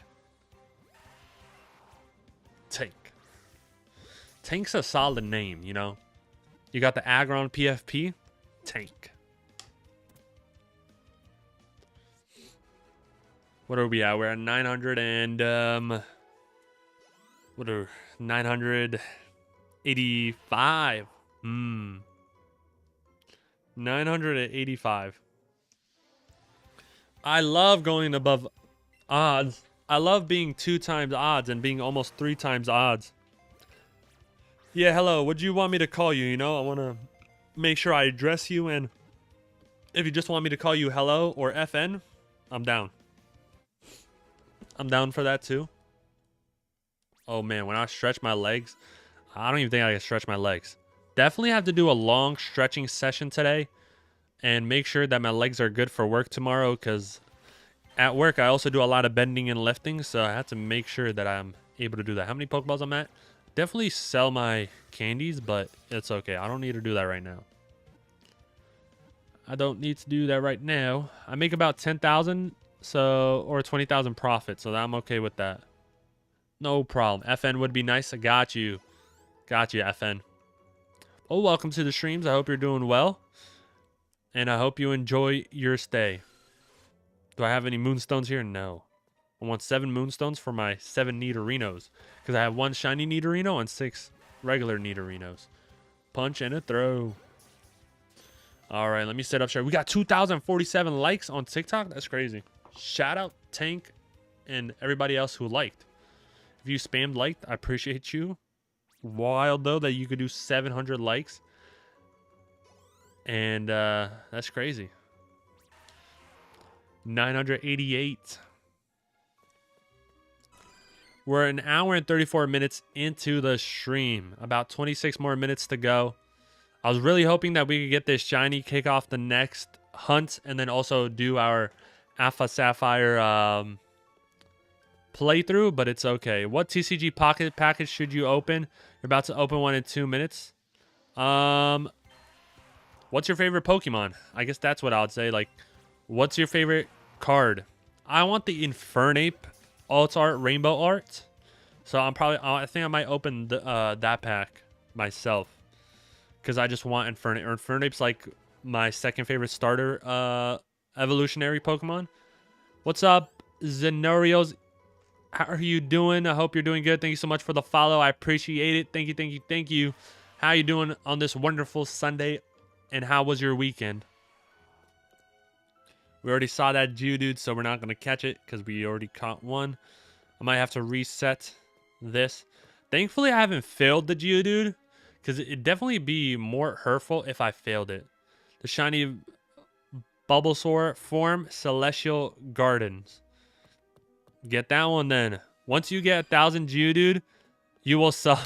Tank. Tank's a solid name, you know. You got the Aggron PFP. Tank. What are we at? We're at 900 and what are 985? 985. I love going above odds. I love being 2 times odds and being almost 3 times odds. Yeah, hello. Would you want me to call you? You know, I want to make sure I address you, and if you just want me to call you hello or FN, I'm down. I'm down for that too. Oh man, when I stretch my legs, I don't even think I can stretch my legs. Definitely have to do a long stretching session today and make sure that my legs are good for work tomorrow, because at work I also do a lot of bending and lifting, so I have to make sure that I'm able to do that. How many Pokeballs I'm at? Definitely sell my candies, but it's okay. I don't need to do that right now. I don't need to do that right now. I make about 10,000 or 20,000 profit, so I'm okay with that. No problem. FN would be nice. I got you. Got you, FN. Oh, welcome to the streams. I hope you're doing well, and I hope you enjoy your stay. Do I have any moonstones here? No. I want 7 moonstones for my 7 Nidorinos, because I have 1 shiny Nidorino and 6 regular Nidorinos. Punch and a throw. All right, let me set up share. We got 2,047 likes on TikTok. That's crazy. Shout out Tank and everybody else who liked. If you spammed liked, I appreciate you. Wild though that you could do 700 likes, and that's crazy. 988. We're an hour and 34 minutes into the stream. About 26 more minutes to go. I was really hoping that we could get this shiny, kick off the next hunt, and then also do our Alpha Sapphire playthrough, but it's okay. What TCG Pocket package should you open? You're about to open one in 2 minutes. What's your favorite Pokemon? I guess that's what I would say. Like, what's your favorite card? I want the Infernape Alt Art Rainbow Art. So I think I might open that pack myself, because I just want Infernape. Infernape's like my second favorite starter evolutionary Pokemon. What's up, Zenorios? How are you doing? I hope you're doing good. Thank you so much for the follow. I appreciate it. Thank you, thank you, thank you. How are you doing on this wonderful Sunday? And how was your weekend? We already saw that Geodude, so we're not going to catch it because we already caught one. I might have to reset this. Thankfully, I haven't failed the Geodude, because it'd definitely be more hurtful if I failed it. The shiny Bulbasaur form, Celestial Gardens. Get that one then. Once you get 1,000 Geodude, you will sub.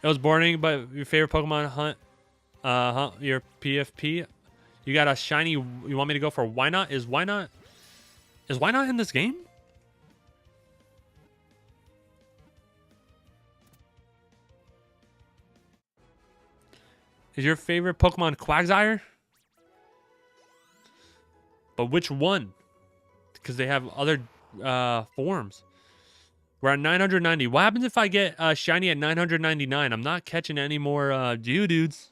It was boring, but your favorite Pokemon hunt, your PFP. You got a shiny. You want me to go for Why Not? Is Why Not in this game? Is your favorite Pokemon Quagsire? But which one? Because they have other forms. We're at 990. What happens if I get shiny at 999? I'm not catching any more Geodudes.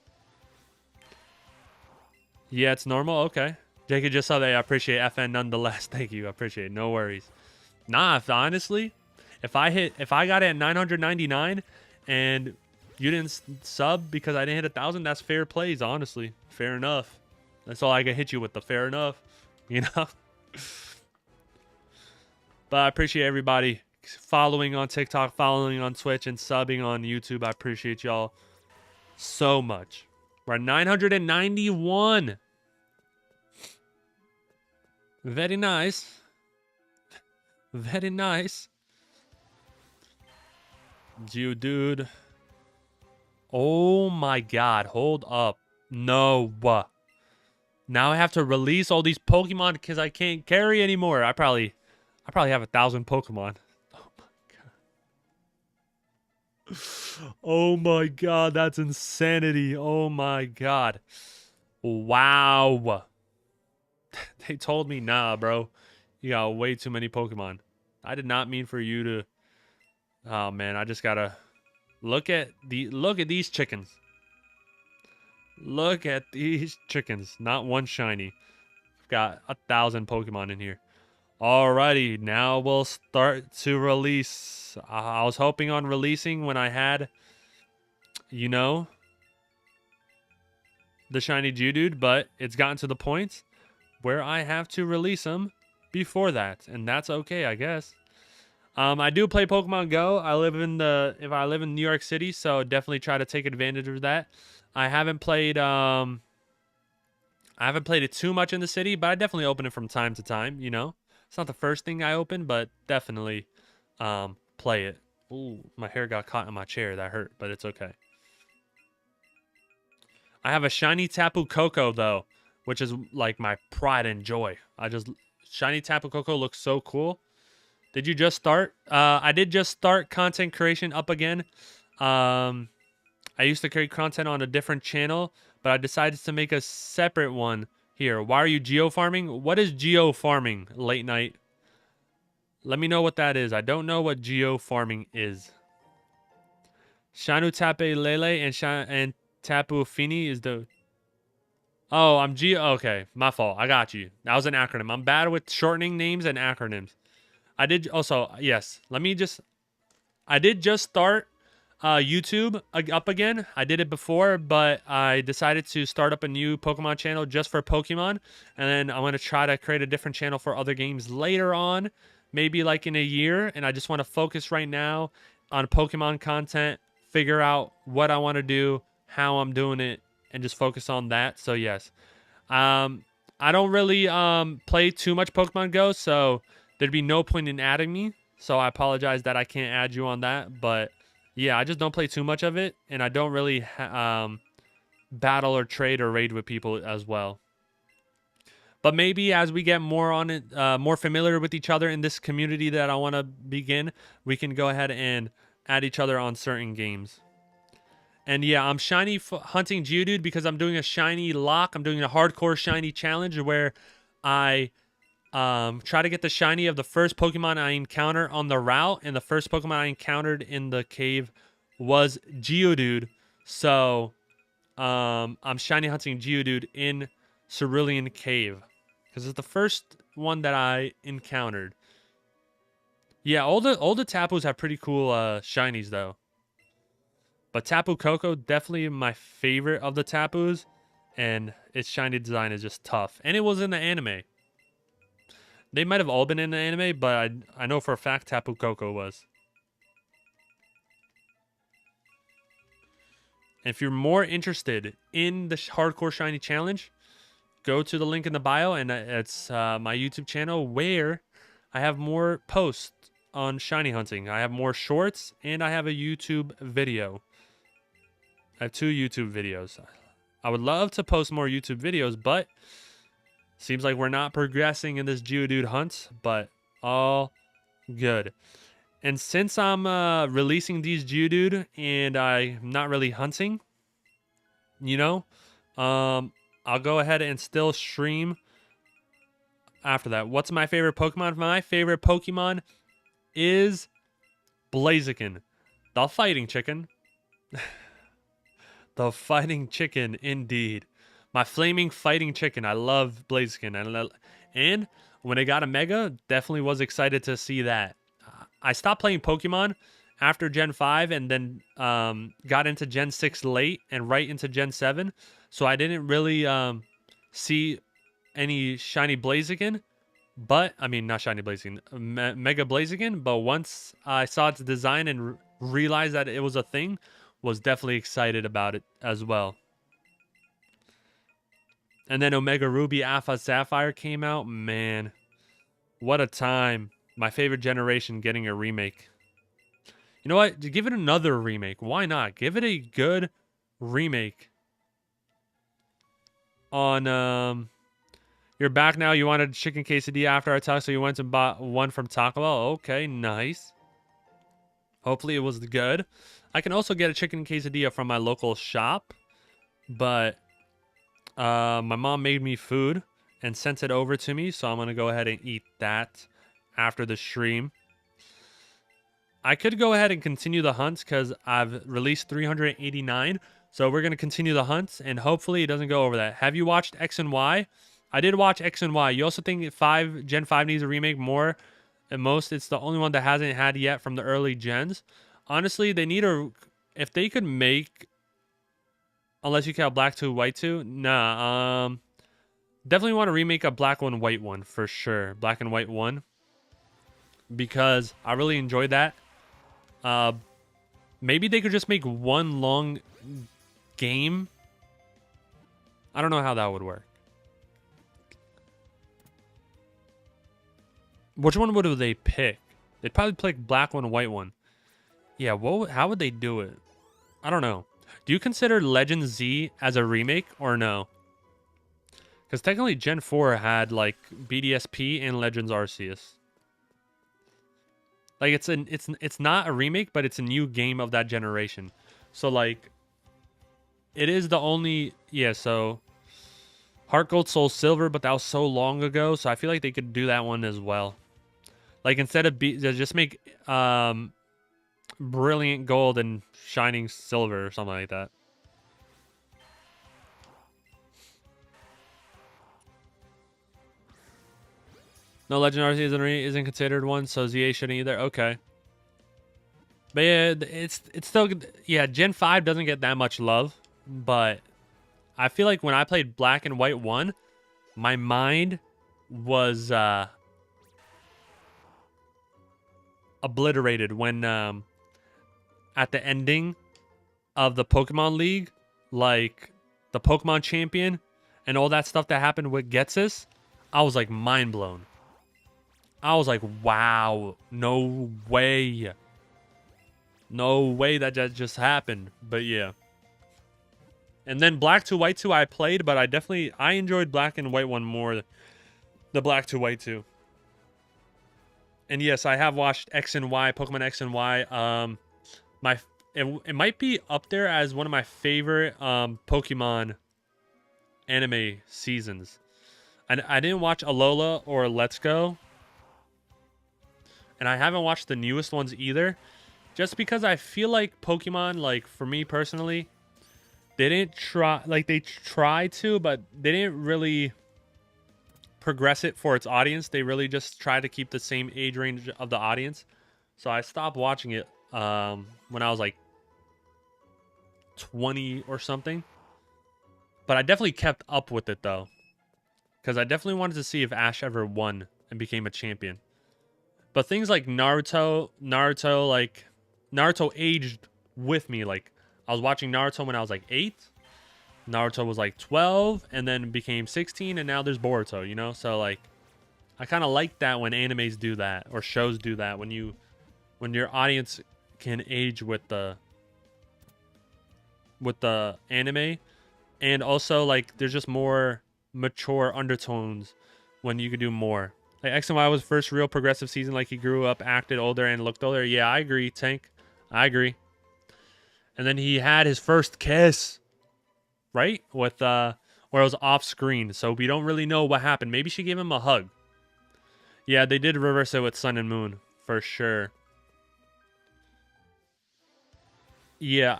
Yeah, it's normal. Okay. Jacob just saw that. I appreciate FN nonetheless. Thank you. I appreciate it. No worries. Nah, honestly, if I got it at 999 and you didn't sub because I didn't hit 1,000, that's fair plays, honestly. Fair enough. That's all I can hit you with, the fair enough. You know? But I appreciate everybody following on TikTok, following on Twitch, and subbing on YouTube. I appreciate y'all so much. We're at 991. Very nice. Very nice. Geodude. Oh my god. Hold up. No. Now I have to release all these Pokemon because I can't carry anymore. I probably have 1,000 Pokemon. Oh my god. Oh my god, that's insanity. Oh my god. Wow. They told me, nah, bro. You got way too many Pokemon. I did not mean for you to. Oh man, I just gotta look at these chickens. Look at these chickens. Not one shiny. I've got 1,000 Pokemon in here. Alrighty, now we'll start to release. I was hoping on releasing when I had, you know, the shiny Geodude, but it's gotten to the point where I have to release them before that, and that's okay, I guess. I do play Pokemon Go. I live in New York City, so definitely try to take advantage of that. I haven't played it too much in the city, but I definitely open it from time to time, you know. It's not the first thing I open, but definitely play it. Ooh, my hair got caught in my chair. That hurt, but it's okay. I have a shiny Tapu Koko though, which is like my pride and joy. Shiny Tapu Koko looks so cool. Did you just start? I did just start content creation up again. I used to create content on a different channel, but I decided to make a separate one here. Why are you geo-farming? What is geo-farming, late night? Let me know what that is. I don't know what geo-farming is. Shanu Tape Lele and Tapu Fini is the... Oh, I'm geo... Okay, my fault. I got you. That was an acronym. I'm bad with shortening names and acronyms. I did... Also, yes. I did just start YouTube up again. I did it before, but I decided to start up a new Pokemon channel just for Pokemon, and then I'm going to try to create a different channel for other games later on, maybe like in a year, and I just want to focus right now on Pokemon content, figure out what I want to do, how I'm doing it, and just focus on that. So yes, I don't really play too much Pokemon Go, so there'd be no point in adding me. So I apologize that I can't add you on that, but yeah, I just don't play too much of it, and I don't really battle or trade or raid with people as well. But maybe as we get more on it, more familiar with each other in this community that I want to begin, we can go ahead and add each other on certain games. And yeah, I'm shiny hunting Geodude because I'm doing a shiny lock. I'm doing a hardcore shiny challenge where I try to get the shiny of the first Pokemon I encounter on the route, and the first Pokemon I encountered in the cave was Geodude. So I'm shiny hunting Geodude in Cerulean Cave because it's the first one that I encountered. Yeah, all the Tapus have pretty cool shinies though. But Tapu Koko, definitely my favorite of the Tapus, and its shiny design is just tough. And it was in the anime. They might have all been in the anime, but I know for a fact Tapu Koko was. And if you're more interested in the Hardcore Shiny Challenge, go to the link in the bio, and it's my YouTube channel where I have more posts on shiny hunting. I have more shorts, and I have a YouTube video. I have 2 YouTube videos. I would love to post more YouTube videos, but seems like we're not progressing in this Geodude hunt, but all good. And since I'm releasing these Geodude and I'm not really hunting, you know, I'll go ahead and still stream after that. What's my favorite Pokemon? My favorite Pokemon is Blaziken, the fighting chicken. The fighting chicken, indeed. My flaming fighting chicken. I love Blaziken. And when it got a Mega, definitely was excited to see that. I stopped playing Pokemon after Gen 5 and then got into Gen 6 late and right into Gen 7. So I didn't really see any shiny Blaziken. But, I mean, not shiny Blaziken, Mega Blaziken. But once I saw its design and realized that it was a thing, was definitely excited about it as well. And then Omega Ruby Alpha Sapphire came out. Man, what a time. My favorite generation getting a remake. You know what? Give it another remake. Why not? Give it a good remake. On, you're back now. You wanted chicken quesadilla after our talk, so you went and bought one from Taco Bell. Okay, nice. Hopefully it was good. I can also get a chicken quesadilla from my local shop, but my mom made me food and sent it over to me, so I'm going to go ahead and eat that after the stream. I could go ahead and continue the hunts because I've released 389, so we're going to continue the hunts, and hopefully it doesn't go over that. Have you watched X and Y? I did watch X and Y. You also think Gen 5 needs a remake more than most? It's the only one that hasn't had yet from the early gens. Honestly, they need a... If they could make... Unless you count Black 2, White 2? Nah, definitely want to remake a Black 1, White 1, for sure. Black and White 1. Because I really enjoyed that. Maybe they could just make one long game. I don't know how that would work. Which one would they pick? They'd probably pick Black 1, White 1. Yeah, how would they do it? I don't know. Do you consider Legend Z as a remake or no? Because technically Gen 4 had like BDSP and Legends Arceus. Like it's not a remake, but it's a new game of that generation. So like it is the only so Heart Gold, Soul Silver, but that was so long ago, so I feel like they could do that one as well. Like instead of just make Brilliant Gold and Shining Silver or something like that. No, Legend Arceus isn't considered one, so ZA shouldn't either. Okay. But yeah, it's still... Yeah, Gen 5 doesn't get that much love, but I feel like when I played Black and White 1, my mind was obliterated when at the ending of the Pokemon League, like the Pokemon Champion and all that stuff that happened with Getsus, I was like mind blown. I was like, wow, no way. No way that just happened. But yeah. And then Black 2, White 2 I played, but I enjoyed Black and White 1 more. The Black 2, White 2. And yes, I have watched X and Y, Pokemon X and Y. It might be up there as one of my favorite Pokemon anime seasons. And I didn't watch Alola or Let's Go. And I haven't watched the newest ones either. Just because I feel like Pokemon, like for me personally, they didn't try, like they tried to, but they didn't really progress it for its audience. They really just tried to keep the same age range of the audience. So I stopped watching it when I was like 20 or something. But I definitely kept up with it though. Because I definitely wanted to see if Ash ever won and became a champion. But things like Naruto aged with me. Like, I was watching Naruto when I was like 8. Naruto was like 12 and then became 16 and now there's Boruto, you know? So like I kind of like that when animes do that or shows do that, when your audience can age with the anime, and also like there's just more mature undertones when you could do more. Like X and Y was first real progressive season, like he grew up, acted older, and looked older. Yeah, I agree, Tank. I agree. And then he had his first kiss, right? With where it was off screen, so we don't really know what happened. Maybe she gave him a hug. Yeah, they did reverse it with Sun and Moon, for sure. Yeah,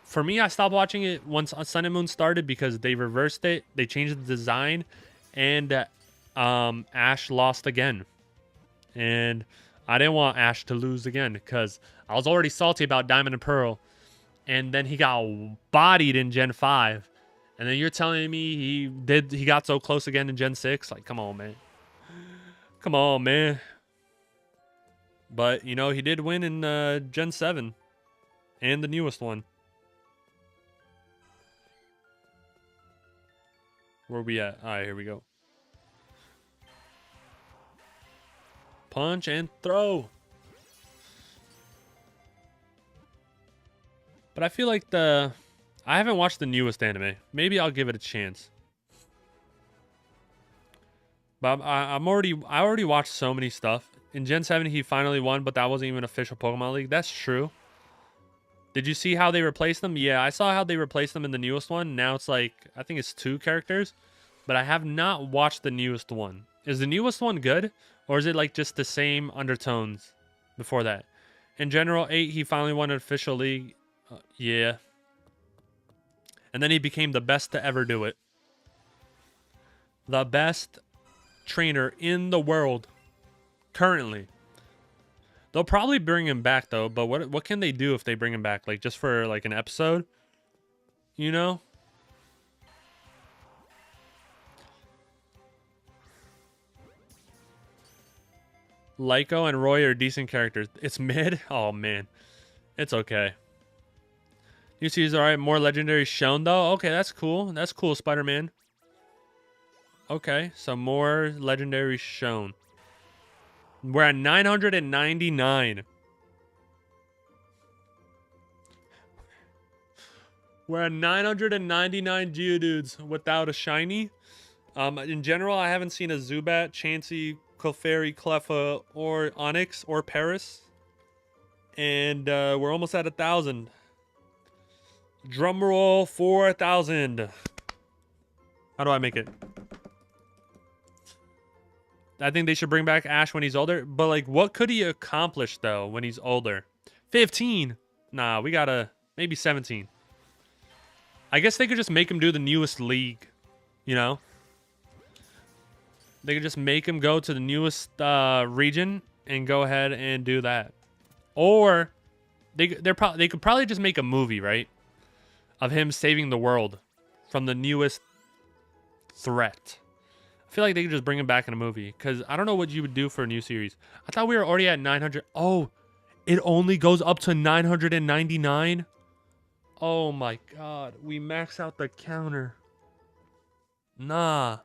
for me, I stopped watching it once Sun and Moon started because they reversed it. They changed the design, and Ash lost again. And I didn't want Ash to lose again because I was already salty about Diamond and Pearl. And then he got bodied in Gen 5. And then you're telling me he got so close again in Gen 6? Like, come on, man. Come on, man. But, you know, he did win in Gen 7. And the newest one. Where we at? All right, here we go. Punch and throw. But I feel like I haven't watched the newest anime. Maybe I'll give it a chance. But I already watched so many stuff. In Gen 7, he finally won, but that wasn't even official Pokemon League. That's true. Did you see how they replaced them? Yeah, I saw how they replaced them in the newest one. Now it's like, I think it's 2 characters. But I have not watched the newest one. Is the newest one good? Or is it like just the same undertones before that? In General 8, he finally won an official league. Yeah. And then he became the best to ever do it. The best trainer in the world. Currently. They'll probably bring him back, though. But what can they do if they bring him back? Like, just for, like, an episode? You know? Lyco and Roy are decent characters. It's mid? Oh, man. It's okay. New series, alright. More legendaries shown, though. Okay, that's cool. That's cool, Spider-Man. Okay, so more legendaries shown. We're at 999. We're at 999 Geodudes without a shiny. In general, I haven't seen a Zubat, Chansey, Clefairy, Cleffa, or Onyx, or Paris. And we're almost at 1,000. Drum roll for 1,000. How do I make it? I think they should bring back Ash when he's older. But, like, what could he accomplish, though, when he's older? 15. Nah, we gotta... Maybe 17. I guess they could just make him do the newest league. You know? They could just make him go to the newest region and go ahead and do that. Or they could probably just make a movie, right? Of him saving the world from the newest threat. I feel like they could just bring him back in a movie. Because I don't know what you would do for a new series. I thought we were already at 900. Oh, it only goes up to 999? Oh my god. We max out the counter. Nah.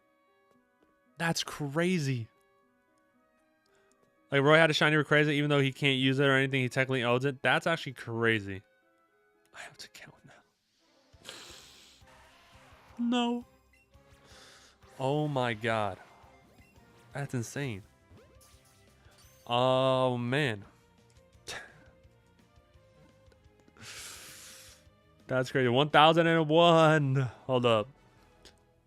That's crazy. Like, Roy had a shiny Rayquaza even though he can't use it or anything. He technically owns it. That's actually crazy. I have to count now. No. Oh my god. That's insane. Oh man. That's crazy. 1001. Hold up.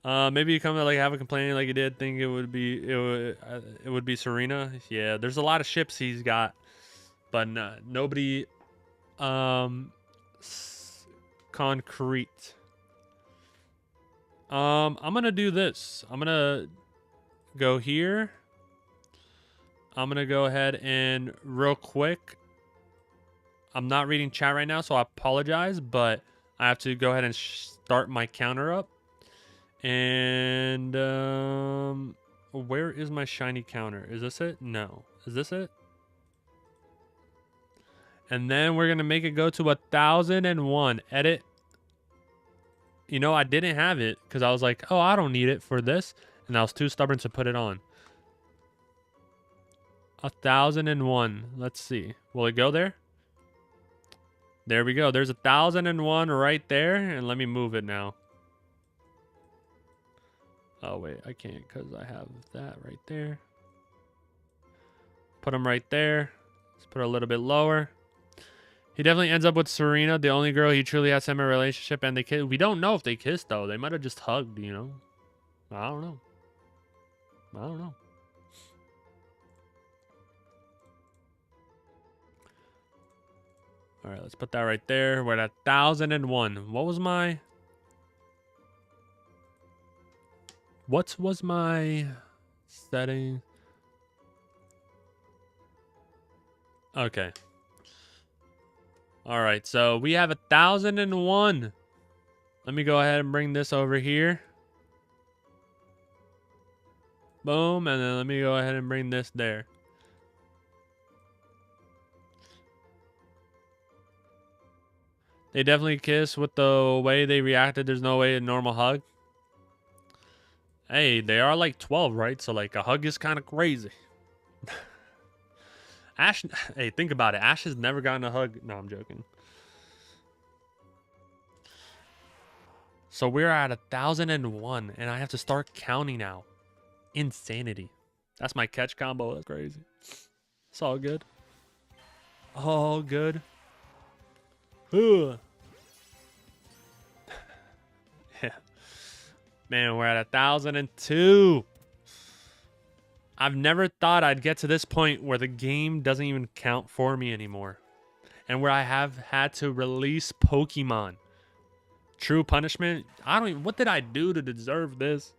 Maybe you come to like have a complaint like you did. Think it would be Serena. Yeah, there's a lot of ships he's got, but nobody concrete. I'm gonna do this. I'm gonna go here. I'm gonna go ahead and real quick. I'm not reading chat right now, so I apologize, but I have to go ahead and start my counter up. And where is my shiny counter? Is this it? No. Is this it? And then we're gonna make it go to 1001. Edit. You know, I didn't have it because I was like, oh, I don't need it for this, and I was too stubborn to put it on. 1001. Let's see. Will it go there? There we go. There's 1001 right there, and let me move it now. Oh, wait, I can't because I have that right there. Put him right there. Let's put it a little bit lower. He definitely ends up with Serena, the only girl he truly has in a relationship, and they kiss. We don't know if they kissed, though. They might have just hugged, you know? I don't know. I don't know. All right, let's put that right there. We're at 1001. What was my... What was my setting? Okay. All right, so we have 1001. Let me go ahead and bring this over here. Boom, and then let me go ahead and bring this there. They definitely kiss with the way they reacted. There's no way a normal hug. Hey, they are like 12, right? So like a hug is kind of crazy. Ash, hey, think about it. Ash has never gotten a hug. No, I'm joking. So we're at 1,001, and I have to start counting now. Insanity. That's my catch combo. That's crazy. It's all good. All good. Ugh. Yeah. Man, we're at 1,002. I've never thought I'd get to this point where the game doesn't even count for me anymore. And where I have had to release Pokemon. True punishment? I don't even... What did I do to deserve this?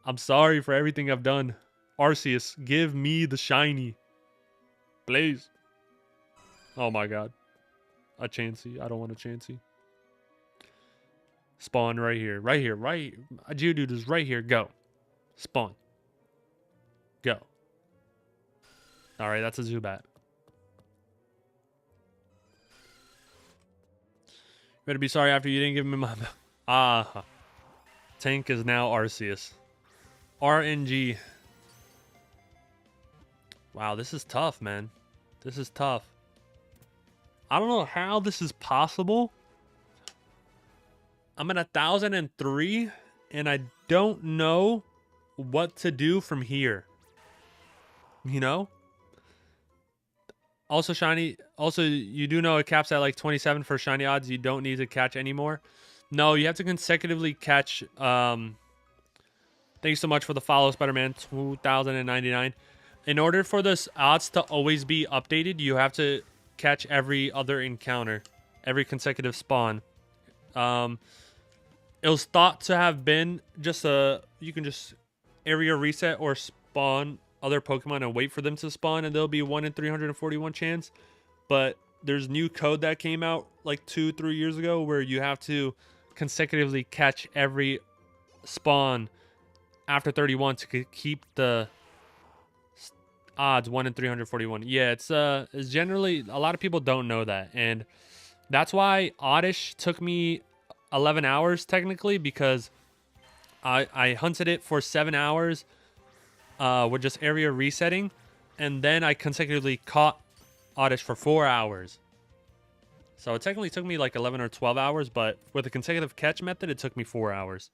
I'm sorry for everything I've done. Arceus, give me the shiny. Please. Oh my god. A Chansey. I don't want a Chansey. Spawn right here. Right here. Right. A Geodude is right here. Go. Spawn. Go. Alright, that's a Zubat. Better be sorry after you didn't give me my... Ah. Tank is now Arceus. RNG. Wow, this is tough, man. This is tough. I don't know how this is possible. I'm at 1,003, and I don't know what to do from here. You know? Also, shiny. Also, you do know it caps at like 27 for shiny odds. You don't need to catch anymore. No, you have to consecutively catch. Thank you so much for the follow, Spider-Man 2099. In order for this odds to always be updated, you have to catch every other encounter, every consecutive spawn. It was thought to have been just you can just area reset or spawn other Pokemon and wait for them to spawn, and there'll be 1 in 341 chance. But there's new code that came out like 2-3 years ago where you have to consecutively catch every spawn after 31 to keep the odds 1 in 341. Yeah, it's generally a lot of people don't know that, and that's why Oddish took me 11 hours technically, because I hunted it for 7 hours with just area resetting, and then I consecutively caught Oddish for 4 hours. So it technically took me like 11 or 12 hours, but with the consecutive catch method, it took me 4 hours.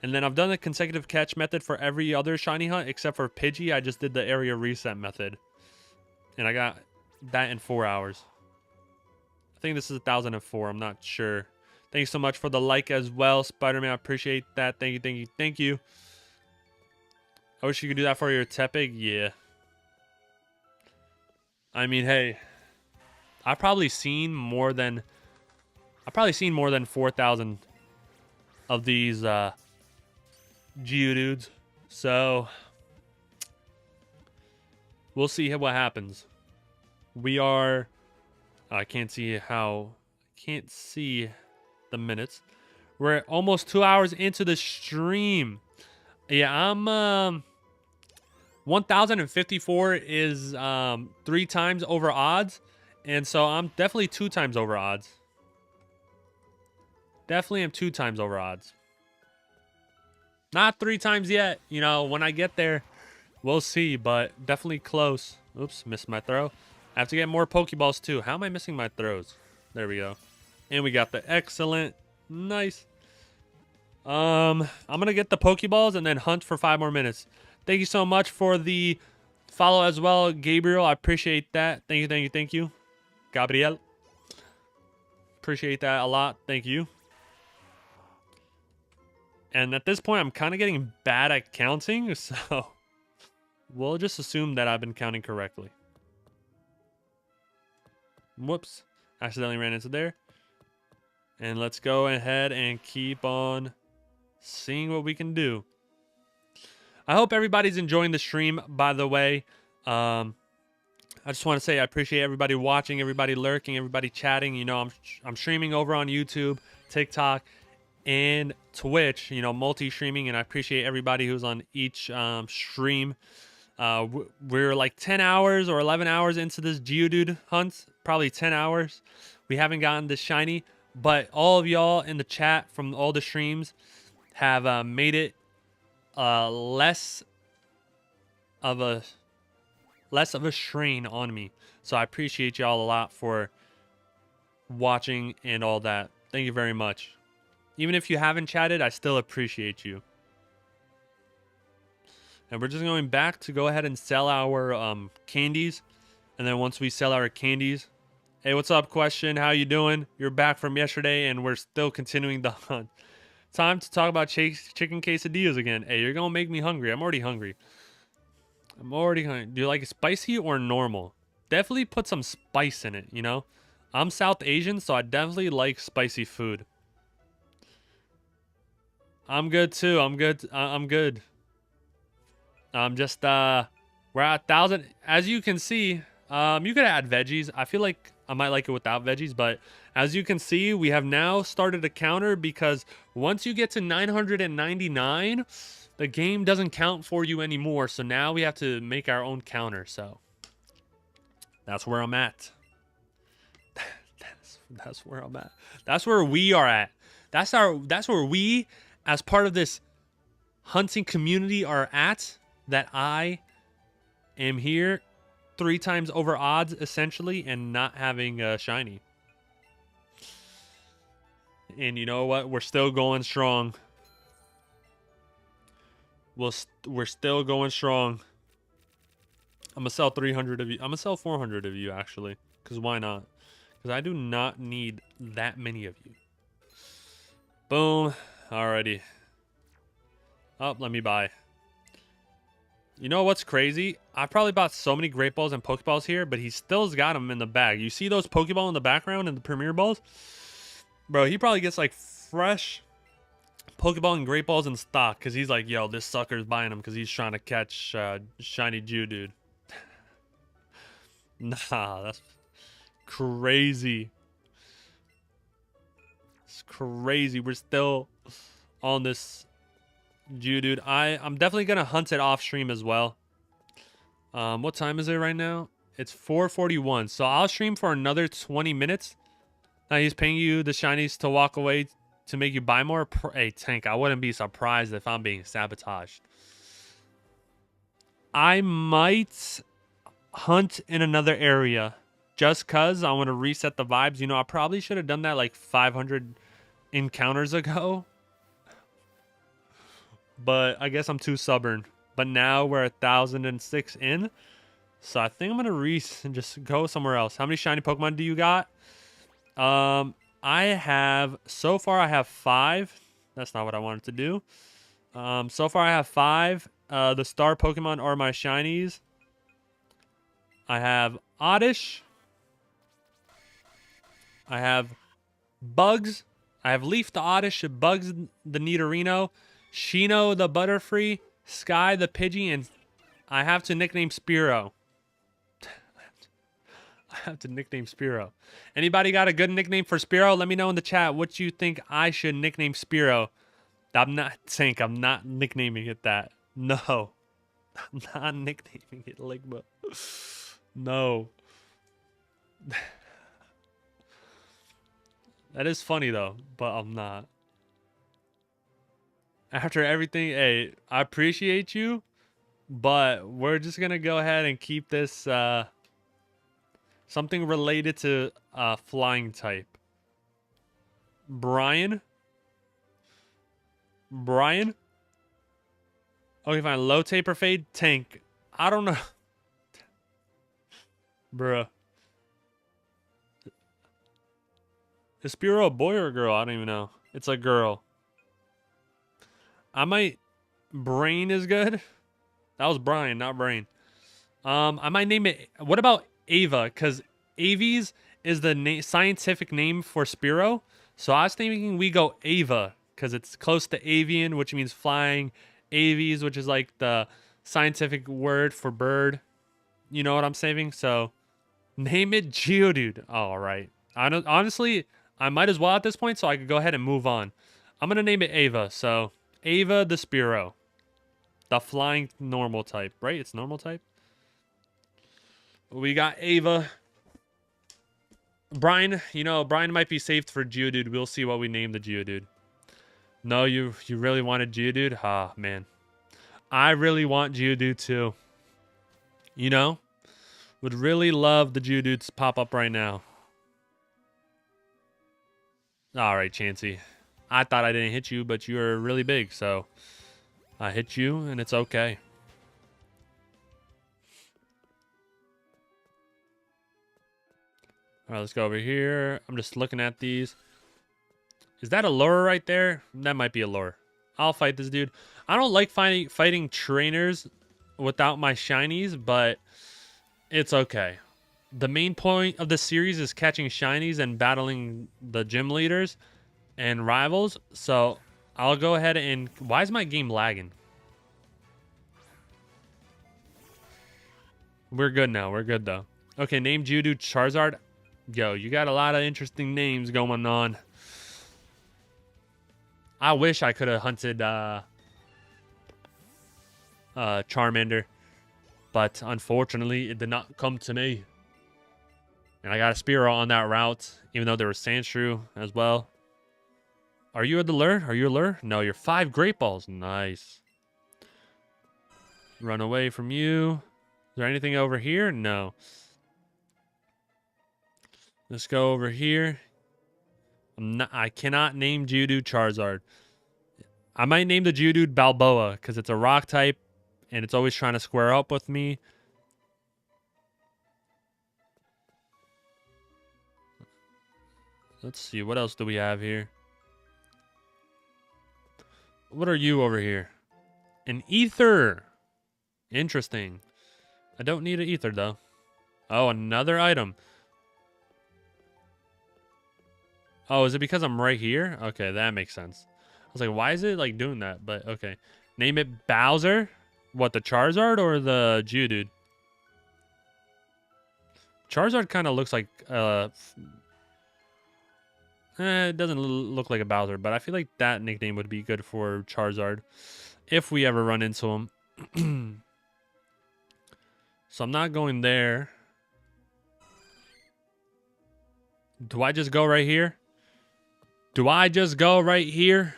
And then I've done the consecutive catch method for every other shiny hunt except for Pidgey. I just did the area reset method, and I got that in 4 hours. I think this is 1,004. I'm not sure. Thank you so much for the like as well, Spider-Man. I appreciate that. Thank you, thank you, thank you. I wish you could do that for your Tepig. Yeah. I mean, hey, I've probably seen more than 4,000 of these Geodudes. So we'll see what happens. We are I can't see the minutes. We're almost 2 hours into the stream. Yeah, I'm 1,054 is 3 times over odds, and so I'm definitely 2 times over odds. Definitely am 2 times over odds. Not 3 times yet. You know, when I get there, we'll see, but definitely close. Oops, missed my throw. I have to get more Pokeballs too. How am I missing my throws? There we go. And we got the excellent. Nice. I'm going to get the Pokeballs and then hunt for 5 more minutes. Thank you so much for the follow as well, Gabriel. I appreciate that. Thank you, thank you, thank you. Gabriel. Appreciate that a lot. Thank you. And at this point, I'm kind of getting bad at counting, so we'll just assume that I've been counting correctly. Whoops. Accidentally ran into there. And let's go ahead and keep on seeing what we can do. I hope everybody's enjoying the stream, by the way. I just want to say I appreciate everybody watching, everybody lurking, everybody chatting. You know, I'm streaming over on YouTube, TikTok, and Twitch, you know, multi-streaming, and I appreciate everybody who's on each stream. We're like 10 hours or 11 hours into this Geodude hunt, probably 10 hours. We haven't gotten this shiny, but all of y'all in the chat from all the streams have made it less of a strain on me. So I appreciate y'all a lot for watching and all that. Thank you very much. Even if you haven't chatted, I still appreciate you. And we're just going back to go ahead and sell our candies. And then once we sell our candies, hey, what's up, Question? How you doing? You're back from yesterday, and we're still continuing the hunt. Time to talk about chicken quesadillas again. Hey, you're gonna make me hungry. I'm already hungry. Do you like it spicy or normal? Definitely put some spice in it, you know? I'm South Asian, so I definitely like spicy food. I'm good too. I'm good. I'm good. I'm just we're at 1,000. As you can see, you could add veggies. I feel like I might like it without veggies, but as you can see, we have now started a counter because once you get to 999, the game doesn't count for you anymore. So now we have to make our own counter. So that's where I'm at. That's where I'm at. That's where we are at. That's where we, as part of this hunting community, are at. That I am here 3 times over odds, essentially, and not having a shiny. And you know what? We're still going strong. We're still going strong. I'm gonna sell 300 of you. I'm gonna sell 400 of you, actually. Because why not? Because I do not need that many of you. Boom. Alrighty. Oh, let me buy. You know what's crazy? I probably bought so many Great Balls and Pokeballs here, but he still's got them in the bag. You see those Pokeball in the background and the Premier Balls? Bro, he probably gets like fresh Pokeball and Great Balls in stock because he's like, yo, this sucker's buying them because he's trying to catch shiny Geodude. Nah, that's crazy. It's crazy. We're still on this Geodude. I'm definitely gonna hunt it off stream as well. What time is it right now? It's 4:41. So I'll stream for another 20 minutes. Now he's paying you the shinies to walk away to make you buy more. Hey Tank, I wouldn't be surprised if I'm being sabotaged. I might hunt in another area just cause I want to reset the vibes. You know, I probably should have done that like 500 encounters ago. But I guess I'm too stubborn. But now we're 1,006 in. So I think I'm going to just go somewhere else. How many shiny Pokemon do you got? I have... So far, I have 5. That's not what I wanted to do. So far, I have 5. The star Pokemon are my shinies. I have Oddish. I have Bugs. I have Leaf the Oddish, Bugs the Nidorino, Shino the Butterfree, Sky the Pidgey, and I have to nickname Spearow. I have to nickname Spearow. Anybody got a good nickname for Spearow? Let me know in the chat what you think I should nickname Spearow. I'm not Tank. I'm not nicknaming it that. No. I'm not nicknaming it Ligma. No. That is funny though, but I'm not. After everything, hey, I appreciate you, but we're just gonna go ahead and keep this something related to flying type. Brian? Okay, fine. Low taper fade, Tank. I don't know. Bruh. Is Spearow a boy or a girl? I don't even know. It's a girl. I might... Brain is good. That was Brian, not Brain. I might name it... What about Ava? Because Aves is the scientific name for Spearow. So I was thinking we go Ava. Because it's close to avian, which means flying. Aves, which is like the scientific word for bird. You know what I'm saying? So name it Geodude. All right. Honestly... I might as well at this point, so I could go ahead and move on. I'm going to name it Ava. So, Ava the Spearow. The flying normal type, right? It's normal type. We got Ava. Brian, you know, Brian might be saved for Geodude. We'll see what we name the Geodude. No, you really wanted Geodude? Ah, man. I really want Geodude too. You know? Would really love the Geodude to pop up right now. All right, Chansey. I thought I didn't hit you, but you were really big, so I hit you, and it's okay. All right, let's go over here. I'm just looking at these. Is that a lure right there? That might be a lure. I'll fight this dude. I don't like fighting trainers without my shinies, but it's okay. The main point of the series is catching shinies and battling the gym leaders and rivals. So I'll go ahead and... Why is my game lagging? We're good now. We're good, though. Okay, name Geodude Charizard. Yo, you got a lot of interesting names going on. I wish I could have hunted Charmander, but unfortunately, it did not come to me. And I got a Spearow on that route, even though there was Sandshrew as well. Are you the lure? Are you a lure? No, you're 5 Great Balls. Nice. Run away from you. Is there anything over here? No. Let's go over here. I cannot name Geodude Charizard. I might name the Geodude Balboa because it's a rock type and it's always trying to square up with me. Let's see. What else do we have here? What are you over here? An ether. Interesting. I don't need an ether, though. Oh, another item. Oh, is it because I'm right here? Okay, that makes sense. I was like, why is it like doing that? But okay. Name it Bowser. What, the Charizard or the Geodude? Charizard kind of looks like... it doesn't look like a Bowser, but I feel like that nickname would be good for Charizard if we ever run into him. So I'm not going there. Do I just go right here? Do I just go right here?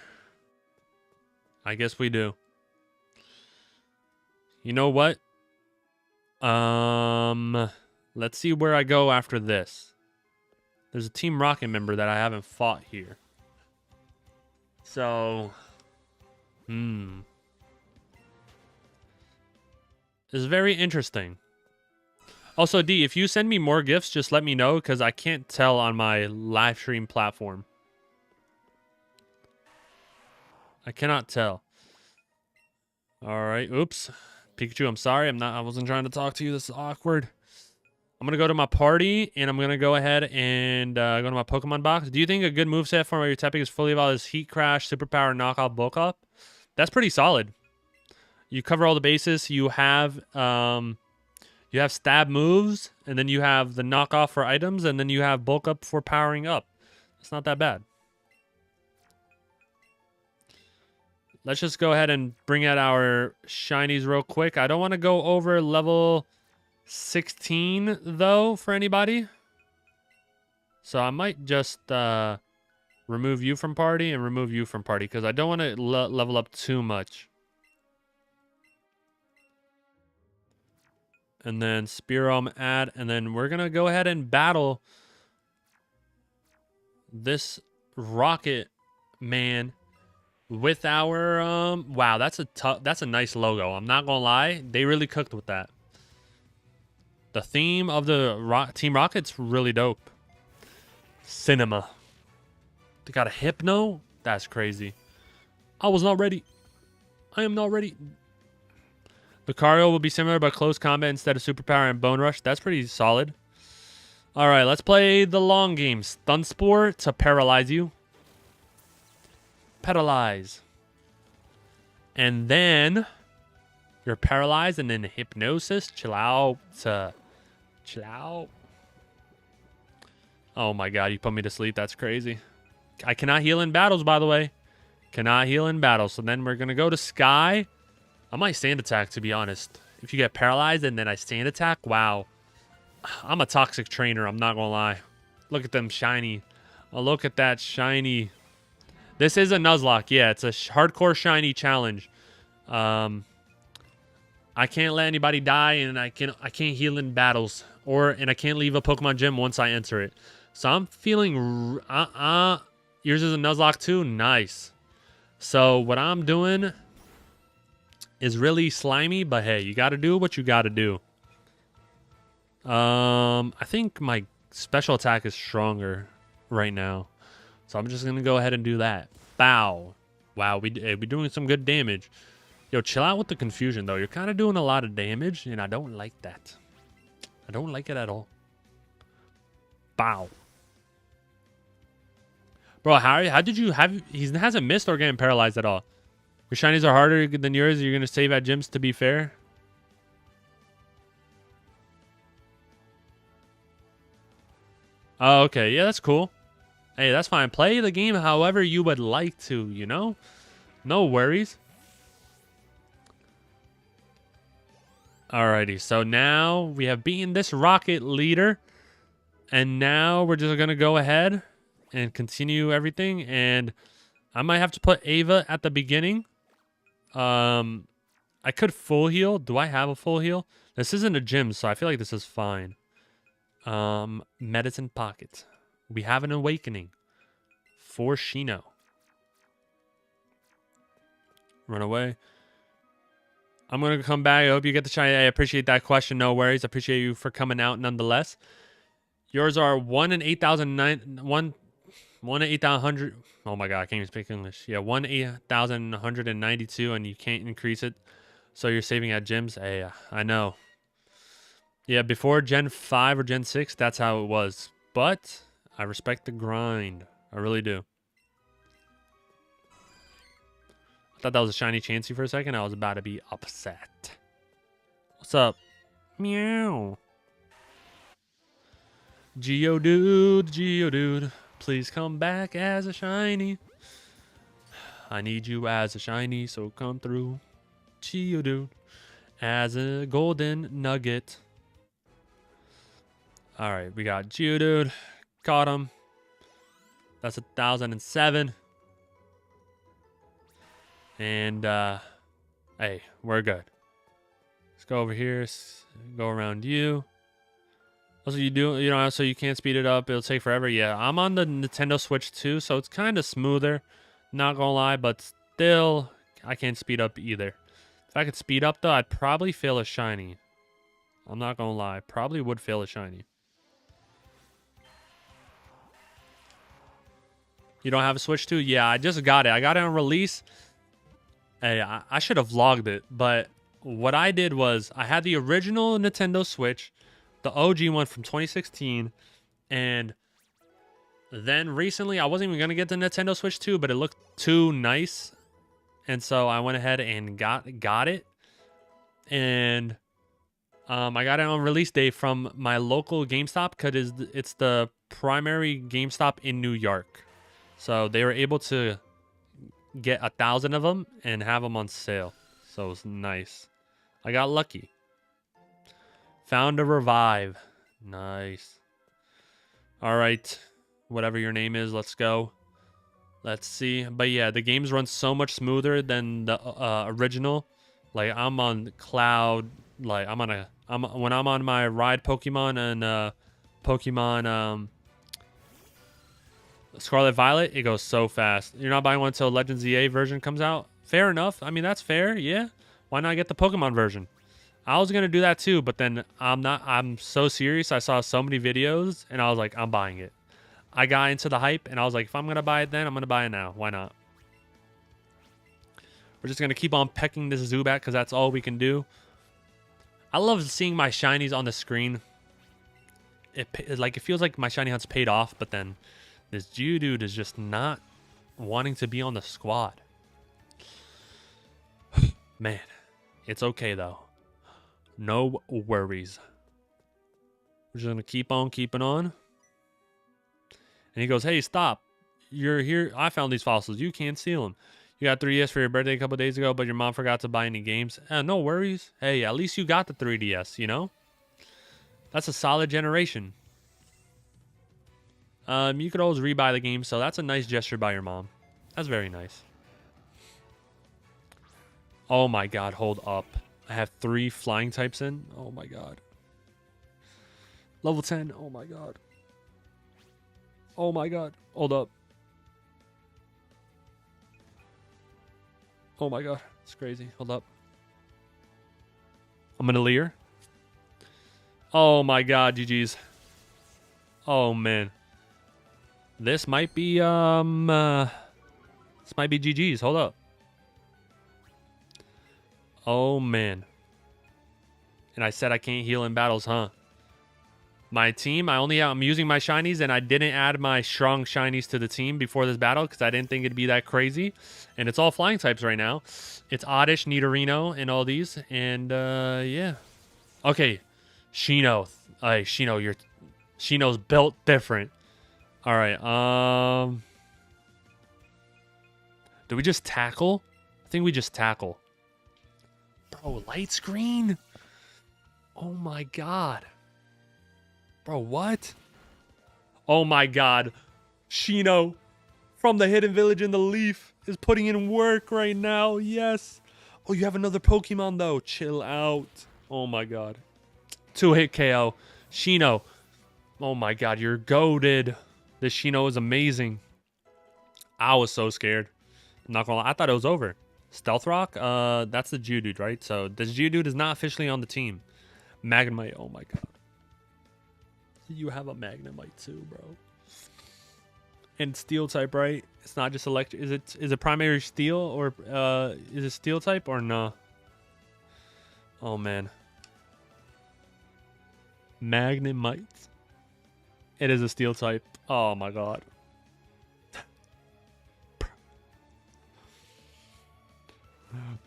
I guess we do. You know what? Let's see where I go after this. There's a Team Rocket member that I haven't fought here. So, this is very interesting. Also, D, if you send me more gifts, just let me know because I can't tell on my live stream platform. I cannot tell. All right. Oops. Pikachu, I'm sorry. I wasn't trying to talk to you. This is awkward. I'm going to go to my party, and I'm going to go ahead and go to my Pokemon box. Do you think a good moveset for your typing is fully evolved is Heat Crash, Superpower, Knockout, Bulk Up? That's pretty solid. You cover all the bases. You have stab moves, and then you have the knockoff for items, and then you have bulk up for powering up. It's not that bad. Let's just go ahead and bring out our shinies real quick. I don't want to go over level 16, though, for anybody. So I might just remove you from party and remove you from party, because I don't want to level up too much. And then Spearow add, and then we're going to go ahead and battle this Rocket Man with our wow, that's a nice logo. I'm not going to lie. They really cooked with that. The theme of the Team Rocket's really dope. Cinema. They got a Hypno? That's crazy. I was not ready. I am not ready. Lucario will be similar but close combat instead of Superpower and Bone Rush. That's pretty solid. All right, let's play the long game. Stun Spore to paralyze you. Paralyze. And then you're paralyzed, and then Hypnosis. Chill out. Chill out. Oh my god, you put me to sleep. That's crazy. I cannot heal in battles, by the way. Cannot heal in battles. So then we're going to go to Sky. I might Sand Attack, to be honest. If you get paralyzed and then I Sand Attack, wow. I'm a toxic trainer, I'm not going to lie. Look at them shiny. Oh, look at that shiny. This is a Nuzlocke. Yeah, it's a hardcore shiny challenge. I can't let anybody die, and I can't heal in battles, and I can't leave a Pokemon gym once I enter it. So I'm feeling yours is a Nuzlocke too. Nice. So what I'm doing is really slimy, but hey, you got to do what you got to do. I think my special attack is stronger right now, so I'm just gonna go ahead and do that. Bow. Wow, we're doing some good damage. Yo, chill out with the confusion, though. You're kind of doing a lot of damage, and I don't like that. I don't like it at all. Bow. Bro, how did you have... He hasn't missed or getting paralyzed at all. Your shinies are harder than yours. You're going to save at gyms, to be fair. Oh, okay. Yeah, that's cool. Hey, that's fine. Play the game however you would like to, you know? No worries. Alrighty, so now we have beaten this rocket leader. And now we're just going to go ahead and continue everything. And I might have to put Ava at the beginning. I could full heal. Do I have a full heal? This isn't a gym, so I feel like this is fine. Medicine pocket. We have an awakening for Shino. Run away. I'm going to come back. I hope you get the shiny. I appreciate that question. No worries. I appreciate you for coming out nonetheless. Yours are 1 in 8,009. 1 in 8,100. Oh my God. I can't even speak English. Yeah. 1 in 8,192, and you can't increase it. So you're saving at gyms. Hey, I know. Yeah. Before Gen 5 or Gen 6, that's how it was. But I respect the grind. I really do. I thought that was a shiny Chansey for a second. I was about to be upset. What's up? Meow. Geodude, please come back as a shiny. I need you as a shiny, so come through. Geodude, as a golden nugget. All right, we got Geodude. Caught him. That's 1,007. And, hey, we're good. Let's go over here. Go around you. Also, so you can't speed it up. It'll take forever. Yeah, I'm on the Nintendo Switch too, so it's kind of smoother. Not gonna lie, but still, I can't speed up either. If I could speed up, though, I'd probably fail a shiny. I'm not gonna lie. Probably would fail a shiny. You don't have a Switch too? Yeah, I just got it. I got it on release. Hey, I should have vlogged it, but what I did was I had the original Nintendo Switch, the OG one from 2016, and then recently I wasn't even going to get the Nintendo Switch 2, but it looked too nice, and so I went ahead and got it, and I got it on release day from my local GameStop because it's the primary GameStop in New York, so they were able to get 1,000 of them and have them on sale. So it was nice. I got lucky. Found a revive. Nice. All right. Whatever your name is, let's go. Let's see. But yeah, the games run so much smoother than the original. Like I'm on cloud. Like when I'm on my ride Pokemon and Pokemon Scarlet Violet, it goes so fast. You're not buying one until Legends EA version comes out? Fair enough. I mean, that's fair. Yeah. Why not get the Pokemon version? I was going to do that too, but then I'm so serious. I saw so many videos and I was like, I'm buying it. I got into the hype and I was like, if I'm going to buy it then, I'm going to buy it now. Why not? We're just going to keep on pecking this Zubat because that's all we can do. I love seeing my shinies on the screen. It feels like my shiny hunt's paid off, but then this Geodude is just not wanting to be on the squad. Man, it's okay, though. No worries. We're just going to keep on keeping on. And he goes, hey, stop. You're here. I found these fossils. You can't steal them. You got 3DS for your birthday a couple days ago, but your mom forgot to buy any games. No worries. Hey, at least you got the 3DS, you know? That's a solid generation. You could always rebuy the game, so that's a nice gesture by your mom. That's very nice. Oh my God, hold up. I have 3 flying types in. Oh my god. Level 10. Oh my god. Oh my god. Hold up. Oh my god. It's crazy. Hold up. I'm gonna Leer. Oh my god, GG's. Oh man. This might be GG's. Hold up. Oh man. And I said I can't heal in battles, huh? My team, I'm using my shinies, and I didn't add my strong shinies to the team before this battle because I didn't think it'd be that crazy. And it's all flying types right now. It's Oddish, Nidorino, and all these. And yeah. Okay. Shino. Shino's built different. All right. Do we just tackle? I think we just tackle. Bro, light screen? Oh my god. Bro, what? Oh my god. Shino from the Hidden Village in the Leaf is putting in work right now. Yes. Oh, you have another Pokemon though. Chill out. Oh my god. 2-hit KO. Shino. Oh my god, you're goated. This Shino is amazing. I was so scared. I'm not gonna lie. I thought it was over. Stealth Rock? That's the Geodude, right? So this Geodude is not officially on the team. Magnemite. Oh my god. You have a Magnemite too, bro. And Steel type, right? It's not just electric. Is it primary Steel, or is it Steel type or no? Oh man. Magnemite. It is a Steel type. Oh my god.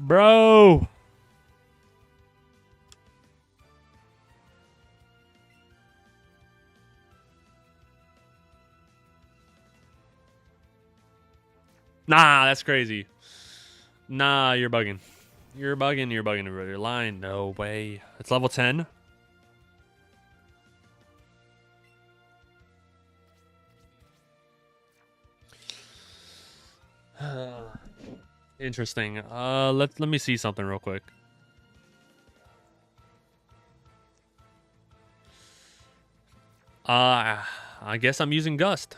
Bro. Nah, that's crazy. Nah, you're bugging. You're bugging, bro. You're lying. No way. It's level 10. Interesting. Let me see something real quick. I guess I'm using Gust.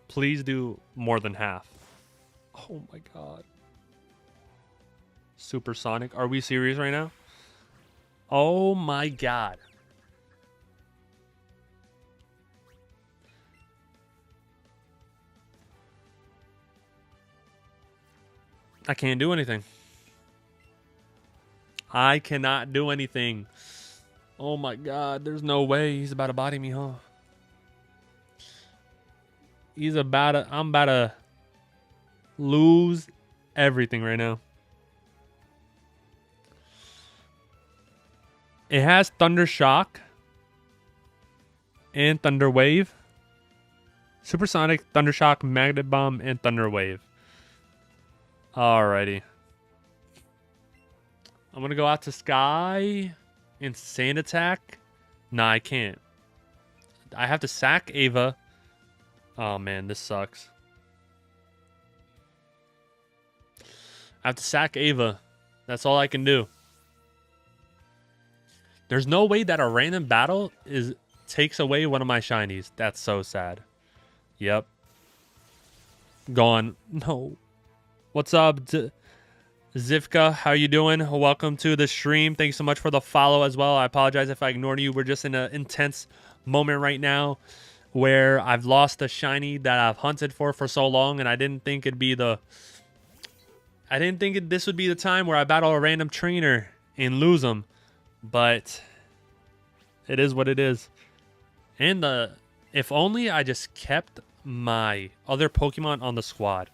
Please do more than half. Oh my god. Supersonic. Are we serious right now? Oh my god. I can't do anything. I cannot do anything. Oh my god, there's no way he's about to body me, huh? I'm about to lose everything right now. It has Thunder Shock and Thunder Wave. Supersonic, Thunder Shock, Magnet Bomb, and Thunder Wave. Alrighty. I'm gonna go out to Sky and Sand Attack. Nah, I can't. I have to sack Ava. Oh man, this sucks. I have to sack Ava. That's all I can do. There's no way that a random battle takes away one of my shinies. That's so sad. Yep. Gone. No. What's up, Zivka? How you doing? Welcome to the stream. Thanks so much for the follow as well. I apologize if I ignored you. We're just in an intense moment right now where I've lost a shiny that I've hunted for so long, and I didn't think it'd be this would be the time where I battle a random trainer and lose him, but it is what it is. And if only I just kept my other Pokemon on the squad.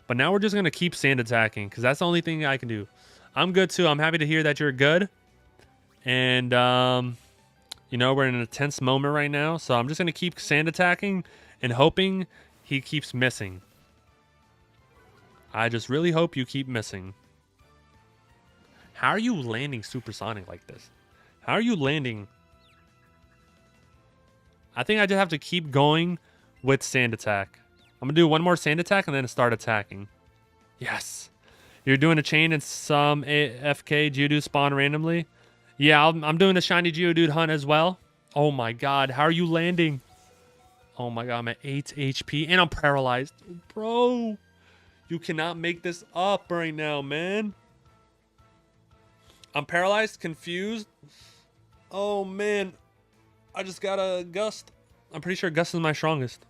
But now we're just going to keep sand attacking because that's the only thing I can do. I'm good too. I'm happy to hear that you're good. And, you know, we're in an intense moment right now. So I'm just going to keep sand attacking and hoping he keeps missing. I just really hope you keep missing. How are you landing Supersonic like this? How are you landing? I think I just have to keep going with Sand Attack. I'm gonna do one more sand attack and then start attacking. Yes. You're doing a chain and some AFK Geodude spawn randomly. Yeah, I'm doing a shiny Geodude hunt as well. Oh my god, how are you landing? Oh my god, I'm at 8 HP and I'm paralyzed. Bro, you cannot make this up right now, man. I'm paralyzed, confused. Oh man, I just got a Gust. I'm pretty sure Gust is my strongest.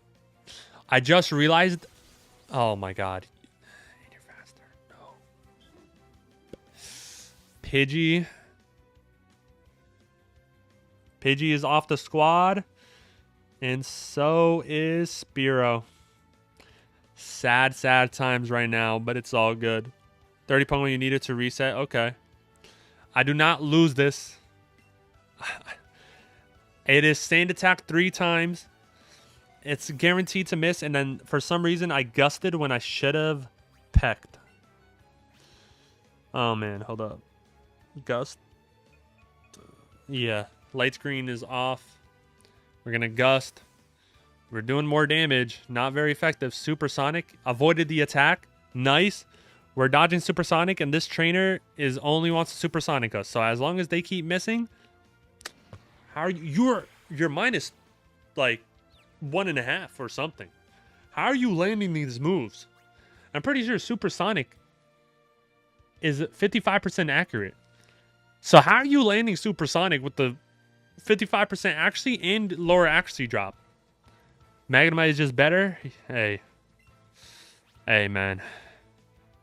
I just realized. Oh my god. You're faster. No. Pidgey. Pidgey is off the squad. And so is Spearow. Sad, sad times right now, but it's all good. 30 Pokemon you needed to reset. Okay. I do not lose this. It is Sand Attack 3 times. It's guaranteed to miss, and then for some reason I gusted when I should have pecked. Oh man, hold up. Gust. Yeah, light screen is off. We're gonna gust. We're doing more damage. Not very effective. Supersonic. Avoided the attack. Nice. We're dodging Supersonic, and this trainer is only wants to Supersonic us. So as long as they keep missing, how are you? You're minus like 1.5 or something. How are you landing these moves? I'm pretty sure Supersonic is 55% accurate. So how are you landing Supersonic with the 55% accuracy and lower accuracy drop? Magnemite is just better. Hey, man,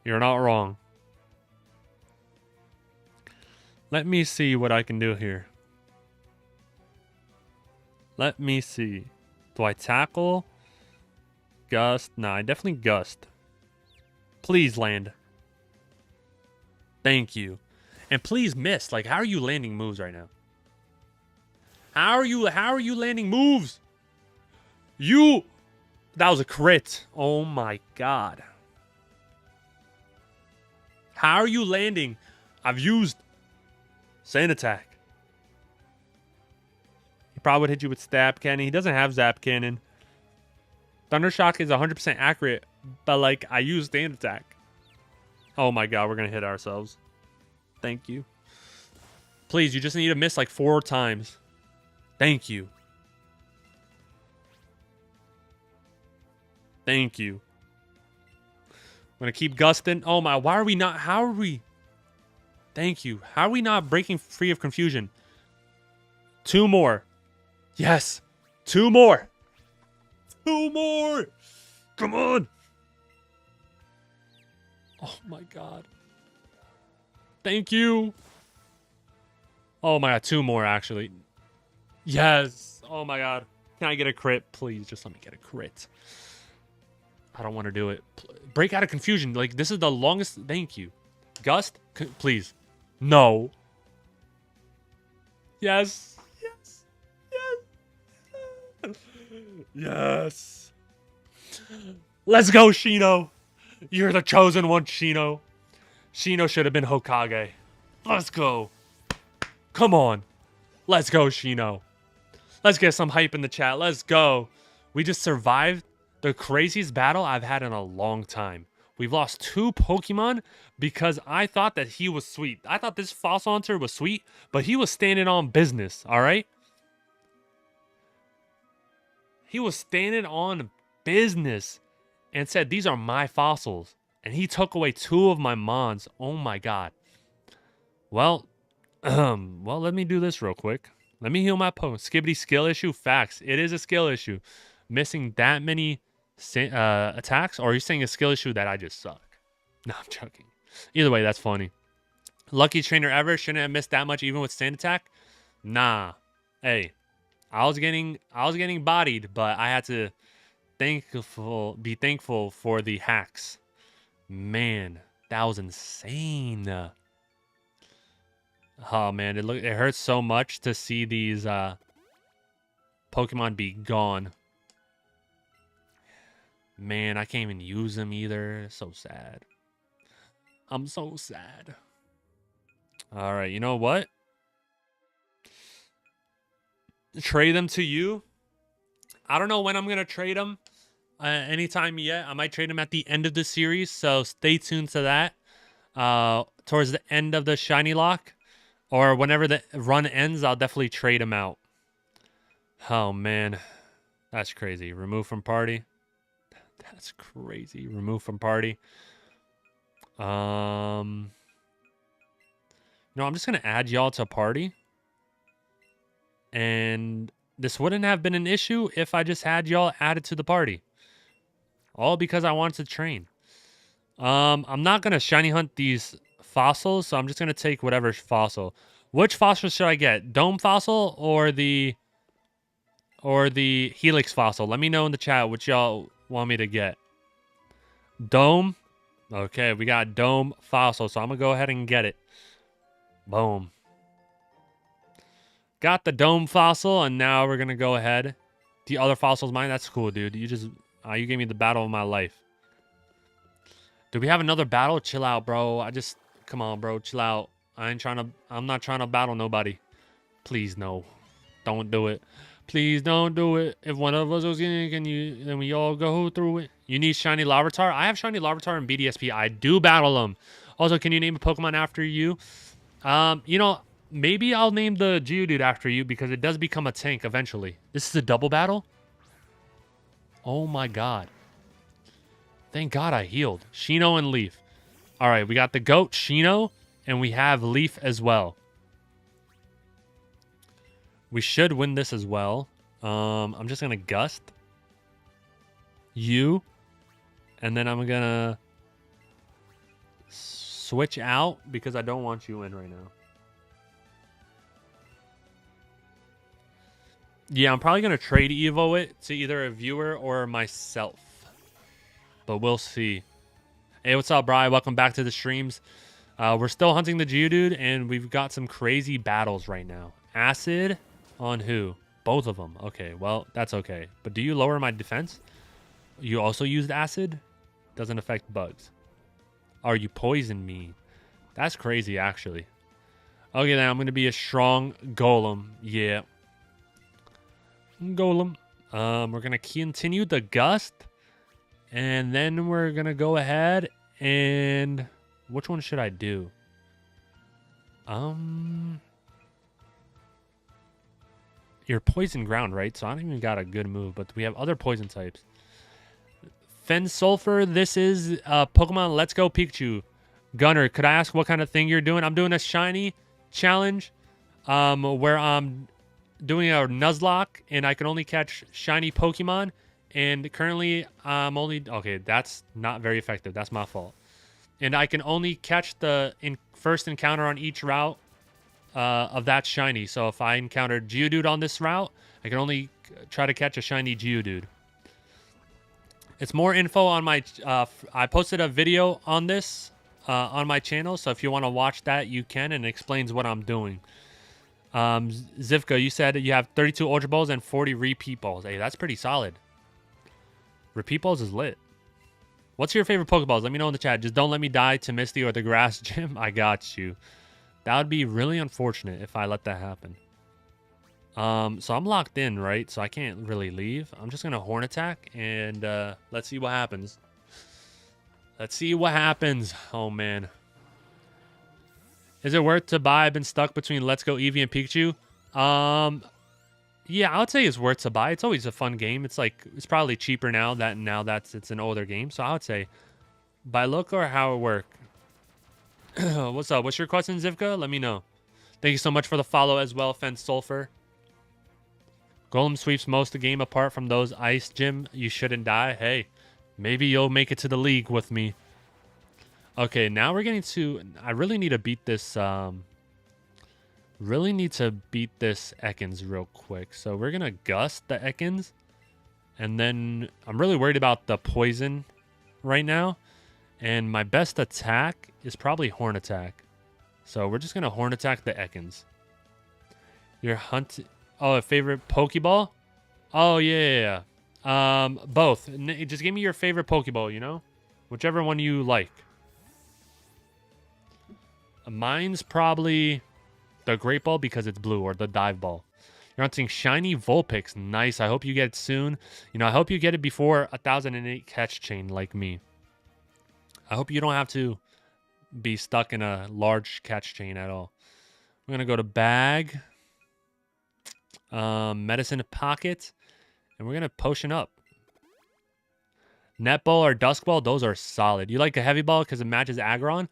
you're not wrong. Let me see what I can do here. Let me see. Do I tackle? Gust? Nah, I definitely gust. Please land. Thank you. And please miss. Like, how are you landing moves right now? How are you landing moves? That was a crit. Oh my god. How are you landing? I've used Sand Attack. He probably would hit you with Stab Cannon. He doesn't have Zap Cannon. Thundershock is 100% accurate, but like I used Sand Attack. Oh my god, we're gonna hit ourselves. Thank you. Please, you just need to miss like 4 times. Thank you. Thank you. I'm gonna keep gusting. Oh my, why are we not? How are we? Thank you. How are we not breaking free of confusion? 2 more. Yes. 2 more. 2 more. Come on. Oh my god. Thank you. Oh my god, 2 more actually. Yes. Oh my god. Can I get a crit? Please, just let me get a crit. I don't want to do it. Break out of confusion. Like, this is the longest. Thank you. Gust, please. No. Yes. Yes. Yes. Yes. Let's go, Shino. You're the chosen one, Shino. Shino should have been Hokage. Let's go. Come on. Let's go, Shino. Let's get some hype in the chat. Let's go. We just survived the craziest battle I've had in a long time. We've lost 2 Pokemon because I thought that he was sweet. I thought this Fossil Hunter was sweet, but he was standing on business, all right? He was standing on business and said, these are my fossils. And he took away 2 of my Mons. Oh my god. Well, let me do this real quick. Let me heal my Pokemon. Skibbity skill issue? Facts. It is a skill issue. Missing that many attacks? Or are you saying a skill issue that I just suck? No, I'm joking. Either way, that's funny. Luckiest trainer ever. Shouldn't have missed that much even with Sand Attack? Nah. Hey, I was getting bodied, but I had to be thankful for the hacks. Man, that was insane. Oh man, it hurts so much to see these Pokemon be gone. Man, I can't even use them either. So sad. I'm so sad. All right, you know what? Trade them to you. I don't know when I'm gonna trade them. anytime yet. I might trade him at the end of the series, so stay tuned to that. Towards the end of the shiny lock, or whenever the run ends, I'll definitely trade him out. Oh man, that's crazy. Remove from party. That's crazy. Remove from party. No, I'm just gonna add y'all to party, and this wouldn't have been an issue if I just had y'all added to the party. All because I wanted to train. I'm not gonna shiny hunt these fossils, so I'm just gonna take whatever fossil. Which fossil should I get? Dome fossil or the helix fossil? Let me know in the chat which y'all want me to get. Dome. Okay, we got dome fossil, so I'm gonna go ahead and get it. Boom. Got the dome fossil, and now we're gonna go ahead. The other fossil's mine. That's cool, dude. You just you gave me the battle of my life. Do we have another battle? Chill out, bro. Come on, bro. Chill out. I'm not trying to battle nobody. Please, no. Don't do it. Please don't do it. If one of us was then we all go through it. You need shiny Larvitar? I have shiny Larvitar and BDSP. I do battle them. Also, can you name a Pokemon after you? You know, maybe I'll name the Geodude after you because it does become a tank eventually. This is a double battle? Oh my god. Thank God I healed. Shino and Leaf. All right, we got the goat, Shino, and we have Leaf as well. We should win this as well. I'm just going to Gust. You. And then I'm going to switch out because I don't want you in right now. Yeah, I'm probably going to trade Evo it to either a viewer or myself. But we'll see. Hey, what's up, Bri? Welcome back to the streams. We're still hunting the Geodude, and we've got some crazy battles right now. Acid on who? Both of them. Okay, well, that's okay. But do you lower my defense? You also used acid? Doesn't affect bugs. Oh, you poisoned me. That's crazy, actually. Okay, then I'm going to be a strong golem. Yeah. Golem. We're going to continue the Gust. And then we're going to go ahead and... Which one should I do? You're poison ground, right? So I don't even got a good move. But we have other poison types. Fen Sulfur. This is Pokemon Let's Go Pikachu. Gunner, could I ask what kind of thing you're doing? I'm doing a shiny challenge where I'm doing a Nuzlocke. And I can only catch shiny Pokemon. And currently, I'm only... Okay, that's not very effective. That's my fault. And I can only catch the first encounter on each route of that shiny. So if I encountered Geodude on this route, I can only try to catch a shiny Geodude. It's more info on my... I posted a video on this on my channel. So if you want to watch that, you can. And it explains what I'm doing. Zivka, you said you have 32 Ultra Balls and 40 Repeat Balls. Hey, that's pretty solid. Repeat Balls is lit. What's your favorite Pokeballs? Let me know in the chat. Just don't let me die to Misty or the Grass Gym. I got you. That would be really unfortunate if I let that happen. So I'm locked in, right? So I can't really leave. I'm just going to Horn Attack, and let's see what happens. Let's see what happens. Oh, man. Is it worth to buy? I've been stuck between Let's Go Eevee and Pikachu. Yeah, I would say it's worth to buy. It's always a fun game. It's probably cheaper now that it's an older game. So I would say by look or how it work. What's up? What's your question, Zivka? Let me know. Thank you so much for the follow as well, Fen Sulfur. Golem sweeps most of the game apart from those ice gym. You shouldn't die. Hey, maybe you'll make it to the league with me. Okay, now we're getting to... I really need to beat this... Really need to beat this Ekans real quick. So we're going to Gust the Ekans. And then I'm really worried about the poison right now. And my best attack is probably Horn Attack. So we're just going to Horn Attack the Ekans. Your hunt... Oh, a favorite Pokeball? Oh, yeah. Both. Just give me your favorite Pokeball, you know? Whichever one you like. Mine's probably... the Great Ball because it's blue, or the Dive Ball. You're hunting shiny Vulpix. Nice. I hope you get it soon. You know, I hope you get it before 1008 catch chain like me. I hope you don't have to be stuck in a large catch chain at all. We're going to go to bag, medicine pocket, and we're going to potion up. Netball or Dusk Ball, those are solid. You like a heavy ball because it matches Aggron?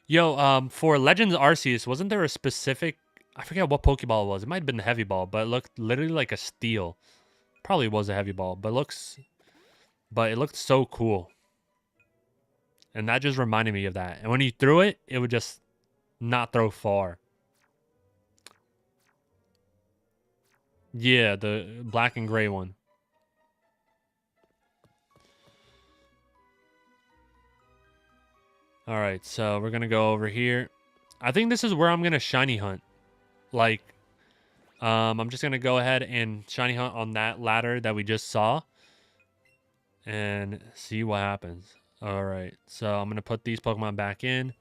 Yo, for Legends Arceus, wasn't there a specific... I forget what Pokeball it was. It might have been the heavy ball, but it looked literally like a steel. Probably was a heavy ball, but it looked so cool. And that just reminded me of that. And when you threw it, it would just not throw far. Yeah, the black and gray one. All right, so we're going to go over here. I think this is where I'm going to shiny hunt. Like, I'm just going to go ahead and shiny hunt on that ladder that we just saw. And see what happens. All right, so I'm going to put these Pokemon back in.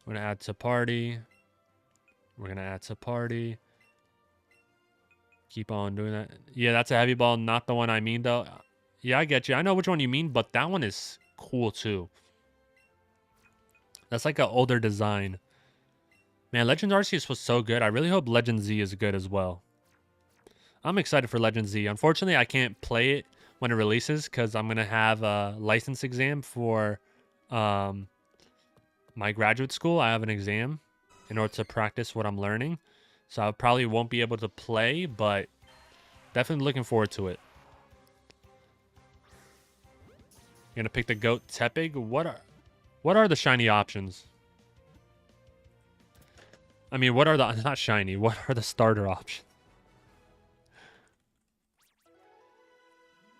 We're going to add to party. We're going to add to party. Keep on doing that. Yeah, that's a heavy ball, not the one I mean, though. Yeah, I get you. I know which one you mean, but that one is cool, too. That's like an older design. Man, Legends Arceus was so good. I really hope Legend Z is good as well. I'm excited for Legend Z. Unfortunately, I can't play it when it releases because I'm going to have a license exam for my graduate school. I have an exam in order to practice what I'm learning. So I probably won't be able to play, but definitely looking forward to it. You're going to pick the goat Tepig. What are the shiny options? I mean, what are the... Not shiny. What are the starter options?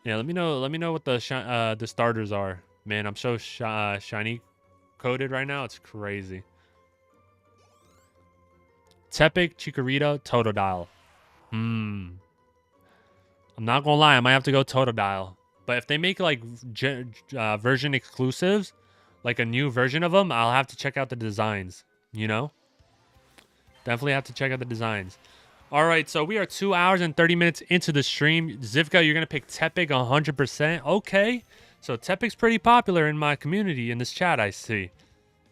Yeah, let me know what the starters are. Man, I'm so shiny coded right now. It's crazy. Tepig, Chikorita, Totodile. I'm not gonna lie. I might have to go Totodile. But if they make like version exclusives, like a new version of them, I'll have to check out the designs, you know? Definitely have to check out the designs. All right, so we are 2 hours and 30 minutes into the stream. Zivka, you're going to pick Tepig 100%. Okay, so Tepig's pretty popular in my community, in this chat, I see.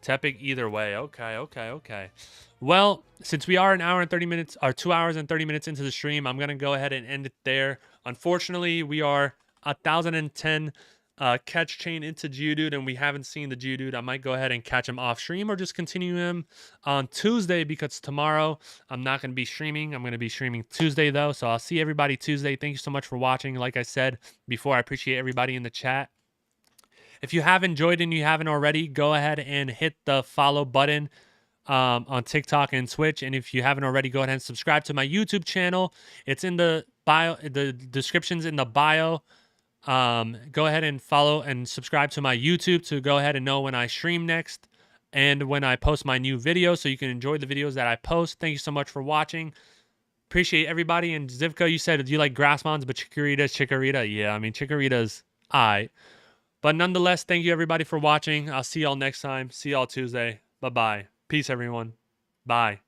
Tepig either way. Okay. Well, since we are 2 hours and 30 minutes into the stream, I'm going to go ahead and end it there. Unfortunately, we are 1010 catch chain into Geodude, and we haven't seen the Geodude. I might go ahead and catch him off stream or just continue him on Tuesday because tomorrow I'm not going to be streaming. I'm going to be streaming Tuesday, though, so I'll see everybody Tuesday. Thank you so much for watching. Like I said before, I appreciate everybody in the chat. If you have enjoyed and you haven't already, go ahead and hit the follow button on TikTok and Twitch. And if you haven't already, go ahead and subscribe to my YouTube channel. It's in the bio. The description's in the bio. Go ahead and follow and subscribe to my YouTube to go ahead and know when I stream next and when I post my new video so you can enjoy the videos that I post. Thank you so much for watching. Appreciate everybody. And Zivka, you said, do you like Grassmons, but Chikorita? Yeah, I mean, Chikorita's aight. But nonetheless, thank you everybody for watching. I'll see y'all next time. See y'all Tuesday. Bye-bye. Peace, everyone. Bye.